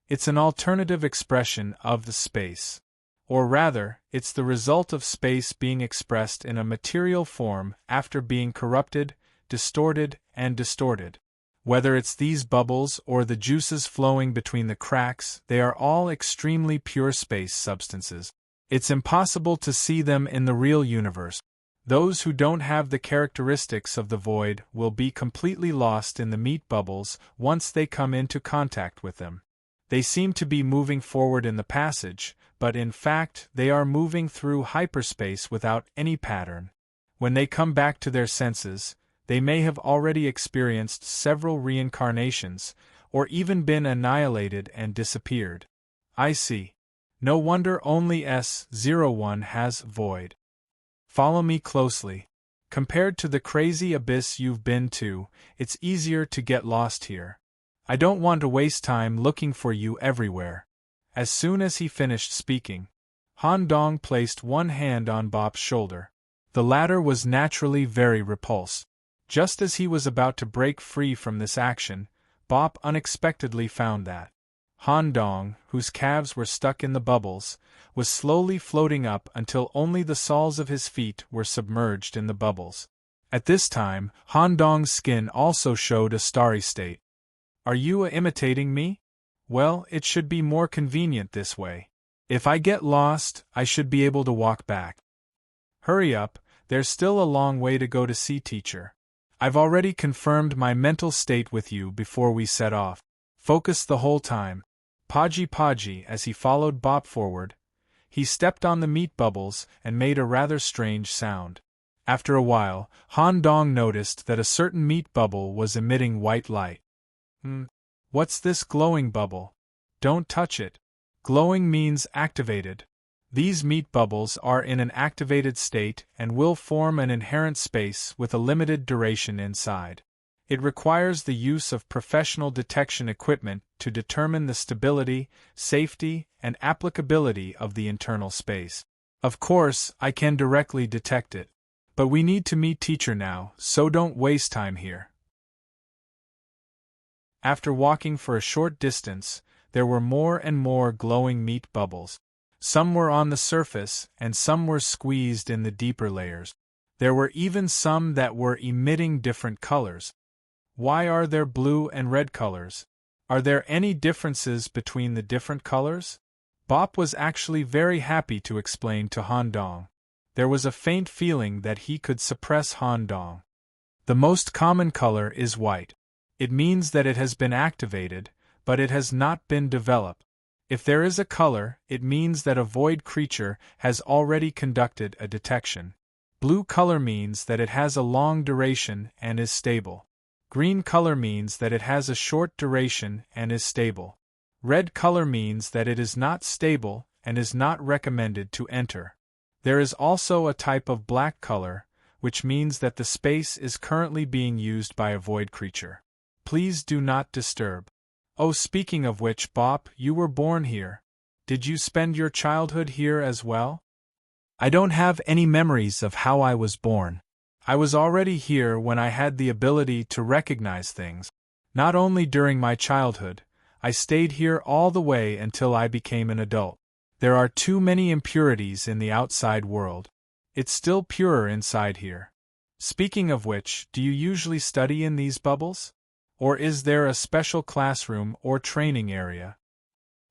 It's an alternative expression of the space. Or rather, it's the result of space being expressed in a material form after being corrupted, distorted and distorted. Whether it's these bubbles or the juices flowing between the cracks, they are all extremely pure space substances. It's impossible to see them in the real universe. Those who don't have the characteristics of the void will be completely lost in the meat bubbles once they come into contact with them. They seem to be moving forward in the passage, but in fact they are moving through hyperspace without any pattern. When they come back to their senses, they may have already experienced several reincarnations, or even been annihilated and disappeared. I see. No wonder only S01 has void. Follow me closely. Compared to the crazy abyss you've been to, it's easier to get lost here. I don't want to waste time looking for you everywhere. As soon as he finished speaking, Han Dong placed one hand on Bop's shoulder. The latter was naturally very repulsed. Just as he was about to break free from this action, Bop unexpectedly found that Han Dong, whose calves were stuck in the bubbles, was slowly floating up until only the soles of his feet were submerged in the bubbles. At this time, Han Dong's skin also showed a starry state. Are you imitating me? Well, it should be more convenient this way. If I get lost, I should be able to walk back. Hurry up, there's still a long way to go to see teacher. I've already confirmed my mental state with you before we set off. Focus the whole time. Podgy, as he followed Bop forward, he stepped on the meat bubbles and made a rather strange sound. After a while, Han Dong noticed that a certain meat bubble was emitting white light. What's this glowing bubble? Don't touch it. Glowing means activated. These meat bubbles are in an activated state and will form an inherent space with a limited duration inside. It requires the use of professional detection equipment to determine the stability, safety, and applicability of the internal space. Of course, I can directly detect it. But we need to meet teacher now, so don't waste time here. After walking for a short distance, there were more and more glowing meat bubbles. Some were on the surface, and some were squeezed in the deeper layers. There were even some that were emitting different colors. Why are there blue and red colors? Are there any differences between the different colors? Bop was actually very happy to explain to Han Dong. There was a faint feeling that he could suppress Han Dong. The most common color is white. It means that it has been activated, but it has not been developed. If there is a color, it means that a void creature has already conducted a detection. Blue color means that it has a long duration and is stable. Green color means that it has a short duration and is stable. Red color means that it is not stable and is not recommended to enter. There is also a type of black color, which means that the space is currently being used by a void creature. Please do not disturb. Oh, speaking of which, Bop, you were born here. Did you spend your childhood here as well? I don't have any memories of how I was born. I was already here when I had the ability to recognize things. Not only during my childhood, I stayed here all the way until I became an adult. There are too many impurities in the outside world. It's still purer inside here. Speaking of which, do you usually study in these bubbles? Or is there a special classroom or training area?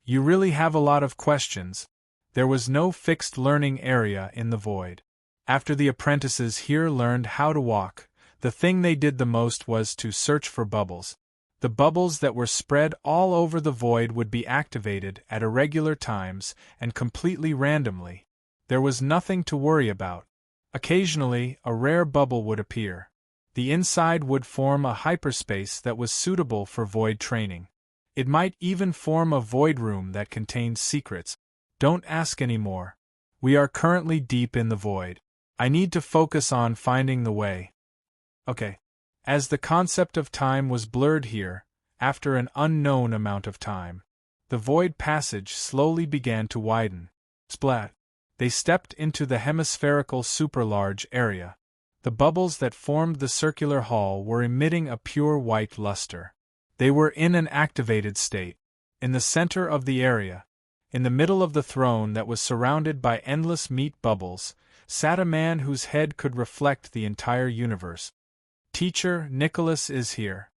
You really have a lot of questions. There was no fixed learning area in the void. After the apprentices here learned how to walk, the thing they did the most was to search for bubbles. The bubbles that were spread all over the void would be activated at irregular times and completely randomly. There was nothing to worry about. Occasionally, a rare bubble would appear. The inside would form a hyperspace that was suitable for void training. It might even form a void room that contained secrets. Don't ask any more. We are currently deep in the void. I need to focus on finding the way. Okay. As the concept of time was blurred here, after an unknown amount of time, the void passage slowly began to widen. Splat. They stepped into the hemispherical superlarge area. The bubbles that formed the circular hall were emitting a pure white luster. They were in an activated state. In the center of the area, in the middle of the throne that was surrounded by endless meat bubbles, sat a man whose head could reflect the entire universe. Teacher, Nicholas is here.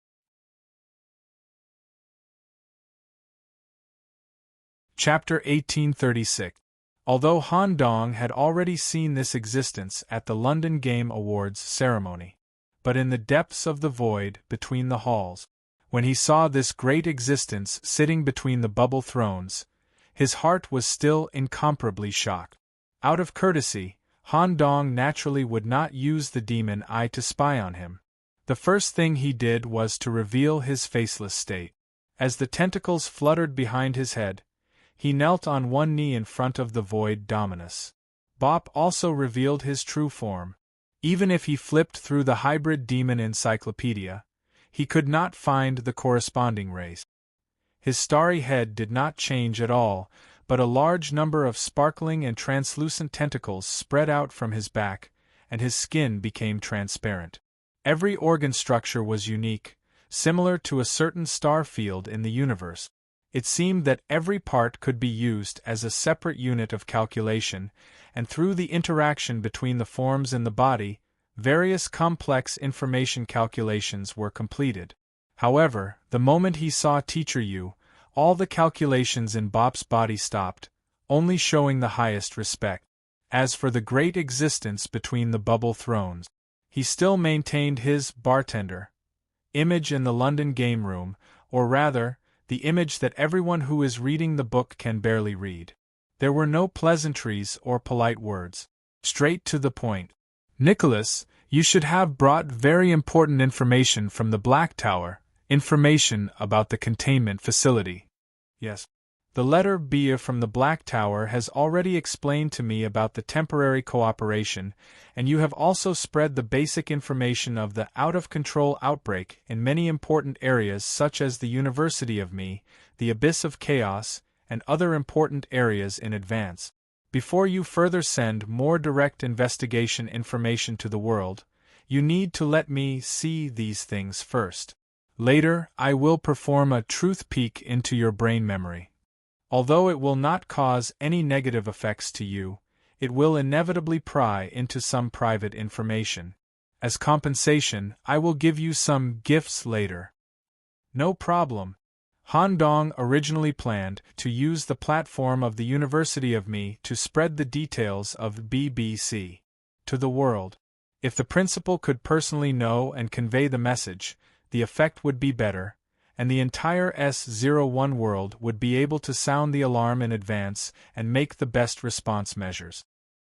Chapter 1836. Although Han Dong had already seen this existence at the London Game Awards ceremony, but in the depths of the void between the halls, when he saw this great existence sitting between the bubble thrones, his heart was still incomparably shocked. Out of courtesy, Han Dong naturally would not use the demon eye to spy on him. The first thing he did was to reveal his faceless state. As the tentacles fluttered behind his head, he knelt on one knee in front of the void dominus. Bop also revealed his true form. Even if he flipped through the hybrid demon encyclopedia, he could not find the corresponding race. His starry head did not change at all, but a large number of sparkling and translucent tentacles spread out from his back, and his skin became transparent. Every organ structure was unique, similar to a certain star field in the universe. It seemed that every part could be used as a separate unit of calculation, and through the interaction between the forms in the body, various complex information calculations were completed. However, the moment he saw Teacher Yu, all the calculations in Bop's body stopped, only showing the highest respect. As for the great existence between the bubble thrones, he still maintained his bartender image in the London game room, or rather, the image that everyone who is reading the book can barely read. There were no pleasantries or polite words. Straight to the point. Nicholas, you should have brought very important information from the Black Tower, information about the containment facility. Yes. The letter B from the Black Tower has already explained to me about the temporary cooperation, and you have also spread the basic information of the out-of-control outbreak in many important areas such as the University of Me, the Abyss of Chaos, and other important areas in advance. Before you further send more direct investigation information to the world, you need to let me see these things first. Later, I will perform a truth peek into your brain memory. Although it will not cause any negative effects to you, it will inevitably pry into some private information. As compensation, I will give you some gifts later. No problem. Han Dong originally planned to use the platform of the University of Me to spread the details of BBC to the world. If the principal could personally know and convey the message, the effect would be better, and the entire S01 world would be able to sound the alarm in advance and make the best response measures.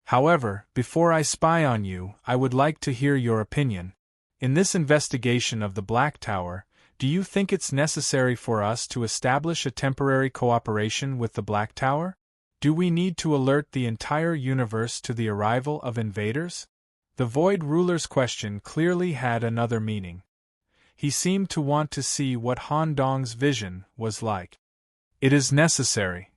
However, before I spy on you, I would like to hear your opinion. In this investigation of the Black Tower, do you think it's necessary for us to establish a temporary cooperation with the Black Tower? Do we need to alert the entire universe to the arrival of invaders? The Void Ruler's question clearly had another meaning. He seemed to want to see what Han Dong's vision was like. It is necessary.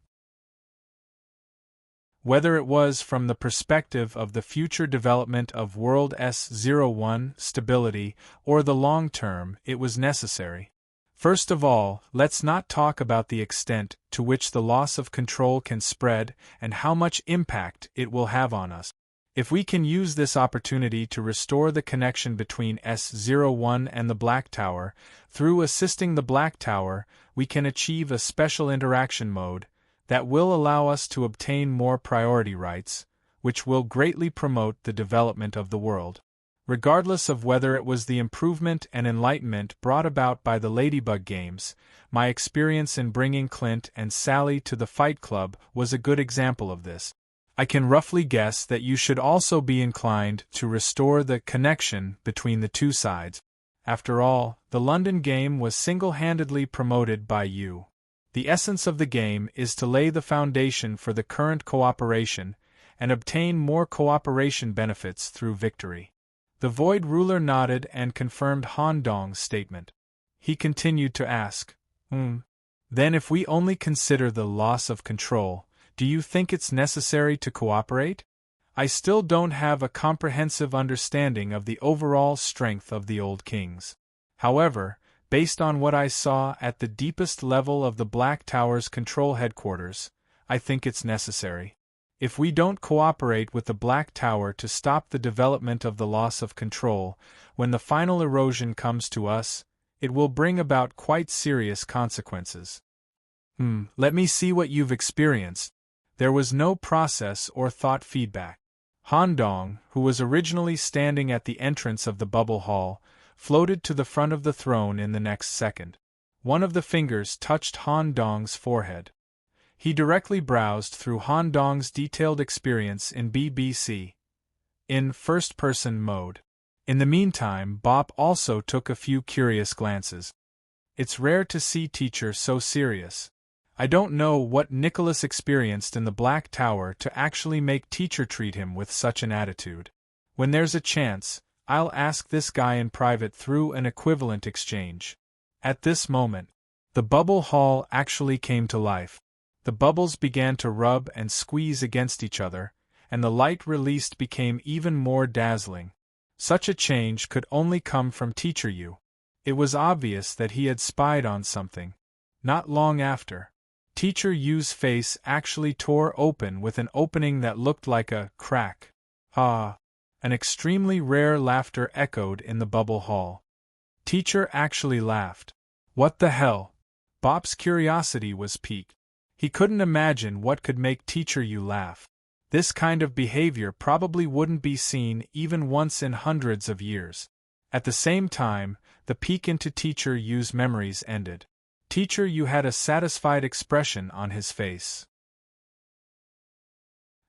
Whether it was from the perspective of the future development of World S01 stability or the long term, it was necessary. First of all, let's not talk about the extent to which the loss of control can spread and how much impact it will have on us. If we can use this opportunity to restore the connection between S01 and the Black Tower, through assisting the Black Tower, we can achieve a special interaction mode that will allow us to obtain more priority rights, which will greatly promote the development of the world. Regardless of whether it was the improvement and enlightenment brought about by the Ladybug Games, my experience in bringing Clint and Sally to the Fight Club was a good example of this. I can roughly guess that you should also be inclined to restore the connection between the two sides. After all, the London game was single-handedly promoted by you. The essence of the game is to lay the foundation for the current cooperation and obtain more cooperation benefits through victory. The Void Ruler nodded and confirmed Han Dong's statement. He continued to ask, Then if we only consider the loss of control, do you think it's necessary to cooperate? I still don't have a comprehensive understanding of the overall strength of the old kings. However, based on what I saw at the deepest level of the Black Tower's control headquarters, I think it's necessary. If we don't cooperate with the Black Tower to stop the development of the loss of control, when the final erosion comes to us, it will bring about quite serious consequences. Let me see what you've experienced. There was no process or thought feedback. Han Dong, who was originally standing at the entrance of the bubble hall, floated to the front of the throne in the next second. One of the fingers touched Han Dong's forehead. He directly browsed through Han Dong's detailed experience in BBC, in first-person mode. In the meantime, Bop also took a few curious glances. It's rare to see teacher so serious. I don't know what Nicholas experienced in the Black Tower to actually make teacher treat him with such an attitude. When there's a chance, I'll ask this guy in private through an equivalent exchange. At this moment, the bubble hall actually came to life. The bubbles began to rub and squeeze against each other, and the light released became even more dazzling. Such a change could only come from Teacher Yu. It was obvious that he had spied on something. Not long after, Teacher Yu's face actually tore open with an opening that looked like a crack. Ah! An extremely rare laughter echoed in the bubble hall. Teacher actually laughed. What the hell? Bop's curiosity was piqued. He couldn't imagine what could make Teacher Yu laugh. This kind of behavior probably wouldn't be seen even once in hundreds of years. At the same time, the peek into Teacher Yu's memories ended. Teacher Yu had a satisfied expression on his face.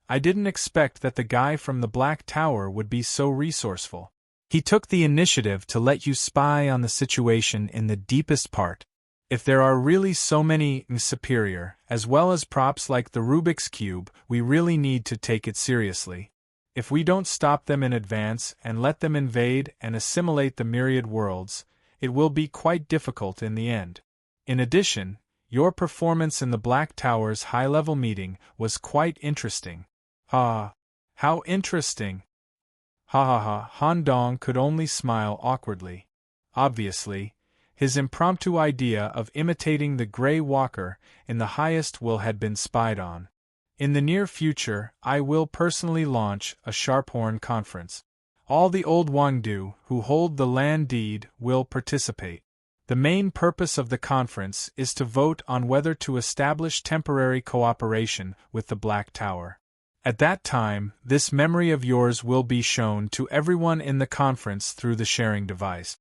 I didn't expect that the guy from the Black Tower would be so resourceful. He took the initiative to let you spy on the situation in the deepest part. If there are really so many superior, as well as props like the Rubik's Cube, we really need to take it seriously. If we don't stop them in advance and let them invade and assimilate the myriad worlds, it will be quite difficult in the end. In addition, your performance in the Black Tower's high-level meeting was quite interesting. Ah, how interesting! Ha ha ha, Han Dong could only smile awkwardly. Obviously, his impromptu idea of imitating the Grey Walker in the highest will had been spied on. In the near future, I will personally launch a Sharphorn conference. All the old Wangdu who hold the land deed will participate. The main purpose of the conference is to vote on whether to establish temporary cooperation with the Black Tower. At that time, this memory of yours will be shown to everyone in the conference through the sharing device.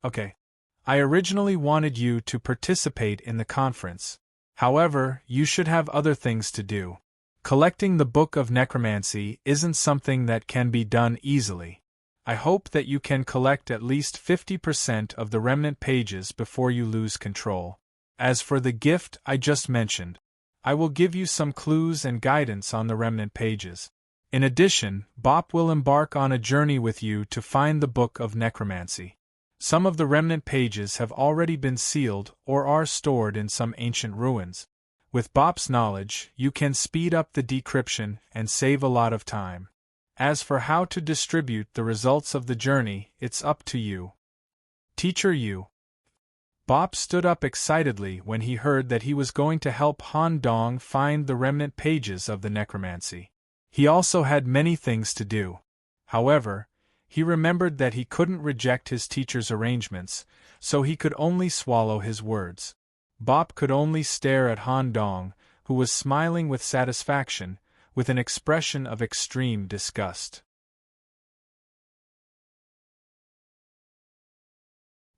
Okay. I originally wanted you to participate in the conference. However, you should have other things to do. Collecting the Book of Necromancy isn't something that can be done easily. I hope that you can collect at least 50% of the remnant pages before you lose control. As for the gift I just mentioned, I will give you some clues and guidance on the remnant pages. In addition, Bop will embark on a journey with you to find the Book of Necromancy. Some of the remnant pages have already been sealed or are stored in some ancient ruins. With Bop's knowledge, you can speed up the decryption and save a lot of time. As for how to distribute the results of the journey, it's up to you. Teacher Yu. Bop stood up excitedly when he heard that he was going to help Han Dong find the remnant pages of the necromancy. He also had many things to do. However, he remembered that he couldn't reject his teacher's arrangements, so he could only swallow his words. Bop could only stare at Han Dong, who was smiling with satisfaction, with an expression of extreme disgust.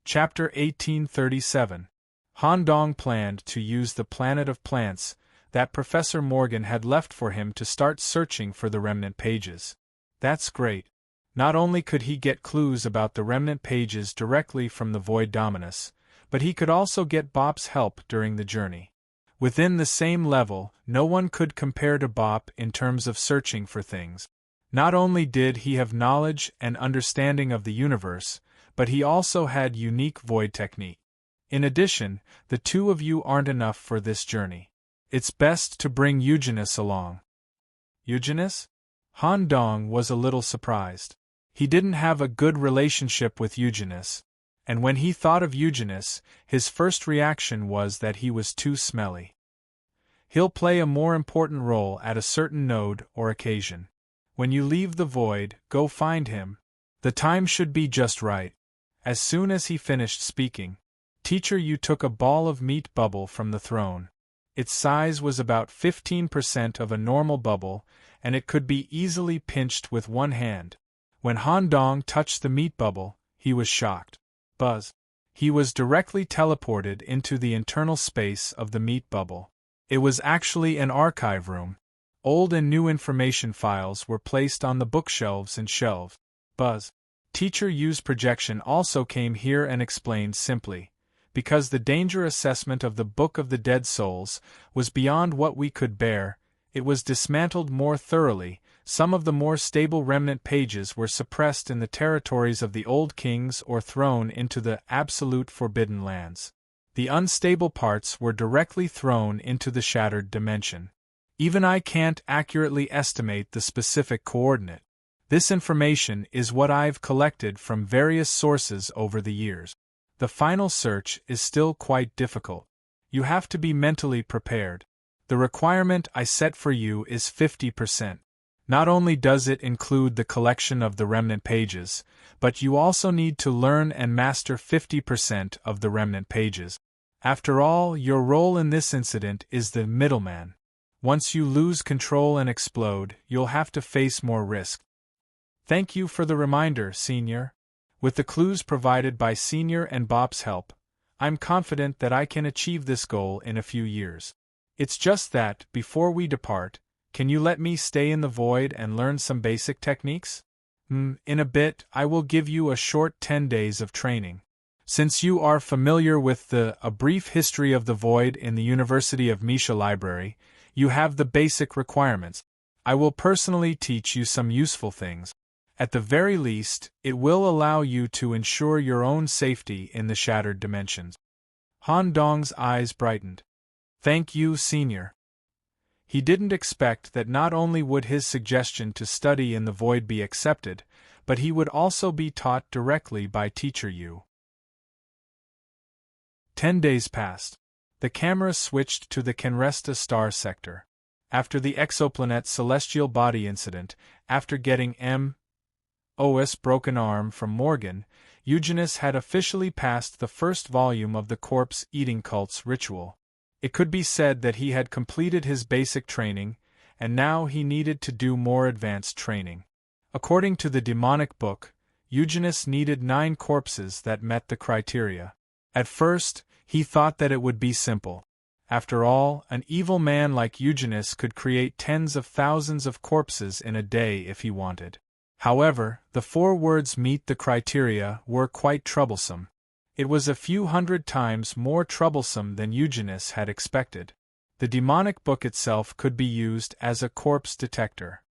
Chapter 1837. Han Dong planned to use the planet of plants that Professor Morgan had left for him to start searching for the remnant pages. That's great. Not only could he get clues about the remnant pages directly from the Void Dominus, but he could also get Bop's help during the journey. Within the same level, no one could compare to Bop in terms of searching for things. Not only did he have knowledge and understanding of the universe, but he also had unique void technique. In addition, the two of you aren't enough for this journey. It's best to bring Eugenius along. Eugenius? Han Dong was a little surprised. He didn't have a good relationship with Eugenius, and when he thought of Eugenius, his first reaction was that he was too smelly. He'll play a more important role at a certain node or occasion. When you leave the void, go find him. The time should be just right. As soon as he finished speaking, Teacher Yu took a ball of meat bubble from the throne. Its size was about 15% of a normal bubble, and it could be easily pinched with one hand. When Han Dong touched the meat bubble, he was shocked. Buzz. He was directly teleported into the internal space of the meat bubble. It was actually an archive room. Old and new information files were placed on the bookshelves and shelves. Buzz. Teacher Yu's projection also came here and explained simply. Because the danger assessment of the Book of the Dead Souls was beyond what we could bear, it was dismantled more thoroughly. Some of the more stable remnant pages were suppressed in the territories of the old kings or thrown into the absolute forbidden lands. The unstable parts were directly thrown into the shattered dimension. Even I can't accurately estimate the specific coordinate. This information is what I've collected from various sources over the years. The final search is still quite difficult. You have to be mentally prepared. The requirement I set for you is 50%. Not only does it include the collection of the remnant pages, but you also need to learn and master 50% of the remnant pages. After all, your role in this incident is the middleman. Once you lose control and explode, you'll have to face more risk. Thank you for the reminder, Senior. With the clues provided by Senior and Bob's help, I'm confident that I can achieve this goal in a few years. It's just that, before we depart, can you let me stay in the void and learn some basic techniques? In a bit, I will give you a short 10 days of training. Since you are familiar with A Brief History of the Void in the University of Misha Library, you have the basic requirements. I will personally teach you some useful things. At the very least, it will allow you to ensure your own safety in the shattered dimensions. Han Dong's eyes brightened. Thank you, Senior. He didn't expect that not only would his suggestion to study in the void be accepted, but he would also be taught directly by Teacher Yu. 10 days passed. The camera switched to the Kenresta star sector. After the exoplanet celestial body incident, after getting M.O.'s broken arm from Morgan, Eugenius had officially passed the first volume of the corpse-eating cult's ritual. It could be said that he had completed his basic training, and now he needed to do more advanced training. According to the demonic book, Eugenius needed 9 corpses that met the criteria. At first, he thought that it would be simple. After all, an evil man like Eugenius could create tens of thousands of corpses in a day if he wanted. However, the 4 words "meet the criteria" were quite troublesome. It was a few hundred times more troublesome than Eugenius had expected. The demonic book itself could be used as a corpse detector.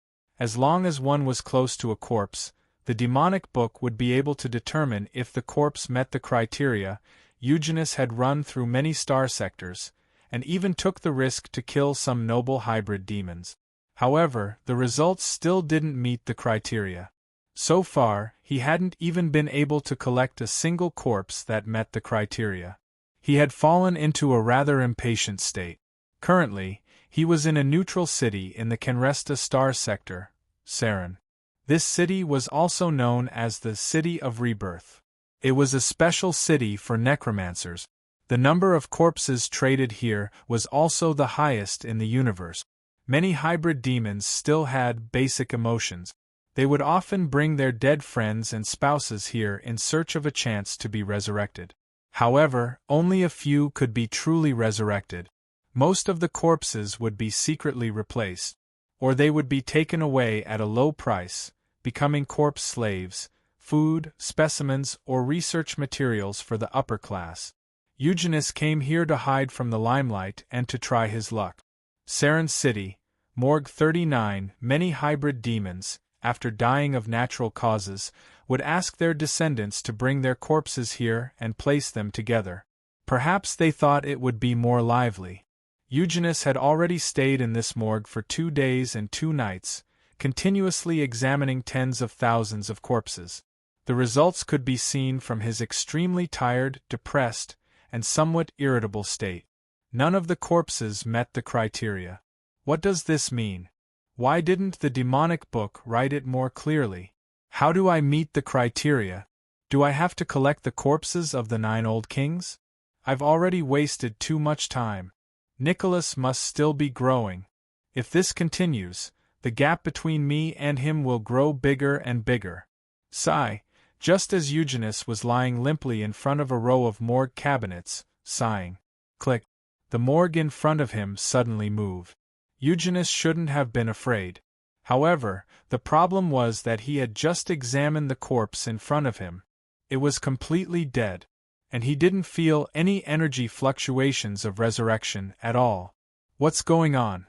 As long as one was close to a corpse, the demonic book would be able to determine if the corpse met the criteria. Eugenius had run through many star sectors, and even took the risk to kill some noble hybrid demons. However, the results still didn't meet the criteria. So far, he hadn't even been able to collect a single corpse that met the criteria. He had fallen into a rather impatient state. Currently, he was in a neutral city in the Kenresta star sector, Serene. This city was also known as the City of Rebirth. It was a special city for necromancers. The number of corpses traded here was also the highest in the universe. Many hybrid demons still had basic emotions. They would often bring their dead friends and spouses here in search of a chance to be resurrected. However, only a few could be truly resurrected. Most of the corpses would be secretly replaced, or they would be taken away at a low price, becoming corpse slaves, food, specimens, or research materials for the upper class. Eugenius came here to hide from the limelight and to try his luck. Serene City, Morgue 39. Many hybrid demons, after dying of natural causes, would ask their descendants to bring their corpses here and place them together. Perhaps they thought it would be more lively. Eugenius had already stayed in this morgue for 2 days and 2 nights, continuously examining tens of thousands of corpses. The results could be seen from his extremely tired, depressed, and somewhat irritable state. None of the corpses met the criteria. What does this mean? Why didn't the demonic book write it more clearly? How do I meet the criteria? Do I have to collect the corpses of the 9 old kings? I've already wasted too much time. Nicholas must still be growing. If this continues, the gap between me and him will grow bigger and bigger. Sigh, just as Eugenius was lying limply in front of a row of morgue cabinets, sighing. Click. The morgue in front of him suddenly moved. Eugenius shouldn't have been afraid. However, the problem was that he had just examined the corpse in front of him. It was completely dead, and he didn't feel any energy fluctuations of resurrection at all. What's going on?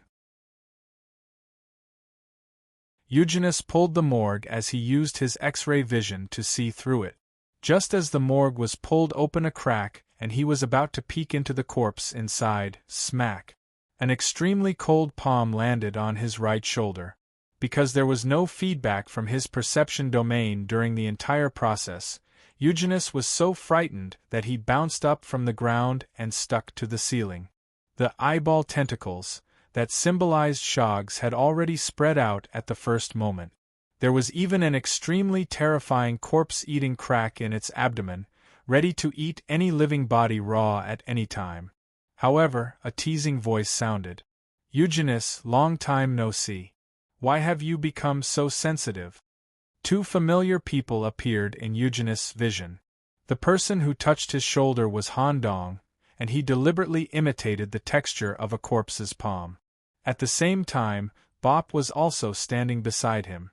Eugenius pulled the morgue as he used his X-ray vision to see through it. Just as the morgue was pulled open a crack and he was about to peek into the corpse inside, smack! An extremely cold palm landed on his right shoulder. Because there was no feedback from his perception domain during the entire process, Eugenius was so frightened that he bounced up from the ground and stuck to the ceiling. The eyeball tentacles that symbolized Shoggs had already spread out at the first moment. There was even an extremely terrifying corpse-eating crack in its abdomen, ready to eat any living body raw at any time. However, a teasing voice sounded. Eugenius, long time no see. Why have you become so sensitive? 2 familiar people appeared in Eugenius' vision. The person who touched his shoulder was Han Dong, and he deliberately imitated the texture of a corpse's palm. At the same time, Bop was also standing beside him.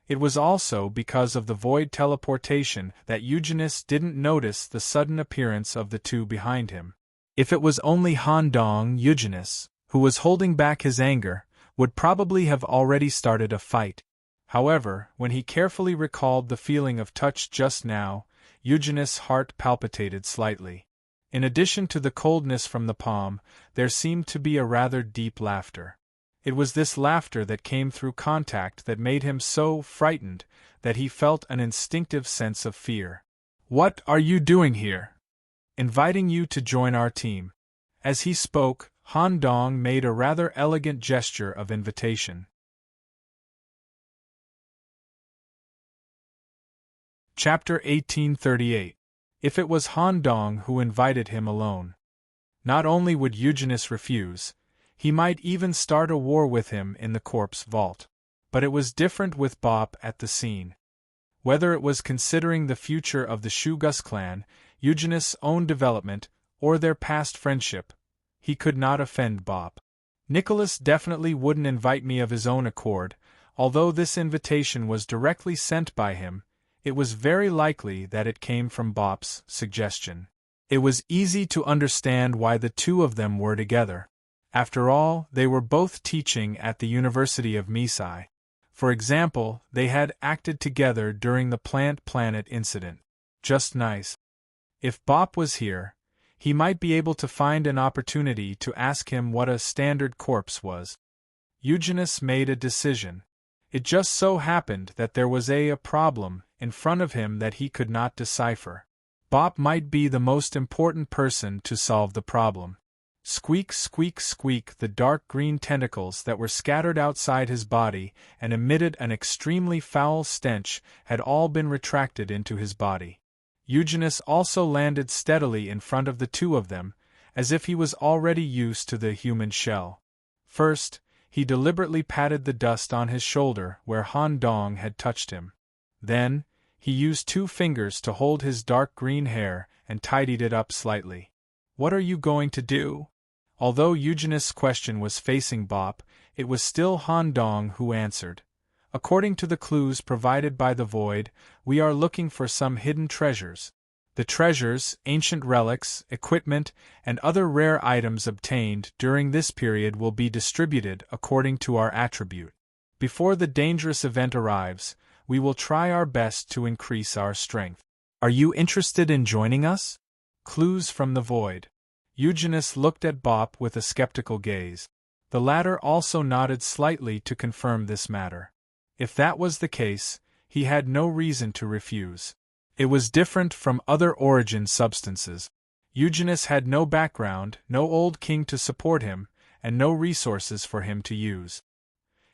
It was also because of the void teleportation that Eugenius didn't notice the sudden appearance of the 2 behind him. If it was only Han Dong, Eugenius, who was holding back his anger, would probably have already started a fight. However, when he carefully recalled the feeling of touch just now, Eugenius' heart palpitated slightly. In addition to the coldness from the palm, there seemed to be a rather deep laughter. It was this laughter that came through contact that made him so frightened that he felt an instinctive sense of fear. "What are you doing here? Inviting you to join our team." As he spoke, Han Dong made a rather elegant gesture of invitation. Chapter 1838. If it was Han Dong who invited him alone. Not only would Eugenius refuse, he might even start a war with him in the corpse vault. But it was different with Bop at the scene. Whether it was considering the future of the Shugus clan, Eugenius' own development, or their past friendship, he could not offend Bop. Nicholas definitely wouldn't invite me of his own accord. Although this invitation was directly sent by him, it was very likely that it came from Bop's suggestion. It was easy to understand why the 2 of them were together. After all, they were both teaching at the University of Misai. For example, they had acted together during the Plant Planet incident. Just nice. If Bop was here, he might be able to find an opportunity to ask him what a standard corpse was. Eugenius made a decision. It just so happened that there was a problem in front of him that he could not decipher. Bop might be the most important person to solve the problem. Squeak, squeak, squeak, the dark green tentacles that were scattered outside his body and emitted an extremely foul stench had all been retracted into his body. Eugenius also landed steadily in front of the 2 of them, as if he was already used to the human shell. First, he deliberately patted the dust on his shoulder where Han Dong had touched him. Then, he used 2 fingers to hold his dark green hair and tidied it up slightly. "What are you going to do?" Although Eugenius' question was facing Bop, it was still Han Dong who answered. "According to the clues provided by the Void, we are looking for some hidden treasures. The treasures, ancient relics, equipment, and other rare items obtained during this period will be distributed according to our attribute. Before the dangerous event arrives, we will try our best to increase our strength. Are you interested in joining us?" Clues from the Void. Eugenius looked at Bop with a skeptical gaze. The latter also nodded slightly to confirm this matter. If that was the case, he had no reason to refuse. It was different from other origin substances. Eugenius had no background, no old king to support him, and no resources for him to use.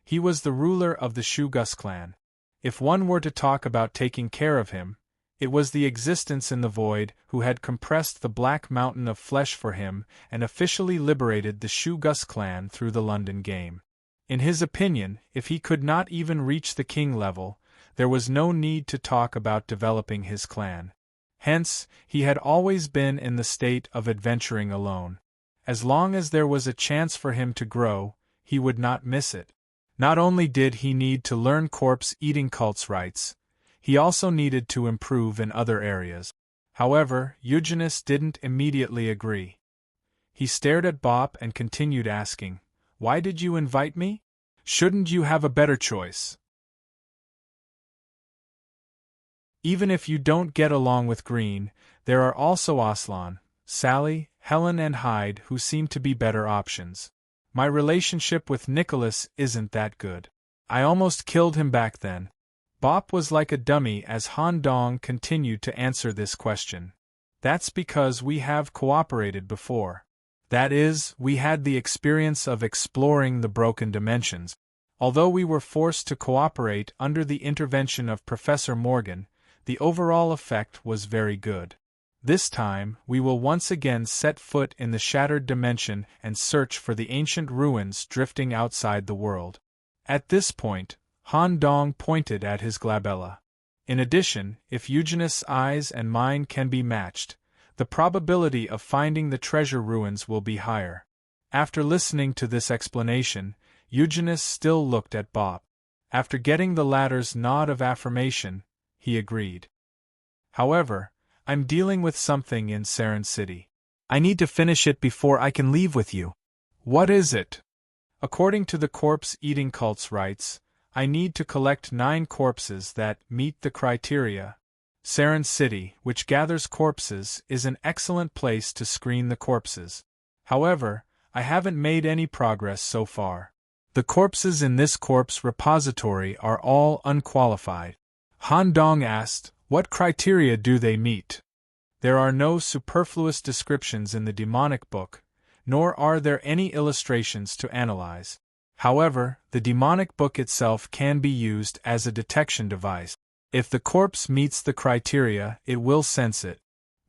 He was the ruler of the Shugus clan. If one were to talk about taking care of him, it was the existence in the void who had compressed the black mountain of flesh for him and officially liberated the Shugus clan through the London game. In his opinion, if he could not even reach the king level, there was no need to talk about developing his clan. Hence, he had always been in the state of adventuring alone. As long as there was a chance for him to grow, he would not miss it. Not only did he need to learn corpse-eating cult's rites, he also needed to improve in other areas. However, Eugenius didn't immediately agree. He stared at Bop and continued asking, "Why did you invite me? Shouldn't you have a better choice? Even if you don't get along with Green, there are also Aslan, Sally, Helen and Hyde who seem to be better options. My relationship with Nicholas isn't that good. I almost killed him back then." Bop was like a dummy as Han Dong continued to answer this question. "That's because we have cooperated before. That is, we had the experience of exploring the broken dimensions. Although we were forced to cooperate under the intervention of Professor Morgan, the overall effect was very good. This time, we will once again set foot in the shattered dimension and search for the ancient ruins drifting outside the world." At this point, Han Dong pointed at his glabella. In addition, if Eugenius' eyes and mine can be matched, the probability of finding the treasure ruins will be higher. After listening to this explanation, Eugenius still looked at Bop. After getting the latter's nod of affirmation, he agreed. "However, I'm dealing with something in Serene City. I need to finish it before I can leave with you." "What is it?" "According to the corpse-eating cult's rites, I need to collect 9 corpses that meet the criteria. Serene City, which gathers corpses, is an excellent place to screen the corpses. However, I haven't made any progress so far. The corpses in this corpse repository are all unqualified." Han Dong asked, "What criteria do they meet?" "There are no superfluous descriptions in the demonic book, nor are there any illustrations to analyze. However, the demonic book itself can be used as a detection device. If the corpse meets the criteria, it will sense it."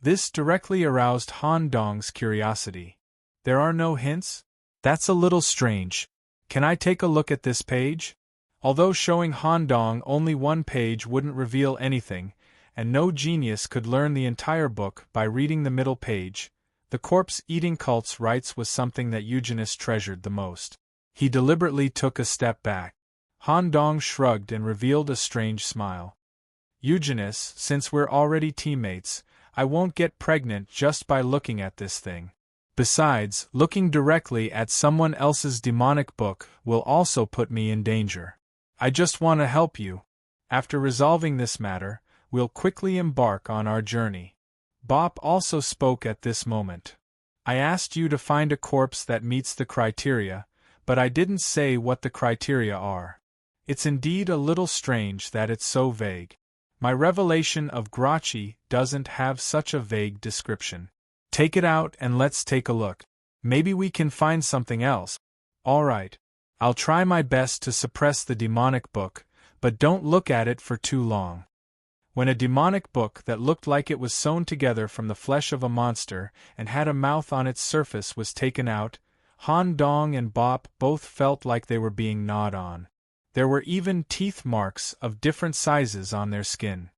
This directly aroused Han Dong's curiosity. "There are no hints? That's a little strange. Can I take a look at this page?" Although showing Han Dong only one page wouldn't reveal anything, and no genius could learn the entire book by reading the middle page, the corpse-eating cult's rites was something that Eugenius treasured the most. He deliberately took a step back. Han Dong shrugged and revealed a strange smile. "Eugenius, since we're already teammates, I won't get pregnant just by looking at this thing. Besides, looking directly at someone else's demonic book will also put me in danger. I just want to help you. After resolving this matter, we'll quickly embark on our journey." Bop also spoke at this moment. "I asked you to find a corpse that meets the criteria, but I didn't say what the criteria are. It's indeed a little strange that it's so vague. My revelation of Grachi doesn't have such a vague description. Take it out and let's take a look. Maybe we can find something else." "All right. I'll try my best to suppress the demonic book, but don't look at it for too long." When a demonic book that looked like it was sewn together from the flesh of a monster and had a mouth on its surface was taken out, Han Dong and Bop both felt like they were being gnawed on. There were even teeth marks of different sizes on their skin.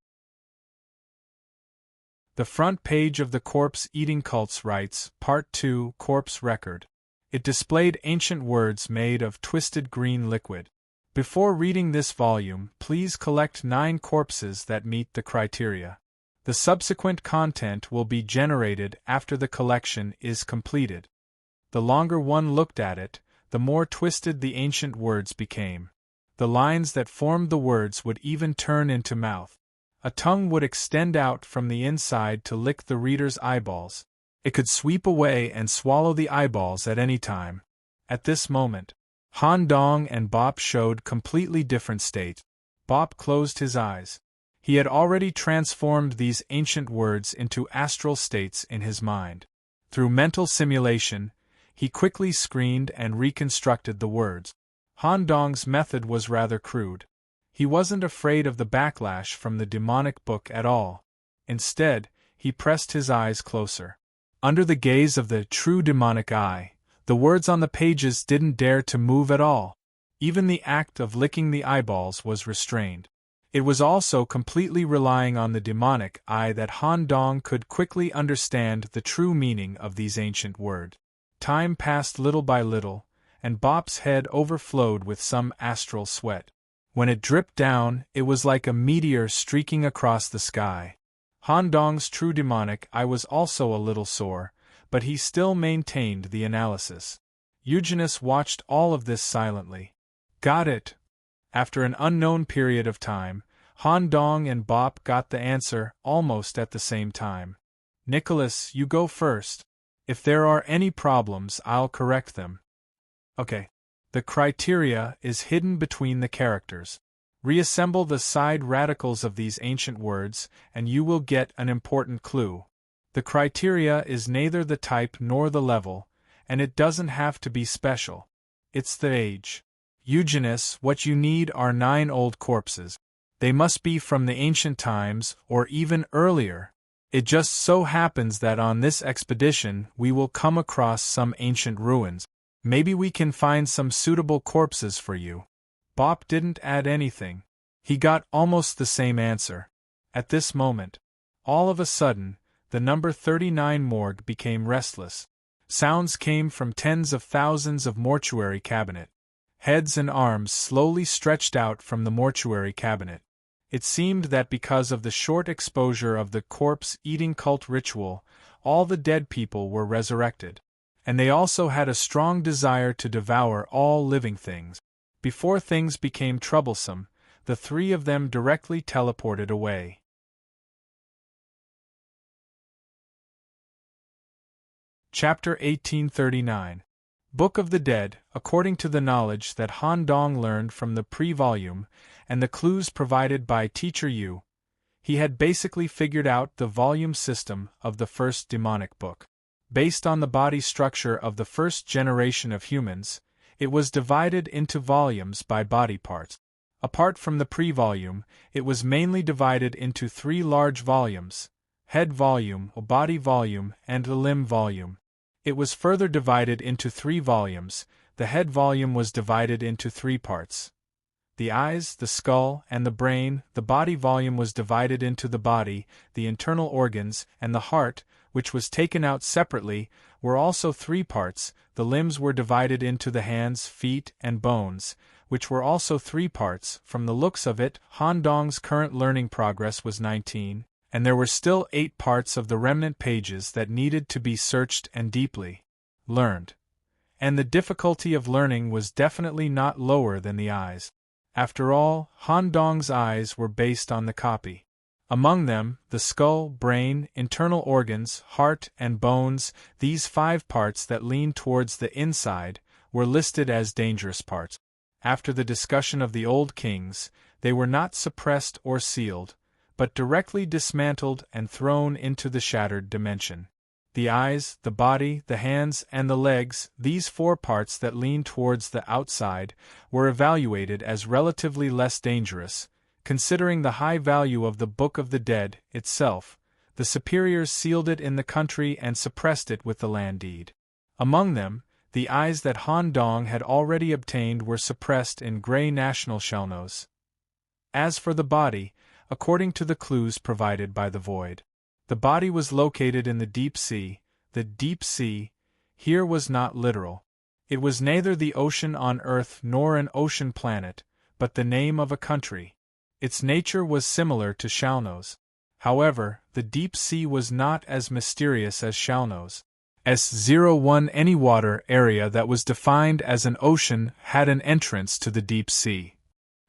The front page of the Corpse-Eating Cult's Rites, Part 2, Corpse Record. It displayed ancient words made of twisted green liquid. Before reading this volume, please collect 9 corpses that meet the criteria. The subsequent content will be generated after the collection is completed. The longer one looked at it, the more twisted the ancient words became. The lines that formed the words would even turn into mouth. A tongue would extend out from the inside to lick the reader's eyeballs. It could sweep away and swallow the eyeballs at any time. At this moment, Han Dong and Bop showed completely different states. Bop closed his eyes. He had already transformed these ancient words into astral states in his mind. Through mental simulation, he quickly screened and reconstructed the words. Han Dong's method was rather crude. He wasn't afraid of the backlash from the demonic book at all. Instead, he pressed his eyes closer. Under the gaze of the true demonic eye, the words on the pages didn't dare to move at all. Even the act of licking the eyeballs was restrained. It was also completely relying on the demonic eye that Han Dong could quickly understand the true meaning of these ancient words. Time passed little by little, and Bop's head overflowed with some astral sweat. When it dripped down, it was like a meteor streaking across the sky. Han Dong's true demonic eye was also a little sore, but he still maintained the analysis. Eugenius watched all of this silently. Got it. After an unknown period of time, Han Dong and Bop got the answer almost at the same time. Nicholas, you go first. If there are any problems, I'll correct them. Okay. The criteria is hidden between the characters. Reassemble the side radicals of these ancient words, and you will get an important clue. The criteria is neither the type nor the level, and it doesn't have to be special. It's the age. Eugenius, what you need are 9 old corpses. They must be from the ancient times, or even earlier. It just so happens that on this expedition we will come across some ancient ruins. Maybe we can find some suitable corpses for you. Bop didn't add anything. He got almost the same answer. At this moment, all of a sudden, the number 39 morgue became restless. Sounds came from tens of thousands of mortuary cabinet. Heads and arms slowly stretched out from the mortuary cabinet. It seemed that because of the short exposure of the corpse-eating cult ritual, all the dead people were resurrected. And they also had a strong desire to devour all living things. Before things became troublesome, the 3 of them directly teleported away. Chapter 1839. Book of the Dead. According to the knowledge that Han Dong learned from the pre-volume and the clues provided by Teacher Yu, he had basically figured out the volume system of the first demonic book. Based on the body structure of the first generation of humans, it was divided into volumes by body parts. Apart from the pre-volume, it was mainly divided into 3 large volumes: head volume, a body volume, and a limb volume. It was further divided into 3 volumes. The head volume was divided into 3 parts: the eyes, the skull, and the brain. The body volume was divided into the body, the internal organs, and the heart, which was taken out separately, were also 3 parts. The limbs were divided into the hands, feet, and bones, which were also 3 parts. From the looks of it, Han Dong's current learning progress was 19, and there were still 8 parts of the remnant pages that needed to be searched and deeply learned. And the difficulty of learning was definitely not lower than the eyes. After all, Han Dong's eyes were based on the copy. Among them, the skull, brain, internal organs, heart, and bones, these 5 parts that lean towards the inside, were listed as dangerous parts. After the discussion of the old kings, they were not suppressed or sealed, but directly dismantled and thrown into the shattered dimension. The eyes, the body, the hands, and the legs, these 4 parts that lean towards the outside, were evaluated as relatively less dangerous. Considering the high value of the Book of the Dead itself, the superiors sealed it in the country and suppressed it with the land deed. Among them, the eyes that Han Dong had already obtained were suppressed in Grey National Shellnose. As for the body, according to the clues provided by the Void, the body was located in the deep sea. The deep sea here was not literal. It was neither the ocean on Earth nor an ocean planet, but the name of a country. Its nature was similar to Shellnose. However, the deep sea was not as mysterious as Shellnose. S01 Any water area that was defined as an ocean had an entrance to the deep sea.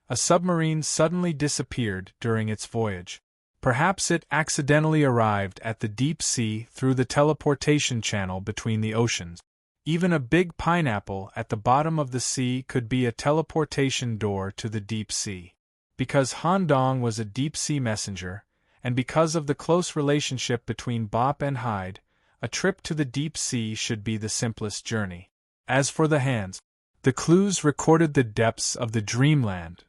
A submarine suddenly disappeared during its voyage. Perhaps it accidentally arrived at the deep sea through the teleportation channel between the oceans. Even a big pineapple at the bottom of the sea could be a teleportation door to the deep sea. Because Han Dong was a deep-sea messenger, and because of the close relationship between Bop and Hyde, a trip to the deep sea should be the simplest journey. As for the hands, the clues recorded the depths of the dreamland.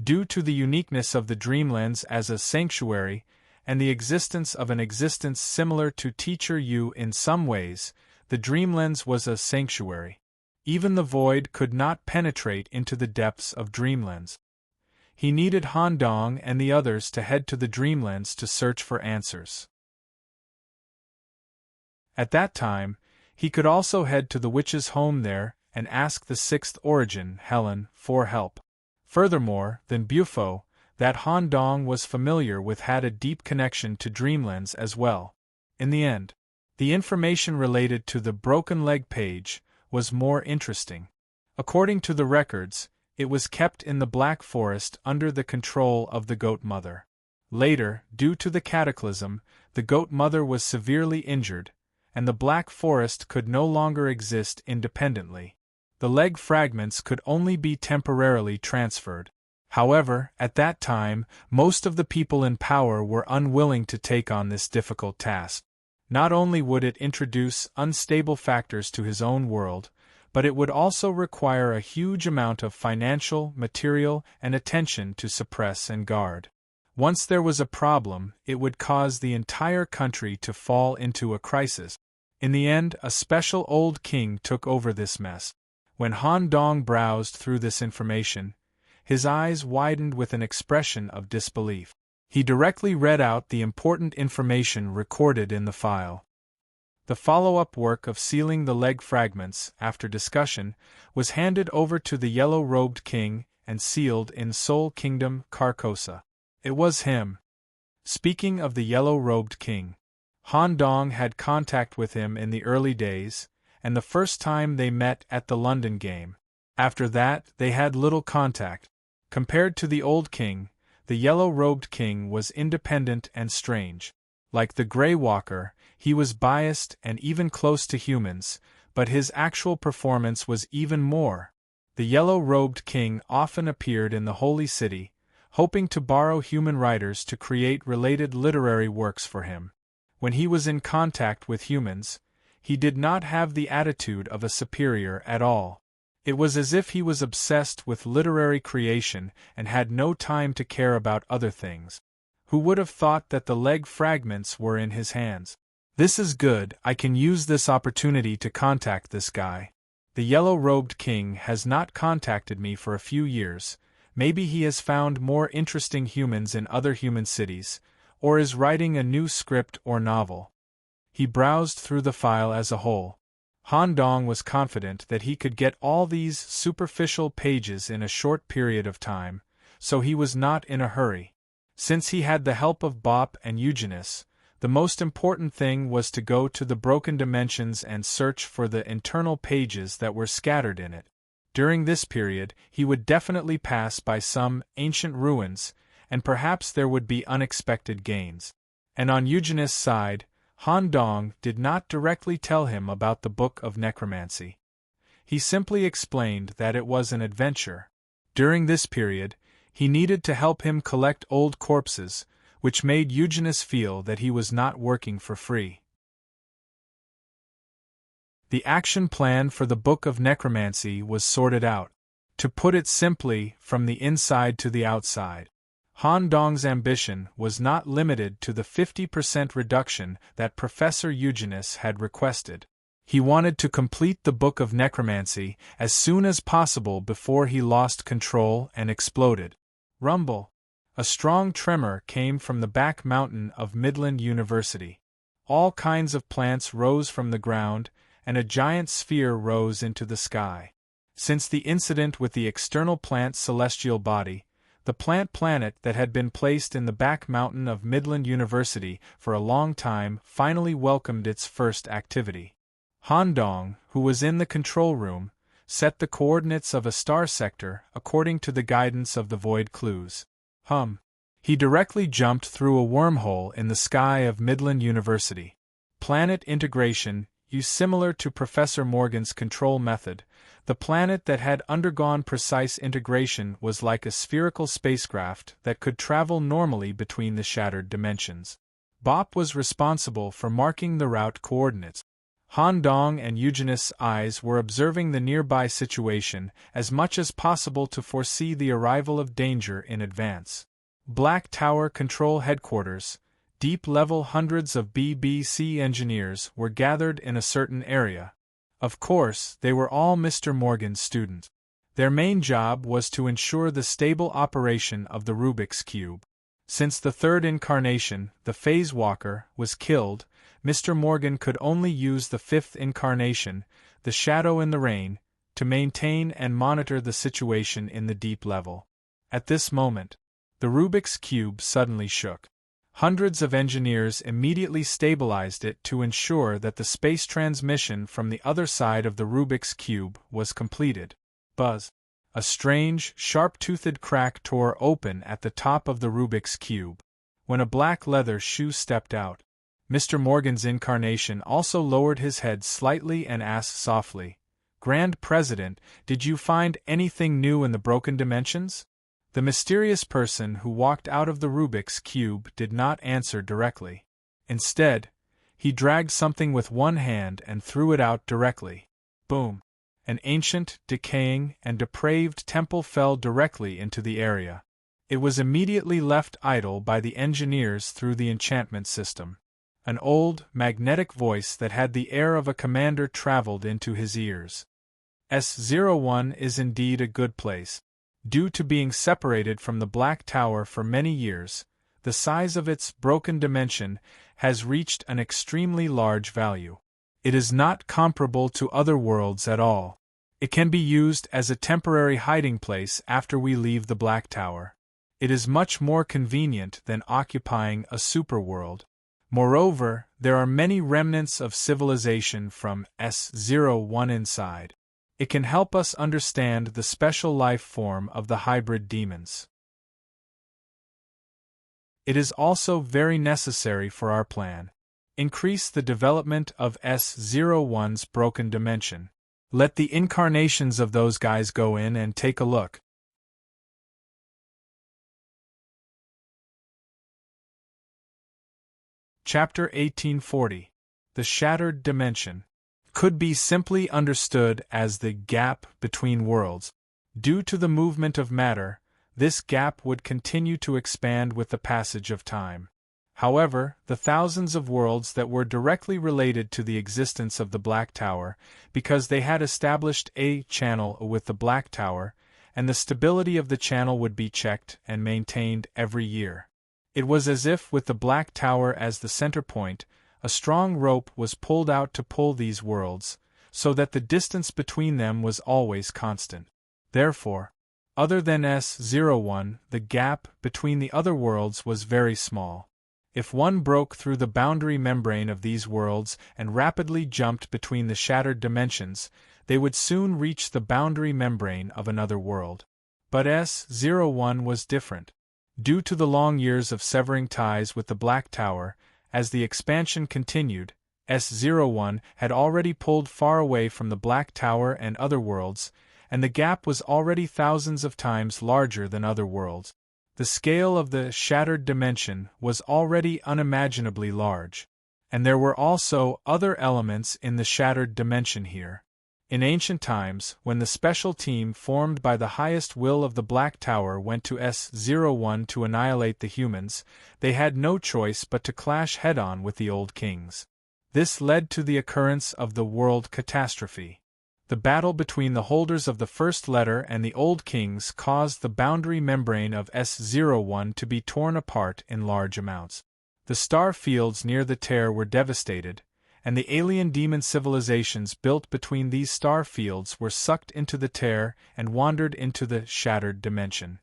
Due to the uniqueness of the dreamlands as a sanctuary, and the existence of an existence similar to Teacher Yu in some ways, the dreamlands was a sanctuary. Even the void could not penetrate into the depths of dreamlands. He needed Han Dong and the others to head to the dreamlands to search for answers. At that time, he could also head to the witch's home there and ask the sixth origin, Helen, for help. Furthermore, then Bufo, that Han Dong was familiar with had a deep connection to dreamlands as well. In the end, the information related to the broken leg page was more interesting. According to the records, it was kept in the Black Forest under the control of the Goat Mother. Later, due to the cataclysm, the Goat Mother was severely injured, and the Black Forest could no longer exist independently. The leg fragments could only be temporarily transferred. However, at that time, most of the people in power were unwilling to take on this difficult task. Not only would it introduce unstable factors to his own world, but it would also require a huge amount of financial, material, and attention to suppress and guard. Once there was a problem, it would cause the entire country to fall into a crisis. In the end, a special old king took over this mess. When Han Dong browsed through this information, his eyes widened with an expression of disbelief. He directly read out the important information recorded in the file. The follow-up work of sealing the leg fragments, after discussion, was handed over to the yellow-robed king and sealed in Soul Kingdom, Carcosa. It was him. Speaking of the yellow-robed king, Han Dong had contact with him in the early days, and the first time they met at the London game. After that, they had little contact. Compared to the old king, the yellow-robed king was independent and strange. Like the Grey Walker, he was biased and even close to humans, but his actual performance was even more. The yellow-robed king often appeared in the Holy City, hoping to borrow human writers to create related literary works for him. When he was in contact with humans, he did not have the attitude of a superior at all. It was as if he was obsessed with literary creation and had no time to care about other things. Who would have thought that the leg fragments were in his hands? This is good, I can use this opportunity to contact this guy. The yellow-robed king has not contacted me for a few years. Maybe he has found more interesting humans in other human cities, or is writing a new script or novel. He browsed through the file as a whole. Han Dong was confident that he could get all these superficial pages in a short period of time, so he was not in a hurry. Since he had the help of Bop and Eugenius, the most important thing was to go to the broken dimensions and search for the internal pages that were scattered in it. During this period, he would definitely pass by some ancient ruins, and perhaps there would be unexpected gains. And on Eugenius' side, Han Dong did not directly tell him about the Book of Necromancy. He simply explained that it was an adventure. During this period, he needed to help him collect old corpses, which made Eugenius feel that he was not working for free. The action plan for the Book of Necromancy was sorted out. To put it simply, from the inside to the outside. Han Dong's ambition was not limited to the 50% reduction that Professor Eugenius had requested. He wanted to complete the Book of Necromancy as soon as possible before he lost control and exploded. Rumble. A strong tremor came from the back mountain of Midland University. All kinds of plants rose from the ground, and a giant sphere rose into the sky. Since the incident with the external plant celestial body, the plant planet that had been placed in the back mountain of Midland University for a long time finally welcomed its first activity. Han Dong, who was in the control room, set the coordinates of a star sector according to the guidance of the void clues. He directly jumped through a wormhole in the sky of Midland University. Planet integration, used similar to Professor Morgan's control method, the planet that had undergone precise integration was like a spherical spacecraft that could travel normally between the shattered dimensions. Bop was responsible for marking the route coordinates. Han Dong and Eugenis' eyes were observing the nearby situation as much as possible to foresee the arrival of danger in advance. Black Tower Control Headquarters, deep level. Hundreds of BBC engineers were gathered in a certain area. Of course, they were all Mr. Morgan's students. Their main job was to ensure the stable operation of the Rubik's Cube. Since the third incarnation, the Phase Walker, was killed, Mr. Morgan could only use the fifth incarnation, the Shadow in the Rain, to maintain and monitor the situation in the deep level. At this moment, the Rubik's Cube suddenly shook. Hundreds of engineers immediately stabilized it to ensure that the space transmission from the other side of the Rubik's Cube was completed. Buzz! A strange, sharp-toothed crack tore open at the top of the Rubik's Cube. When a black leather shoe stepped out, Mr. Morgan's incarnation also lowered his head slightly and asked softly, "Grand President, did you find anything new in the broken dimensions?" The mysterious person who walked out of the Rubik's Cube did not answer directly. Instead, he dragged something with one hand and threw it out directly. Boom! An ancient, decaying, and depraved temple fell directly into the area. It was immediately left idle by the engineers through the enchantment system. An old, magnetic voice that had the air of a commander traveled into his ears. S01 is indeed a good place. Due to being separated from the Black Tower for many years, the size of its broken dimension has reached an extremely large value. It is not comparable to other worlds at all. It can be used as a temporary hiding place after we leave the Black Tower. It is much more convenient than occupying a superworld. Moreover, there are many remnants of civilization from S01 inside. It can help us understand the special life form of the hybrid demons. It is also very necessary for our plan. Increase the development of S01's broken dimension. Let the incarnations of those guys go in and take a look. Chapter 1840. The Shattered Dimension could be simply understood as the gap between worlds. Due to the movement of matter, this gap would continue to expand with the passage of time. However, the thousands of worlds that were directly related to the existence of the Black Tower, because they had established a channel with the Black Tower, and the stability of the channel would be checked and maintained every year. It was as if, with the Black Tower as the center point, a strong rope was pulled out to pull these worlds, so that the distance between them was always constant. Therefore, other than S01, the gap between the other worlds was very small. If one broke through the boundary membrane of these worlds and rapidly jumped between the shattered dimensions, they would soon reach the boundary membrane of another world. But S01 was different. Due to the long years of severing ties with the Black Tower, as the expansion continued, S01 had already pulled far away from the Black Tower and other worlds, and the gap was already thousands of times larger than other worlds. The scale of the shattered dimension was already unimaginably large, and there were also other elements in the shattered dimension here. In ancient times, when the special team formed by the highest will of the Black Tower went to S01 to annihilate the humans, they had no choice but to clash head-on with the old kings. This led to the occurrence of the world catastrophe. The battle between the holders of the first letter and the old kings caused the boundary membrane of S01 to be torn apart in large amounts. The star fields near the tear were devastated, and the alien demon civilizations built between these star fields were sucked into the tear and wandered into the shattered dimension.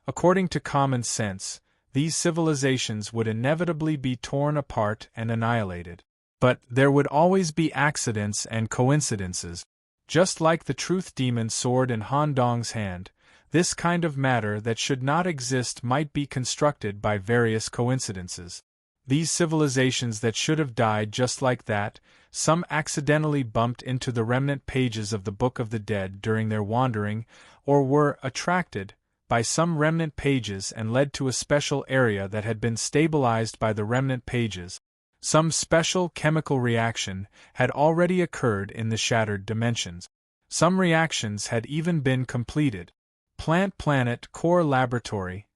According to common sense, these civilizations would inevitably be torn apart and annihilated. But there would always be accidents and coincidences. Just like the truth demon sword in Han Dong's hand, this kind of matter that should not exist might be constructed by various coincidences. These civilizations that should have died just like that, some accidentally bumped into the remnant pages of the Book of the Dead during their wandering, or were attracted by some remnant pages and led to a special area that had been stabilized by the remnant pages. Some special chemical reaction had already occurred in the shattered dimensions. Some reactions had even been completed. Plant Planet Core Laboratory.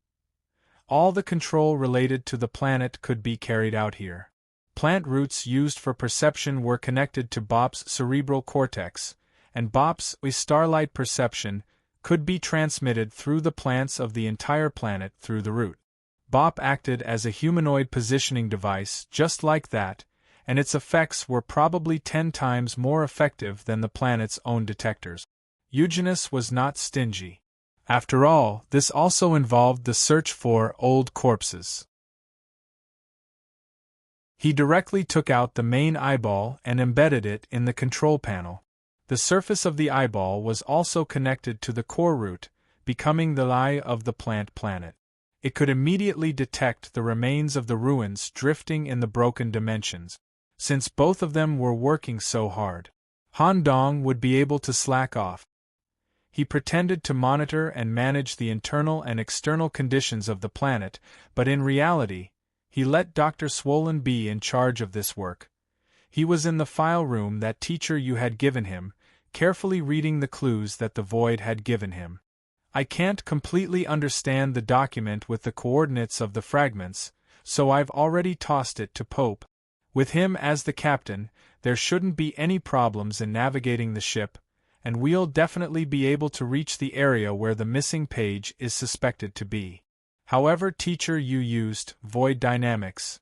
All the control related to the planet could be carried out here. Plant roots used for perception were connected to Bop's cerebral cortex, and Bop's starlight perception could be transmitted through the plants of the entire planet through the root. Bop acted as a humanoid positioning device just like that, and its effects were probably 10 times more effective than the planet's own detectors. Eugenius was not stingy. After all, this also involved the search for old corpses. He directly took out the main eyeball and embedded it in the control panel. The surface of the eyeball was also connected to the core root, becoming the eye of the plant planet. It could immediately detect the remains of the ruins drifting in the broken dimensions. Since both of them were working so hard, Han Dong would be able to slack off. He pretended to monitor and manage the internal and external conditions of the planet, but in reality, he let Dr. Swollen be in charge of this work. He was in the file room that teacher you had given him, carefully reading the clues that the void had given him. I can't completely understand the document with the coordinates of the fragments, so I've already tossed it to Pope. With him as the captain, there shouldn't be any problems in navigating the ship, and we'll definitely be able to reach the area where the missing page is suspected to be. However, teacher, you used void dynamics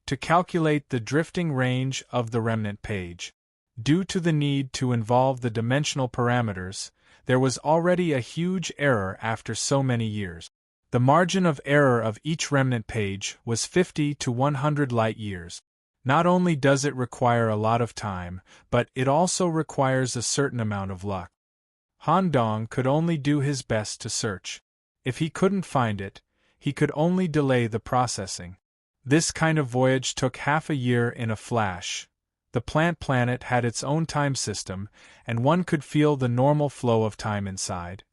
to calculate the drifting range of the remnant page. Due to the need to involve the dimensional parameters, there was already a huge error after so many years. The margin of error of each remnant page was 50 to 100 light-years. Not only does it require a lot of time, but it also requires a certain amount of luck. Han Dong could only do his best to search. If he couldn't find it, he could only delay the processing. This kind of voyage took half a year in a flash. The plant planet had its own time system, and one could feel the normal flow of time inside.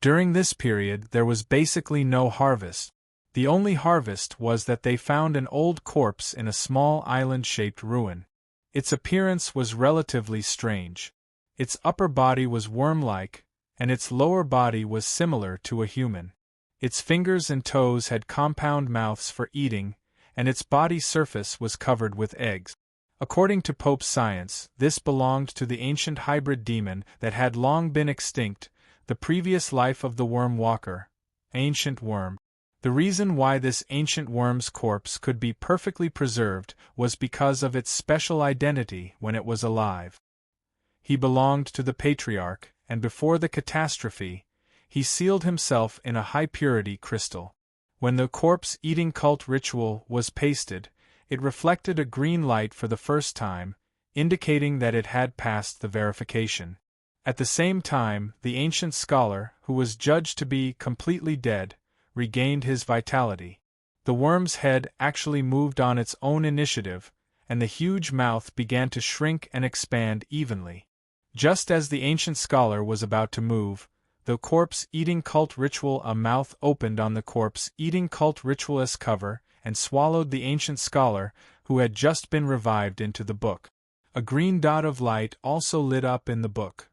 During this period, there was basically no harvest. The only harvest was that they found an old corpse in a small island-shaped ruin. Its appearance was relatively strange. Its upper body was worm-like, and its lower body was similar to a human. Its fingers and toes had compound mouths for eating, and its body surface was covered with eggs. According to Pope's science, this belonged to the ancient hybrid demon that had long been extinct, the previous life of the worm walker, ancient worm. The reason why this ancient worm's corpse could be perfectly preserved was because of its special identity when it was alive. He belonged to the patriarch, and before the catastrophe, he sealed himself in a high-purity crystal. When the corpse-eating cult ritual was pasted, it reflected a green light for the first time, indicating that it had passed the verification. At the same time, the ancient scholar, who was judged to be completely dead, regained his vitality. The worm's head actually moved on its own initiative, and the huge mouth began to shrink and expand evenly. Just as the ancient scholar was about to move, the corpse-eating cult ritual, a mouth opened on the corpse-eating cult ritualist's cover and swallowed the ancient scholar, who had just been revived, into the book. A green dot of light also lit up in the book.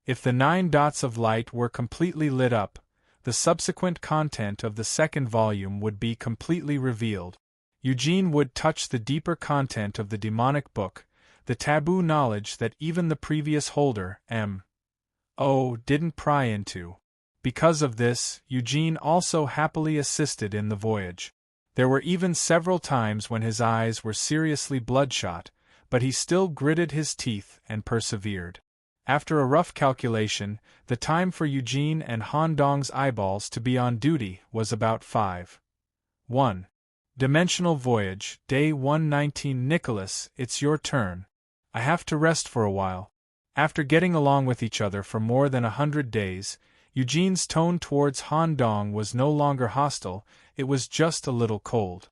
If the 9 dots of light were completely lit up, the subsequent content of the second volume would be completely revealed. Eugene would touch the deeper content of the demonic book, the taboo knowledge that even the previous holder, M.O., didn't pry into. Because of this, Eugene also happily assisted in the voyage. There were even several times when his eyes were seriously bloodshot, but he still gritted his teeth and persevered. After a rough calculation, the time for Eugene and Han Dong's eyeballs to be on duty was about 5:1. Dimensional Voyage, Day 119. Nicholas, it's your turn. I have to rest for a while. After getting along with each other for more than 100 days, Eugene's tone towards Han Dong was no longer hostile, it was just a little cold.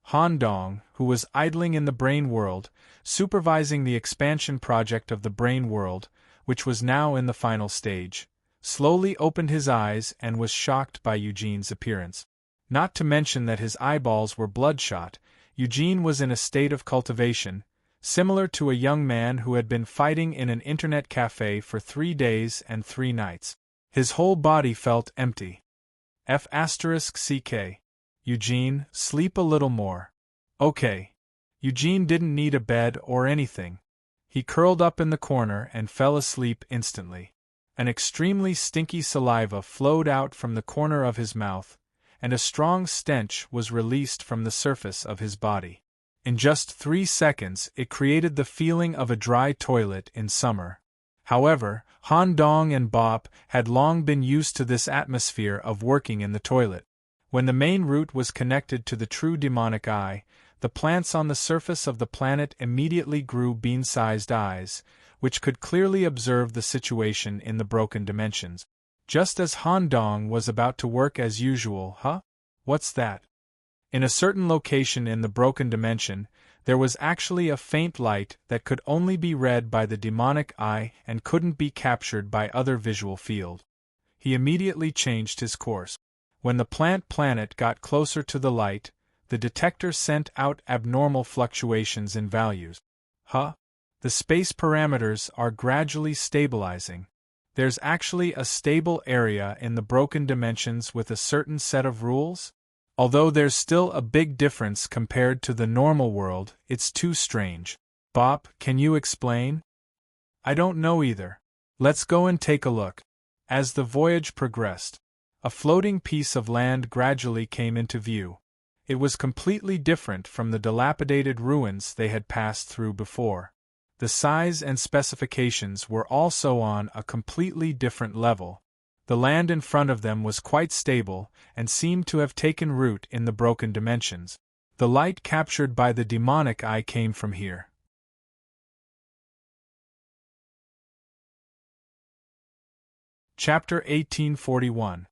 Han Dong, who was idling in the brain world, supervising the expansion project of the brain world, which was now in the final stage, slowly opened his eyes and was shocked by Eugene's appearance. Not to mention that his eyeballs were bloodshot, Eugene was in a state of cultivation, similar to a young man who had been fighting in an internet cafe for 3 days and 3 nights. His whole body felt empty. F***ck. Eugene, sleep a little more. Okay. Eugene didn't need a bed or anything. He curled up in the corner and fell asleep instantly. An extremely stinky saliva flowed out from the corner of his mouth, and a strong stench was released from the surface of his body. In just 3 seconds it created the feeling of a dry toilet in summer. However, Han Dong and Bop had long been used to this atmosphere of working in the toilet. When the main root was connected to the true demonic eye, the plants on the surface of the planet immediately grew bean-sized eyes, which could clearly observe the situation in the broken dimensions. Just as Han Dong was about to work as usual, What's that? In a certain location in the broken dimension, there was actually a faint light that could only be read by the demonic eye and couldn't be captured by other visual field. He immediately changed his course. When the planet got closer to the light, the detector sent out abnormal fluctuations in values. The space parameters are gradually stabilizing. There's actually a stable area in the broken dimensions with a certain set of rules? Although there's still a big difference compared to the normal world, it's too strange. Bop, can you explain? I don't know either. Let's go and take a look. As the voyage progressed, a floating piece of land gradually came into view. It was completely different from the dilapidated ruins they had passed through before. The size and specifications were also on a completely different level. The land in front of them was quite stable and seemed to have taken root in the broken dimensions. The light captured by the demonic eye came from here. Chapter 1841.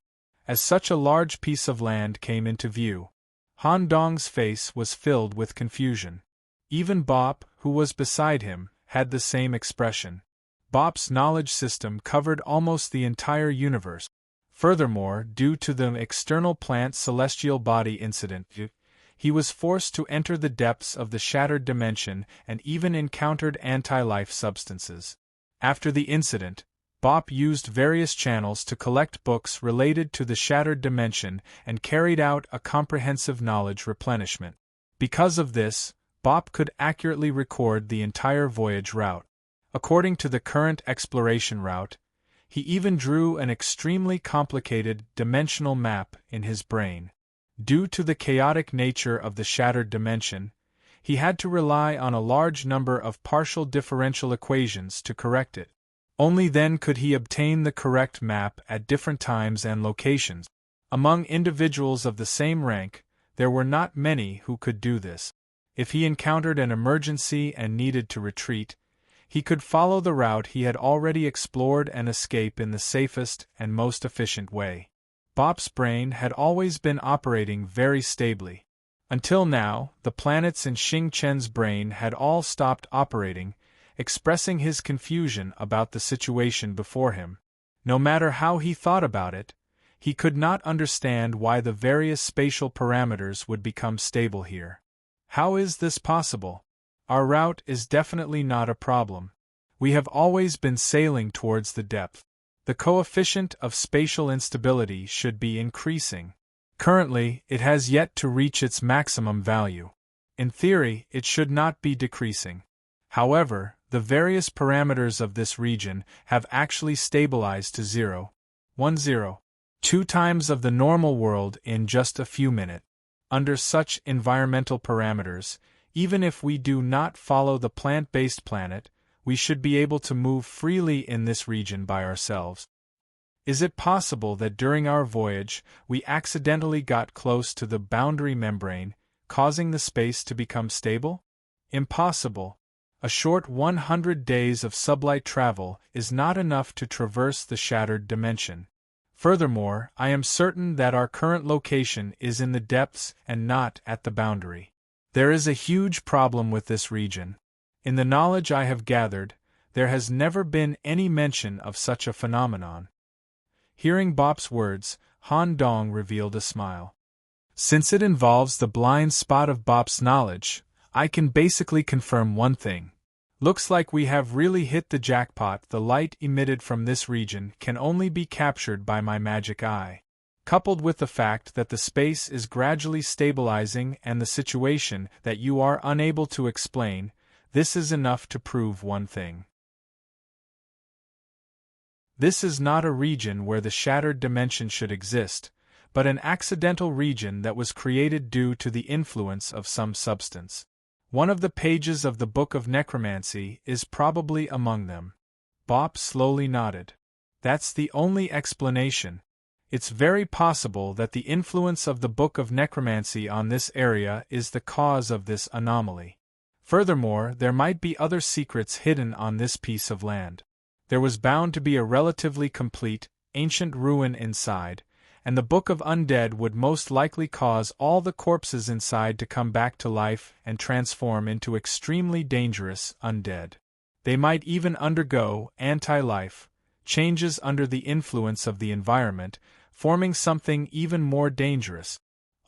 As such a large piece of land came into view, Han Dong's face was filled with confusion. Even Bop, who was beside him, had the same expression. Bop's knowledge system covered almost the entire universe. Furthermore, due to the external plant celestial body incident, he was forced to enter the depths of the shattered dimension and even encountered anti-life substances. After the incident, Bop used various channels to collect books related to the shattered dimension and carried out a comprehensive knowledge replenishment. Because of this, Bop could accurately record the entire voyage route. According to the current exploration route, he even drew an extremely complicated dimensional map in his brain. Due to the chaotic nature of the shattered dimension, he had to rely on a large number of partial differential equations to correct it. Only then could he obtain the correct map at different times and locations. Among individuals of the same rank, there were not many who could do this. If he encountered an emergency and needed to retreat, he could follow the route he had already explored and escape in the safest and most efficient way. Bop's brain had always been operating very stably. Until now, the planets in Xing Chen's brain had all stopped operating, expressing his confusion about the situation before him. No matter how he thought about it, he could not understand why the various spatial parameters would become stable here. How is this possible? Our route is definitely not a problem. We have always been sailing towards the depth. The coefficient of spatial instability should be increasing. Currently, it has yet to reach its maximum value. In theory, it should not be decreasing. However, the various parameters of this region have actually stabilized to 0.10, 2 times of the normal world in just a few minutes. Under such environmental parameters, even if we do not follow the plant-based planet, we should be able to move freely in this region by ourselves. Is it possible that during our voyage we accidentally got close to the boundary membrane, causing the space to become stable? Impossible. A short 100 days of sublight travel is not enough to traverse the shattered dimension. Furthermore, I am certain that our current location is in the depths and not at the boundary. There is a huge problem with this region. In the knowledge I have gathered, there has never been any mention of such a phenomenon. Hearing Bop's words, Han Dong revealed a smile. Since it involves the blind spot of Bop's knowledge, I can basically confirm one thing. Looks like we have really hit the jackpot. The light emitted from this region can only be captured by my magic eye. Coupled with the fact that the space is gradually stabilizing and the situation that you are unable to explain, this is enough to prove one thing. This is not a region where the shattered dimension should exist, but an accidental region that was created due to the influence of some substance. One of the pages of the Book of Necromancy is probably among them. Bop slowly nodded. That's the only explanation. It's very possible that the influence of the Book of Necromancy on this area is the cause of this anomaly. Furthermore, there might be other secrets hidden on this piece of land. There was bound to be a relatively complete, ancient ruin inside, and the Book of Undead would most likely cause all the corpses inside to come back to life and transform into extremely dangerous undead. They might even undergo anti-life changes under the influence of the environment, forming something even more dangerous.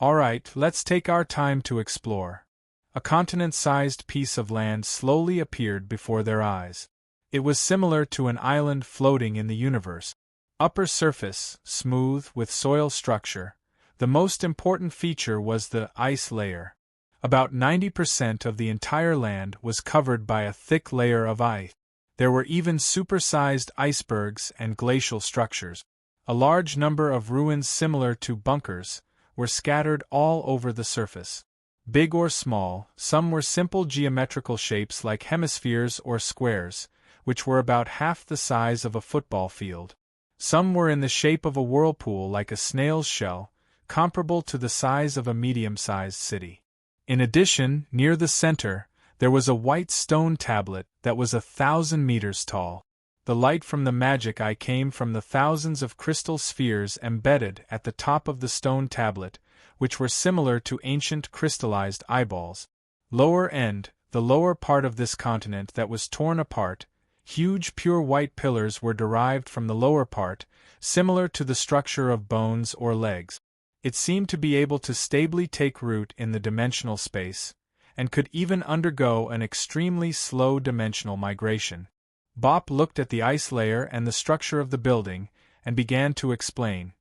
Alright, let's take our time to explore. A continent-sized piece of land slowly appeared before their eyes. It was similar to an island floating in the universe. Upper surface, smooth, with soil structure. The most important feature was the ice layer. About 90% of the entire land was covered by a thick layer of ice. There were even supersized icebergs and glacial structures. A large number of ruins similar to bunkers were scattered all over the surface. Big or small, some were simple geometrical shapes like hemispheres or squares, which were about half the size of a football field. Some were in the shape of a whirlpool like a snail's shell, comparable to the size of a medium-sized city. In addition, near the center, there was a white stone tablet that was 1,000 meters tall. The light from the magic eye came from the thousands of crystal spheres embedded at the top of the stone tablet, which were similar to ancient crystallized eyeballs. Lower end, the lower part of this continent that was torn apart, huge pure white pillars were derived from the lower part, similar to the structure of bones or legs. It seemed to be able to stably take root in the dimensional space, and could even undergo an extremely slow dimensional migration. Bop looked at the ice layer and the structure of the building, and began to explain.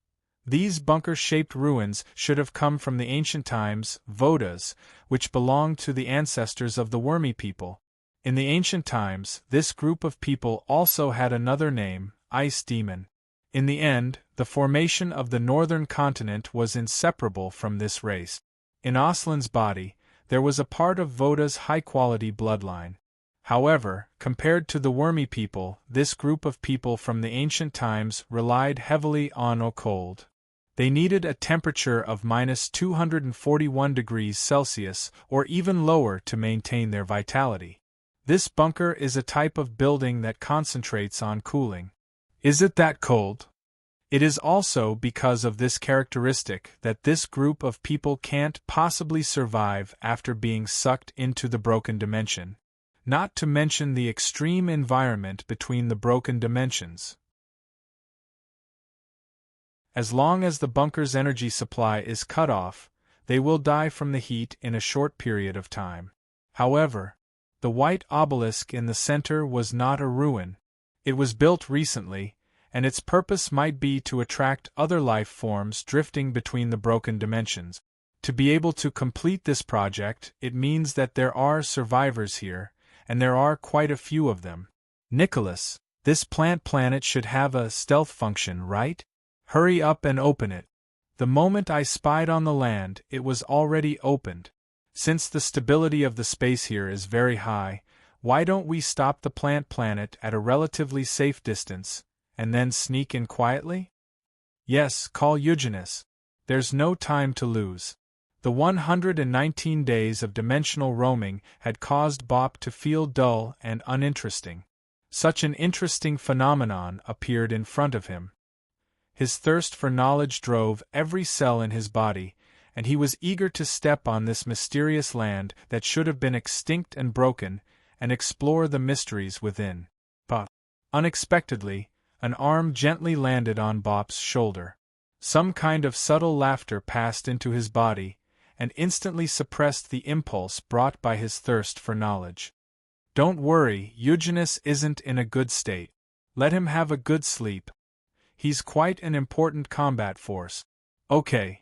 These bunker-shaped ruins should have come from the ancient times, Vodas, which belonged to the ancestors of the wormy people. In the ancient times, this group of people also had another name, Ice Demon. In the end, the formation of the northern continent was inseparable from this race. In Aslan's body, there was a part of Voda's high-quality bloodline. However, compared to the wormy people, this group of people from the ancient times relied heavily on cold. They needed a temperature of -241 degrees Celsius or even lower to maintain their vitality. This bunker is a type of building that concentrates on cooling. Is it that cold? It is also because of this characteristic that this group of people can't possibly survive after being sucked into the broken dimension. Not to mention the extreme environment between the broken dimensions. As long as the bunker's energy supply is cut off, they will die from the heat in a short period of time. However, the white obelisk in the center was not a ruin. It was built recently, and its purpose might be to attract other life forms drifting between the broken dimensions. To be able to complete this project, it means that there are survivors here, and there are quite a few of them. Nicholas, this plant planet should have a stealth function, right? Hurry up and open it. The moment I spied on the land, it was already opened. Since the stability of the space here is very high, why don't we stop the plant planet at a relatively safe distance, and then sneak in quietly? Yes, call Eugenius. There's no time to lose. The 119 days of dimensional roaming had caused Bop to feel dull and uninteresting. Such an interesting phenomenon appeared in front of him. His thirst for knowledge drove every cell in his body, and he was eager to step on this mysterious land that should have been extinct and broken, and explore the mysteries within. But, unexpectedly, an arm gently landed on Bop's shoulder. Some kind of subtle laughter passed into his body, and instantly suppressed the impulse brought by his thirst for knowledge. Don't worry, Eugenius isn't in a good state. Let him have a good sleep. He's quite an important combat force. Okay.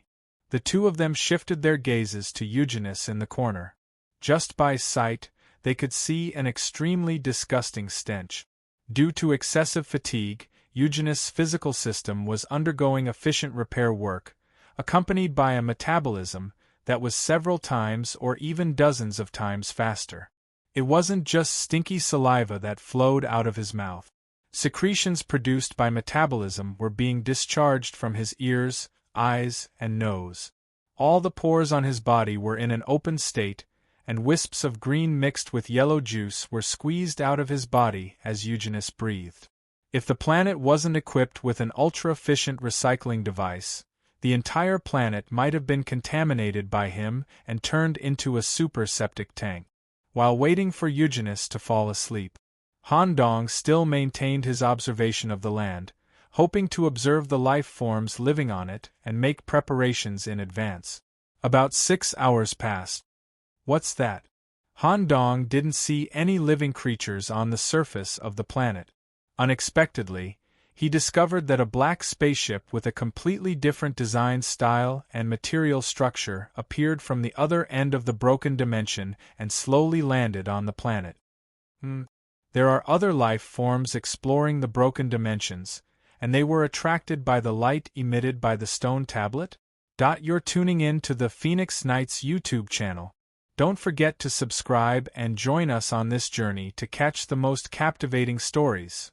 The two of them shifted their gazes to Eugenius in the corner. Just by sight, they could see an extremely disgusting stench. Due to excessive fatigue, Eugenius' physical system was undergoing efficient repair work, accompanied by a metabolism that was several times or even dozens of times faster. It wasn't just stinky saliva that flowed out of his mouth. Secretions produced by metabolism were being discharged from his ears, eyes, and nose. All the pores on his body were in an open state, and wisps of green mixed with yellow juice were squeezed out of his body as Eugenius breathed. If the planet wasn't equipped with an ultra-efficient recycling device, the entire planet might have been contaminated by him and turned into a super septic tank. While waiting for Eugenius to fall asleep, Han Dong still maintained his observation of the land, hoping to observe the life forms living on it and make preparations in advance. About 6 hours passed. What's that? Han Dong didn't see any living creatures on the surface of the planet. Unexpectedly, he discovered that a black spaceship with a completely different design style and material structure appeared from the other end of the broken dimension and slowly landed on the planet. There are other life forms exploring the broken dimensions, and they were attracted by the light emitted by the stone tablet? You're tuning in to the Phoenix Nights YouTube channel. Don't forget to subscribe and join us on this journey to catch the most captivating stories.